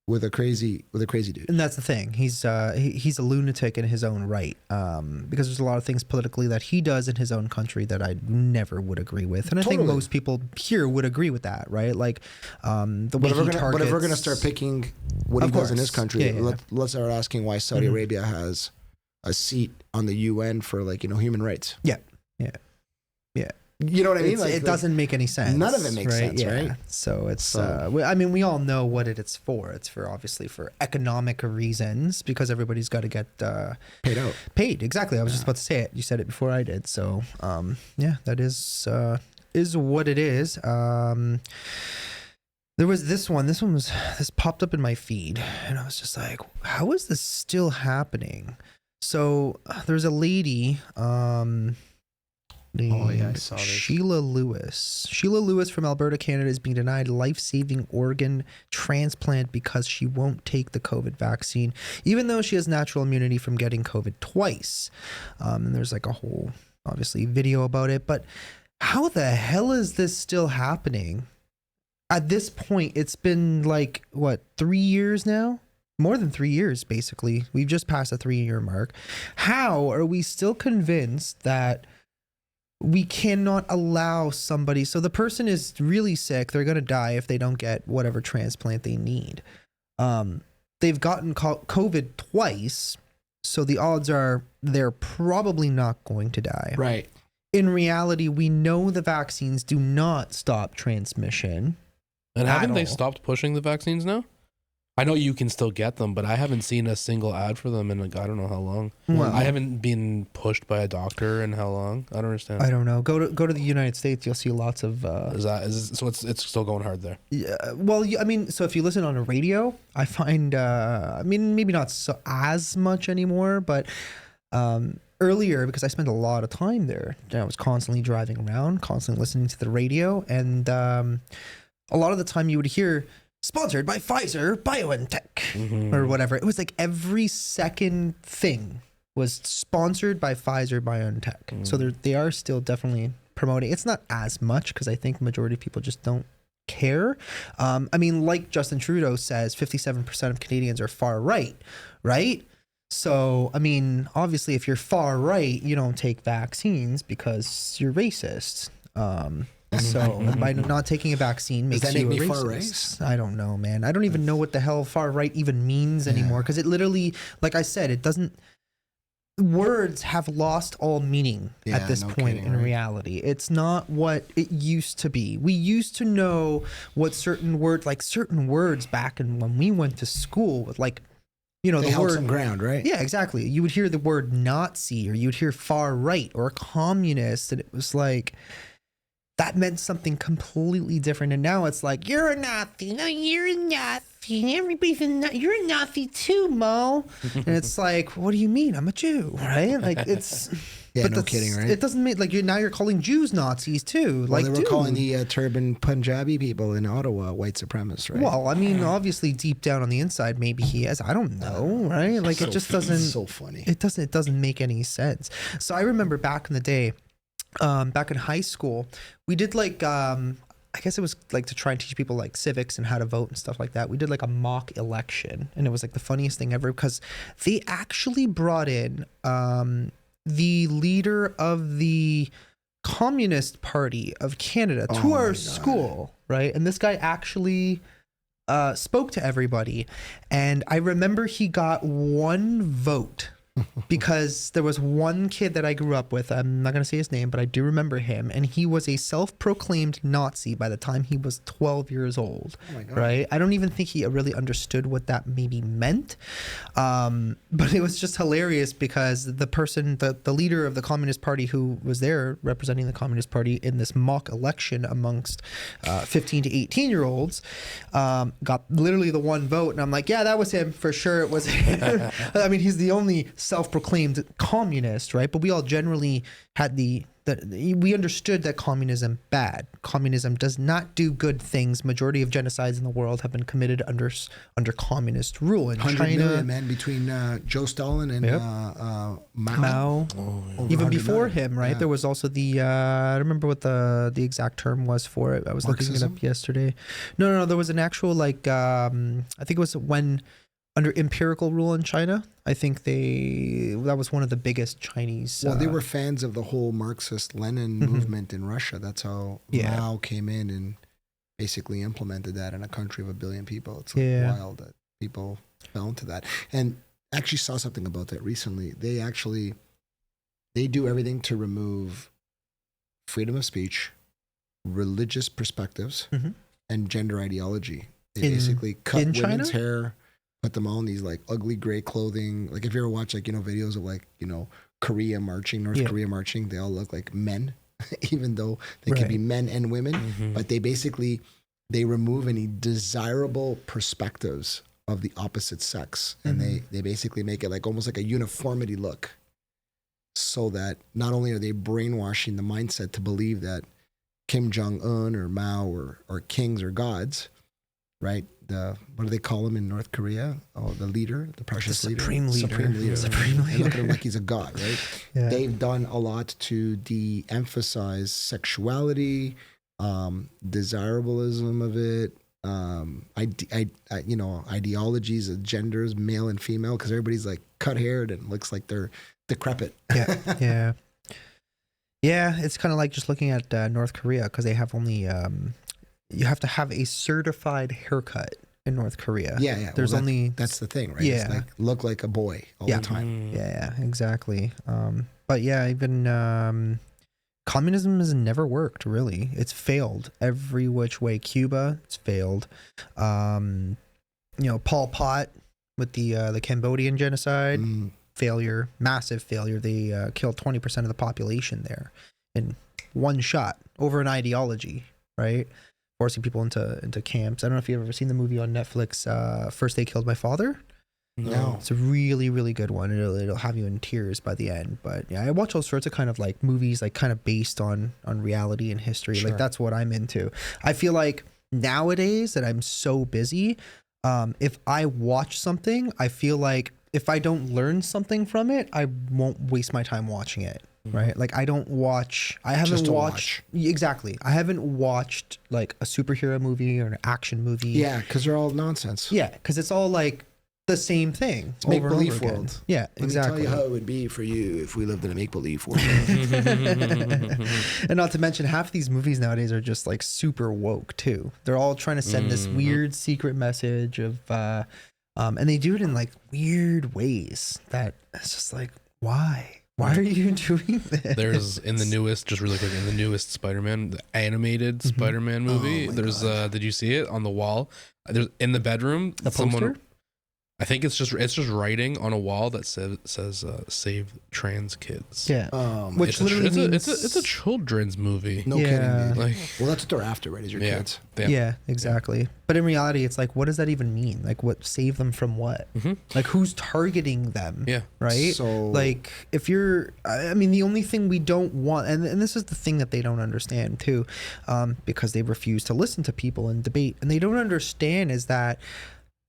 with a crazy dude. And that's the thing. He's a lunatic in his own right. Because there's a lot of things politically that he does in his own country that I never would agree with. And I think most people here would agree with that, right? Like the way he targets. But if we're gonna start picking what he does in his country, let's start asking why Saudi Arabia has a seat on the UN for, like, you know, human rights. Yeah. You know what I mean? It doesn't make any sense. None of it makes sense, right? So it's, I mean, we all know what it's for. It's for obviously for economic reasons because everybody's got to get paid out. Paid, exactly. I was just about to say it. You said it before I did. So, yeah, that is what it is. There was this one. This popped up in my feed, and I was just like, "How is this still happening?" So there's a lady. I saw this. Sheila Lewis. Sheila Lewis from Alberta, Canada is being denied life-saving organ transplant because she won't take the COVID vaccine, even though she has natural immunity from getting COVID twice. And there's like a whole, obviously, video about it. But how the hell is this still happening? At this point, it's been like, what, 3 years now? More than 3 years, basically. We've just passed the 3-year mark. How are we still convinced that we cannot allow somebody, so the person is really sick, they're going to die if they don't get whatever transplant they need. They've gotten COVID twice, so the odds are they're probably not going to die. Right. In reality, we know the vaccines do not stop transmission. And haven't they stopped pushing the vaccines now? I know you can still get them, but I haven't seen a single ad for them in like, I don't know how long. Well, I haven't been pushed by a doctor in how long? I don't understand. I don't know. Go to the United States, you'll see lots of. So it's still going hard there. Yeah. Well, I mean, so if you listen on a radio, I find. I mean, maybe not so as much anymore, but earlier because I spent a lot of time there. I was constantly driving around, constantly listening to the radio, and a lot of the time you would hear. Sponsored by Pfizer BioNTech or whatever. It was like every second thing was sponsored by Pfizer BioNTech. So they are still definitely promoting. It's not as much because I think majority of people just don't care. I mean, like Justin Trudeau says, 57% of Canadians are far right, right? So, I mean, obviously, if you're far right, you don't take vaccines because you're racist. So by not taking a vaccine makes Does that you make a me racist. far right? I don't know, man. I don't even know what the hell far right even means anymore because it literally, like I said, it doesn't. Words have lost all meaning at this point in reality. It's not what it used to be. We used to know what certain words back in when we went to school with like. You know, they the held word some ground, right? Yeah, exactly. You would hear the word Nazi or you'd hear far right or communist, and it was like that meant something completely different. And now it's like, you're a Nazi. No, you're a Nazi. Everybody's a Nazi. You're a Nazi too, Mo. And it's like, what do you mean? I'm a Jew, right? Like it's. Yeah, no kidding, right? It doesn't mean like you're calling Jews Nazis too. Well, like they were calling the turban Punjabi people in Ottawa white supremacists, right? Well, I mean, obviously deep down on the inside, maybe he is. I don't know, right? Like it just doesn't. So funny. It doesn't make any sense. So I remember back in the day, back in high school, we did like I guess it was like to try and teach people like civics and how to vote and stuff like that. We did like a mock election, and it was like the funniest thing ever because they actually brought in the leader of the Communist Party of Canada to our school, right? And this guy actually spoke to everybody, and I remember he got one vote. Because there was one kid that I grew up with, I'm not going to say his name, but I do remember him, and he was a self-proclaimed Nazi by the time he was 12 years old. Oh my God. Right? I don't even think he really understood what that maybe meant, but it was just hilarious because the person, the leader of the Communist Party who was there representing the Communist Party in this mock election amongst 15 to 18-year-olds got literally the one vote, and I'm like, yeah, that was him for sure. It was him. I mean, he's the only self-proclaimed communist, right? But we all generally had we understood that communism bad. Communism does not do good things. Majority of genocides in the world have been committed under communist rule. In 100 China, million, man, between Joe Stalin and Mao. Even before him, right? Yeah. There was also the I don't remember what the exact term was for it. I was looking it up yesterday. No. There was an actual like I think it was when. Under empirical rule in China, I think that was one of the biggest Chinese. Well, they were fans of the whole Marxist-Lenin movement in Russia. That's how Mao came in and basically implemented that in a country of 1 billion people. It's wild that people fell into that. And actually saw something about that recently. They do everything to remove freedom of speech, religious perspectives, and gender ideology. They basically cut women's hair, put them all in these like ugly gray clothing. Like if you ever watch like, videos of like, Korea marching, North Korea marching, they all look like men, even though they can be men and women. But they remove any desirable perspectives of the opposite sex. And they basically make it like almost like a uniformity look, so that not only are they brainwashing the mindset to believe that Kim Jong-un or Mao or kings or gods, right? What do they call him in North Korea? Oh, the leader, the precious leader. Supreme leader. And look at him like he's a god, right? Yeah. They've done a lot to de-emphasize sexuality, desirabilism of it, ideologies of genders, male and female, because everybody's like cut-haired and looks like they're decrepit. Yeah. It's kind of like just looking at North Korea, because they have only you have to have a certified haircut in North Korea. Yeah. There's that's the thing, right? Yeah. It's like look like a boy all the time. Yeah, exactly. But yeah, even communism has never worked, really. It's failed every which way. Cuba, it's failed. Pol Pot with the Cambodian genocide, failure, massive failure. They killed 20% of the population there in one shot over an ideology, right? Forcing people into camps. I don't know if you've ever seen the movie on Netflix, First They Killed My Father. No. It's a really, really good one. It'll have you in tears by the end. But yeah, I watch all sorts of kind of like movies, like kind of based on reality and history. Sure. Like that's what I'm into. I feel like nowadays that I'm so busy, if I watch something, I feel like if I don't learn something from it, I won't waste my time watching it. Right? Like I haven't watched exactly. I haven't watched like a superhero movie or an action movie. Yeah, because they're all nonsense. Yeah, because it's all like the same thing. It's make-believe world. Yeah, exactly. Let me tell you how it would be for you if we lived in a make-believe world. And not to mention, half these movies nowadays are just like super woke too. They're all trying to send this weird secret message of, and they do it in like weird ways that it's just like, why? Why are you doing this? There's in the newest Spider-Man, the animated Spider-Man movie. Did you see it on the wall? There's in the bedroom. The poster? I think it's just writing on a wall that says save trans kids. Yeah, which literally means it's a children's movie. No kidding, dude. Well, that's what they're after, right? Is your kids? Yeah, exactly. But in reality, it's like, what does that even mean? Like, what save them from what? Like, who's targeting them? Yeah, right. So, like, if you're, I mean, the only thing we don't want, and this is the thing that they don't understand too, because they refuse to listen to people and debate, and they don't understand is that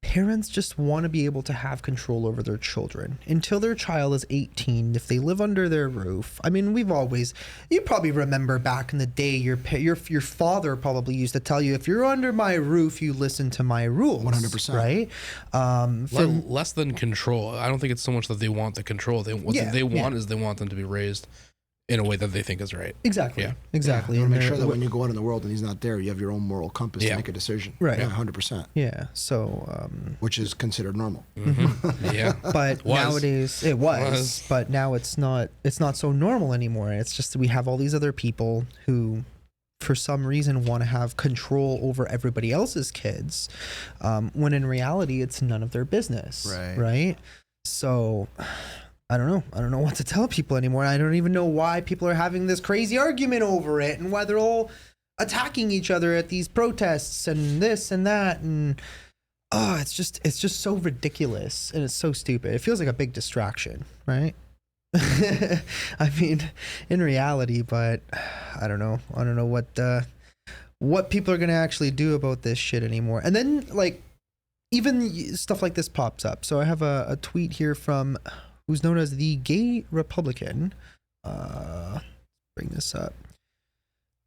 parents just want to be able to have control over their children until their child is 18. If they live under their roof, I mean, you probably remember back in the day, your father probably used to tell you, if you're under my roof, you listen to my rules. 100%. Right? Less than control. I don't think it's so much that they want the control. They want them to be raised in a way that they think is right. Exactly. Yeah. Exactly. You want to make sure that when you go out in the world and he's not there, you have your own moral compass to make a decision. Right. Yeah, 100%. Yeah. So, which is considered normal. Yeah. But nowadays it was, but now it's not so normal anymore. It's just, we have all these other people who, for some reason, want to have control over everybody else's kids, when in reality, it's none of their business. Right. So, I don't know what to tell people anymore. I don't even know why people are having this crazy argument over it, and why they're all attacking each other at these protests and this and that. And it's just so ridiculous, and it's so stupid. It feels like a big distraction, right? I mean, in reality, but I don't know what people are going to actually do about this shit anymore. And then like even stuff like this pops up. So I have a tweet here from who's known as the Gay Republican. Bring this up.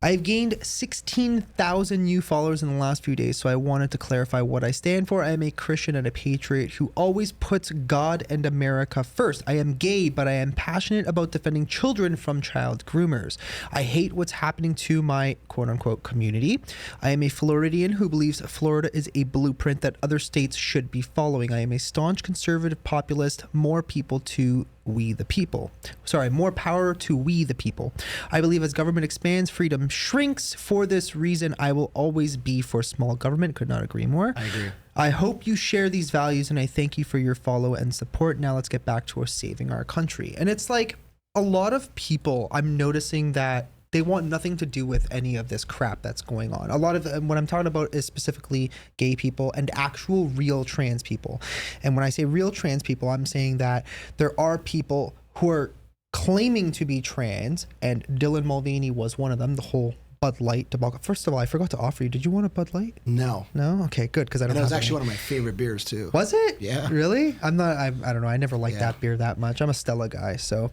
I've gained 16,000 new followers in the last few days, so I wanted to clarify what I stand for. I am a Christian and a patriot who always puts God and America first. I am gay, but I am passionate about defending children from child groomers. I hate what's happening to my quote-unquote community. I am a Floridian who believes Florida is a blueprint that other states should be following. I am a staunch conservative populist. More people to we the people. Sorry, more power to we the people. I believe as government expands, freedom shrinks. For this reason, I will always be for small government. Could not agree more. I agree. I hope you share these values, and I thank you for your follow and support. Now let's get back to saving our country. And it's like a lot of people, I'm noticing that they want nothing to do with any of this crap that's going on. A lot of what I'm talking about is specifically gay people and actual real trans people. And when I say real trans people, I'm saying that there are people who are claiming to be trans, and Dylan Mulvaney was one of them. The whole Bud Light debacle. First of all, I forgot to offer you. Did you want a Bud Light? No. No? Okay, good, because I don't And it have was actually any. one of my favorite beers too. Was it? Yeah. Really? I don't know. I never liked Yeah. that beer that much. I'm a Stella guy, so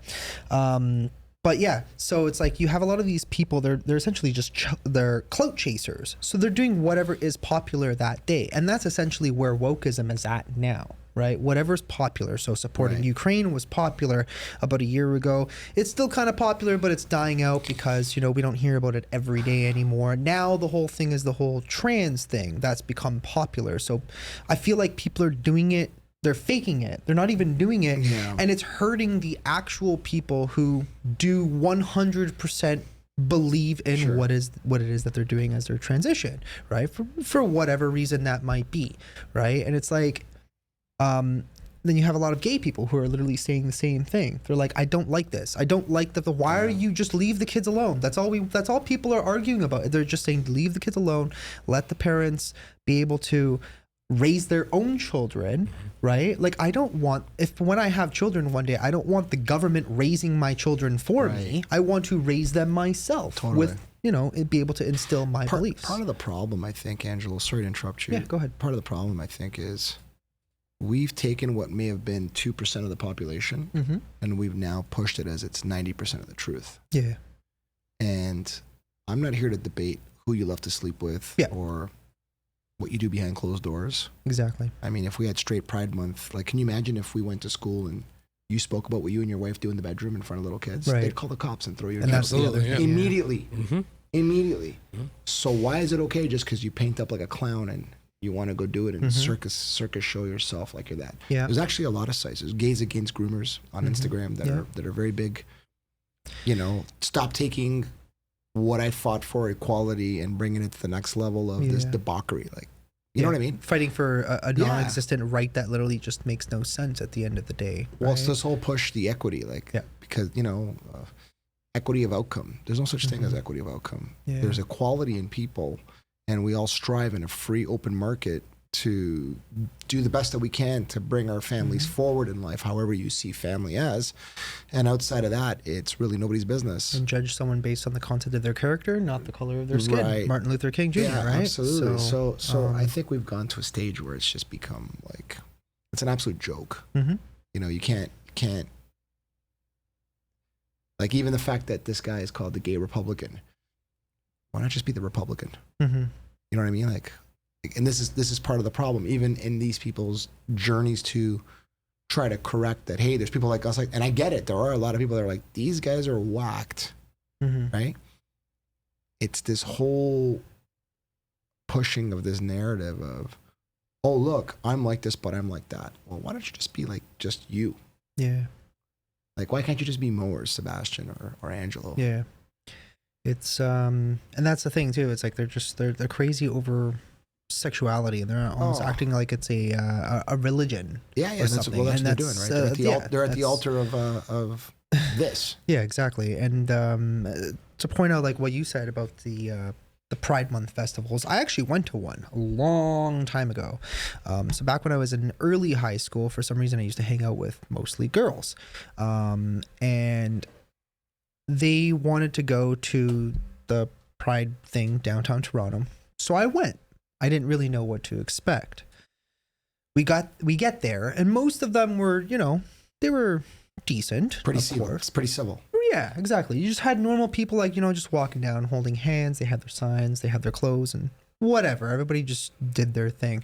but yeah, so it's like you have a lot of these people, they're essentially just they're clout chasers. So they're doing whatever is popular that day. And that's essentially where wokeism is at now, right? Whatever's popular. So supporting Right. Ukraine was popular about a year ago. It's still kind of popular, but it's dying out because, we don't hear about it every day anymore. Now the whole thing is the whole trans thing that's become popular. So I feel like people are doing it. They're faking it. They're not even doing it. Yeah. And it's hurting the actual people who do 100% believe in Sure. what it is that they're doing as their transition, right? For whatever reason that might be, right? And it's like, then you have a lot of gay people who are literally saying the same thing. They're like, I don't like this. I don't like that. Why are you just leave the kids alone? That's all people are arguing about. They're just saying, leave the kids alone. Let the parents be able to raise their own children, right? Like, I don't want, when I have children one day, I don't want the government raising my children for me. I want to raise them myself with, be able to instill my beliefs. Part of the problem, I think, Angelo, sorry to interrupt you. Yeah, go ahead. Part of the problem, I think, is we've taken what may have been 2% of the population and we've now pushed it as it's 90% of the truth. Yeah. And I'm not here to debate who you love to sleep with or what you do behind closed doors. Exactly. I mean, if we had straight Pride Month, like, can you imagine if we went to school and you spoke about what you and your wife do in the bedroom in front of little kids? Right. They'd call the cops and throw your And kids that's the other thing. immediately. Mm-hmm. Immediately. So why is it okay just because you paint up like a clown and you want to go do it and circus show yourself like you're that? Yeah. There's actually a lot of sites. There's Gays Against Groomers on Instagram that are very big. Stop taking what I fought for, equality, and bringing it to the next level of this debauchery. Like, you know what I mean? Fighting for a non-existent right that literally just makes no sense at the end of the day. Well, right? it's this whole push, the equity, because, equity of outcome. There's no such thing as equity of outcome. Yeah. There's equality in people, and we all strive in a free, open market to do the best that we can to bring our families forward in life, however you see family as. And outside of that, it's really nobody's business. And judge someone based on the content of their character, not the color of their skin. Right. Martin Luther King Jr., Yeah, right? absolutely. So I think we've gone to a stage where it's just become like, it's an absolute joke. You can't, like, even the fact that this guy is called the gay Republican, why not just be the Republican? You know what I mean? Like, and this is part of the problem, even in these people's journeys to try to correct that. Hey, there's people like us, and I get it. There are a lot of people that are like, these guys are whacked, right? It's this whole pushing of this narrative of, oh, look, I'm like this, but I'm like that. Well, why don't you just be like just you? Yeah. Like, why can't you just be Mo or Sebastian or Angelo? Yeah. It's and that's the thing too. It's like they're crazy over sexuality, and they're almost acting like it's a religion. Yeah, or that's something. what And they're doing, right? They're at the altar of this. Yeah, exactly. And to point out like what you said about the Pride Month festivals, I actually went to one a long time ago. So back when I was in early high school, for some reason I used to hang out with mostly girls, and they wanted to go to the Pride thing downtown Toronto, so I went. I didn't really know what to expect. We get there, and most of them were, they were decent. Pretty of civil. course. It's pretty civil. Yeah, exactly. You just had normal people, like, just walking down, holding hands. They had their signs, they had their clothes, and whatever. Everybody just did their thing.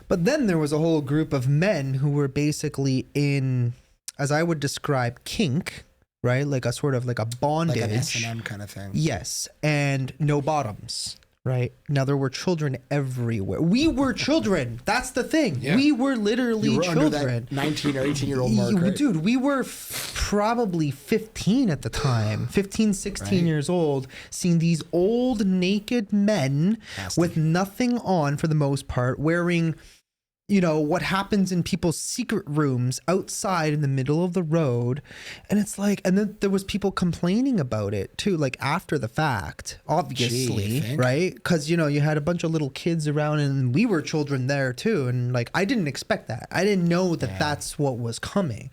But then there was a whole group of men who were basically in, as I would describe, kink, right? Like a sort of like a bondage. Like an S&M kind of thing. Yes, and no bottoms, right? Now there were children everywhere. We were children. That's the thing. Yeah. We were literally You were children. under that 19 or 18-year-old mark, right? Dude, we were probably 15 at the time, 15, 16 years old, seeing these old naked men with nothing on for the most part, wearing, you know, what happens in people's secret rooms outside in the middle of the road. And it's like, and then there was people complaining about it too, like after the fact, obviously, right? Because, you know, you had a bunch of little kids around and we were children there too. And like, I didn't expect that. I didn't know that that's what was coming,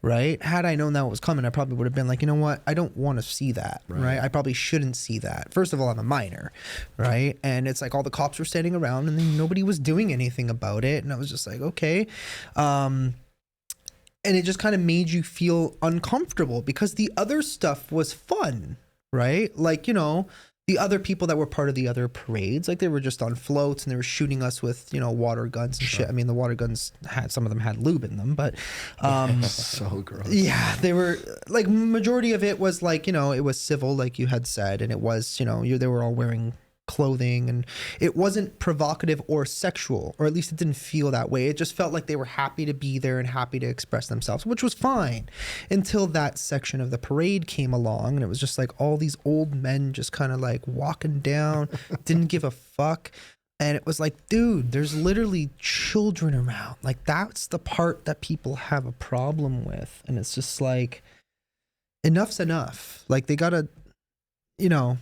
right? Had I known that was coming, I probably would have been like, you know what? I don't want to see that, right? I probably shouldn't see that. First of all, I'm a minor, right? And it's like all the cops were standing around and then nobody was doing anything about it. And I was just like, okay. And it just kind of made you feel uncomfortable because the other stuff was fun, right? Like, you know, the other people that were part of the other parades, like they were just on floats and they were shooting us with, you know, water guns and shit. I mean, the water guns some of them had lube in them, but so gross. Yeah, they were like, majority of it was like, you know, it was civil, like you had said, and it was, you know, they were all wearing clothing and it wasn't provocative or sexual, or at least it didn't feel that way. It just felt like they were happy to be there and happy to express themselves, which was fine until that section of the parade came along and it was just like all these old men just kind of like walking down, didn't give a fuck. And it was like, dude, there's literally children around. Like that's the part that people have a problem with. And it's just like, enough's enough. Like they gotta, you know,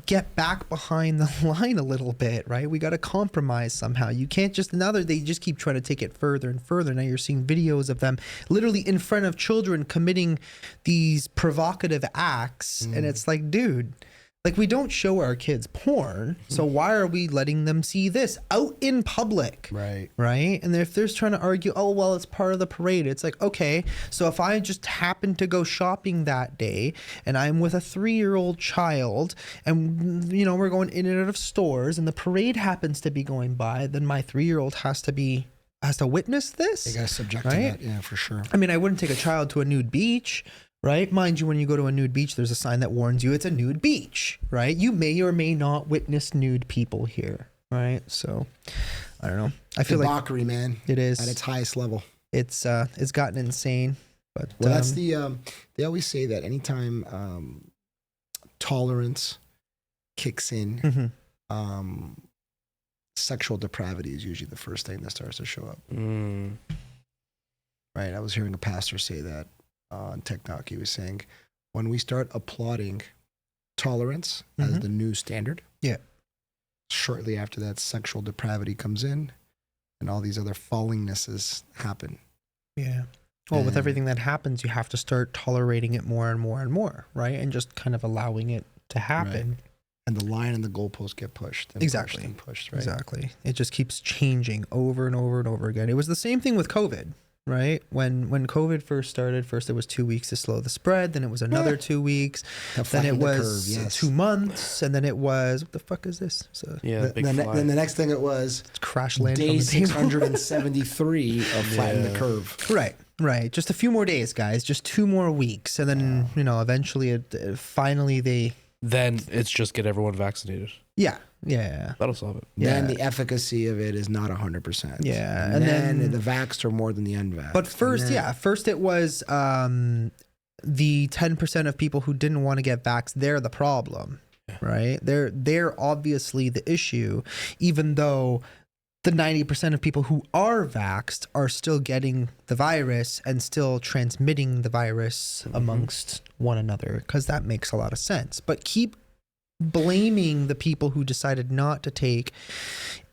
get back behind the line a little bit, right? We got to compromise somehow. You can't just, they just keep trying to take it further and further. Now you're seeing videos of them literally in front of children committing these provocative acts. And it's like, dude, like we don't show our kids porn. So why are we letting them see this out in public? Right. Right. And if they're trying to argue, oh, well, it's part of the parade. It's like, okay, so if I just happen to go shopping that day and I'm with a 3-year-old child and, you know, we're going in and out of stores and the parade happens to be going by, then my 3-year-old has to witness this. They got to subject to that. Yeah, for sure. I mean, I wouldn't take a child to a nude beach. Right? Mind you, when you go to a nude beach, there's a sign that warns you it's a nude beach, right? You may or may not witness nude people here, right? So, I don't know. I feel debauchery, man. It is at its highest level. It's gotten insane. But well, that's the they always say that anytime tolerance kicks in, sexual depravity is usually the first thing that starts to show up. Right? I was hearing a pastor say that on TikTok. He was saying, when we start applauding tolerance as the new standard, shortly after that, sexual depravity comes in and all these other fallingnesses happen. Yeah. Well, with everything that happens, you have to start tolerating it more and more and more, right? And just kind of allowing it to happen. Right. And the line and the goalposts get pushed. And exactly. Pushed and pushed, right? Exactly. It just keeps changing over and over and over again. It was the same thing with COVID. Right? When COVID first started, first it was 2 weeks to slow the spread, then it was another 2 weeks, then it was 2 months, and then it was, what the fuck is this? So then the next thing it was crash land day 673 of flatten the curve. Right. Just a few more days, guys. Just 2 more weeks, and then you know, eventually, Then it's just get everyone vaccinated. Yeah. That'll solve it. Then the efficacy of it is not 100%. Yeah. And then the vaxxed are more than the unvaxxed. But first it was the 10% of people who didn't want to get vaxxed, they're the problem, right? They're obviously the issue, even though the 90% of people who are vaxxed are still getting the virus and still transmitting the virus amongst one another, because that makes a lot of sense. But keep blaming the people who decided not to take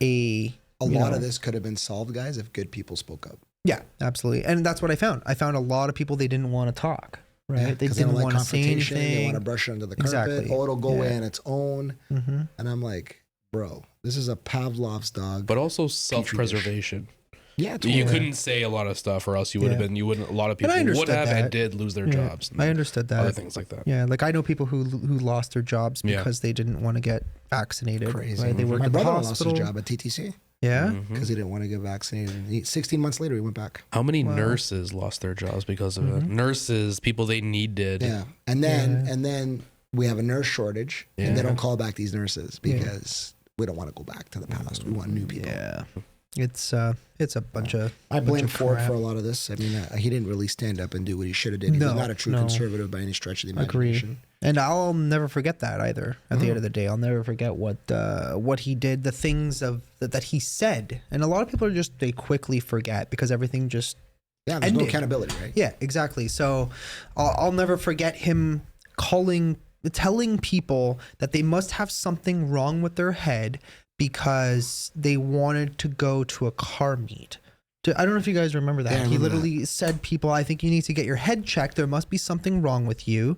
a lot of this could have been solved, guys, if good people spoke up. Yeah, absolutely. And that's what I found. I found a lot of people, they didn't want to talk, right? Yeah, they didn't want to say anything. They want to brush it under the carpet. Exactly. Oh, it'll go away on its own. And I'm like, bro, this is a Pavlov's dog. But also self-preservation. Yeah, totally. You couldn't say a lot of stuff, or else you would have been. A lot of people would have and did lose their jobs. I understood that. Other things like that. Yeah, like I know people who lost their jobs because they didn't want to get vaccinated. Crazy. Right? They worked My at the brother hospital. lost his job at TTC. Yeah, because he didn't want to get vaccinated. And 16 months later, he went back. How many nurses lost their jobs because of it? Nurses, people they needed. Yeah, and then we have a nurse shortage, and they don't call back these nurses because we don't want to go back to the past. We want new people. Yeah. It's a bunch of. I blame of Ford crap. for a lot of this. I mean, he didn't really stand up and do what he should have did. He was not a true conservative by any stretch of the imagination. And I'll never forget that either. At the end of the day, I'll never forget what he did, the things that he said. And a lot of people they quickly forget because everything just there's ended. no accountability, right? Yeah, exactly. So I'll never forget him telling people that they must have something wrong with their head because they wanted to go to a car meet. I don't know if you guys remember that. Yeah, He literally said, people, I think you need to get your head checked. There must be something wrong with you.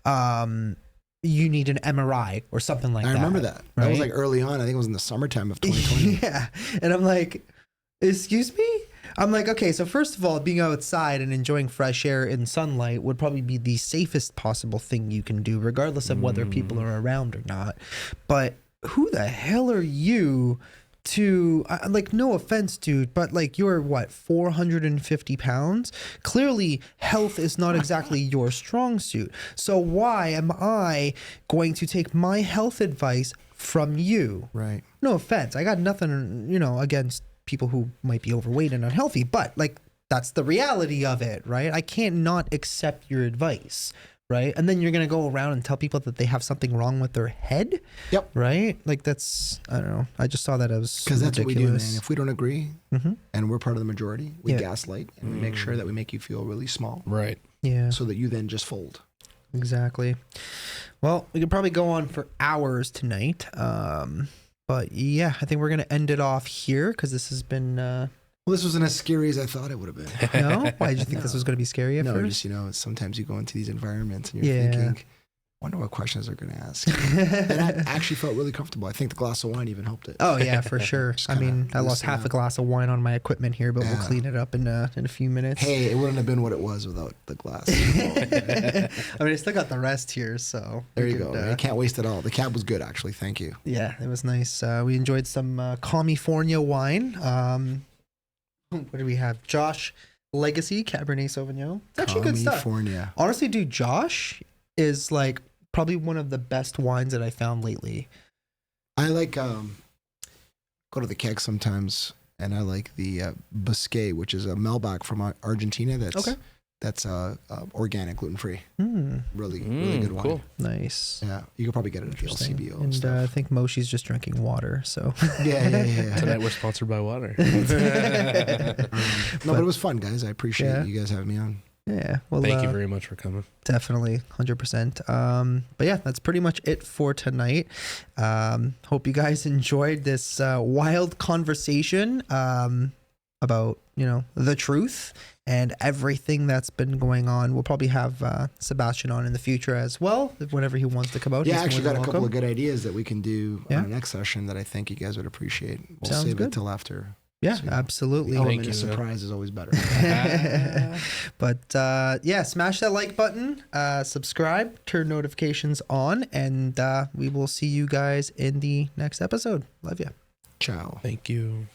You need an MRI or something like that. I remember that. Right? That was like early on. I think it was in the summertime of 2020. Yeah. And I'm like, excuse me? I'm like, okay, so first of all, being outside and enjoying fresh air and sunlight would probably be the safest possible thing you can do, regardless of whether people are around or not. But who the hell are you to, like, no offense, dude, but like, you're what, 450 pounds? Clearly, health is not exactly your strong suit. So why am I going to take my health advice from you? Right. No offense. I got nothing, against people who might be overweight and unhealthy, but like, that's the reality of it, right? I can't not accept your advice. Right. And then you're going to go around and tell people that they have something wrong with their head. Yep. Right. Like I don't know. I just saw that as because that's what we do, man. If we don't agree Mm-hmm. and we're part of the majority, we gaslight and we make sure that we make you feel really small. Right. Yeah. So that you then just fold. Exactly. Well, we could probably go on for hours tonight. But yeah, I think we're going to end it off here because this has been. Well, this wasn't as scary as I thought it would have been. No? Why did you think this was going to be scary at first? Just, sometimes you go into these environments and you're thinking, wonder what questions they're going to ask. And I actually felt really comfortable. I think the glass of wine even helped it. Oh, yeah, for sure. I mean, I lost half a glass of wine on my equipment here, but we'll clean it up in a few minutes. Hey, it wouldn't have been what it was without the glass. I mean, I still got the rest here, so. There you go. I can't waste it all. The cab was good, actually. Thank you. Yeah, it was nice. We enjoyed some California wine. What do we have? Josh Legacy Cabernet Sauvignon. It's actually good stuff. California. Honestly, dude, Josh is like probably one of the best wines that I found lately. I like go to the keg sometimes, and I like the Biscay, which is a Malbec from Argentina. That's organic, gluten free. Really good wine. Cool. Nice. Yeah, you could probably get it at the LCBO and And stuff. I think Moshi's just drinking water. So Yeah. Tonight we're sponsored by water. No, but it was fun, guys. I appreciate you guys having me on. Yeah. Well, Thank you very much for coming. Definitely, 100%. But yeah, that's pretty much it for tonight. Hope you guys enjoyed this wild conversation about the truth and everything that's been going on. We'll probably have Sebastian on in the future as well, whenever he wants to come out. Yeah, He's I actually more got than a couple of welcome. good ideas that we can do on the next session that I think you guys would appreciate. We'll Sounds save good. it till after. Yeah, So, absolutely. The element of you, man. surprise is always better. But yeah, smash that like button, subscribe, turn notifications on, and we will see you guys in the next episode. Love you. Ciao. Thank you.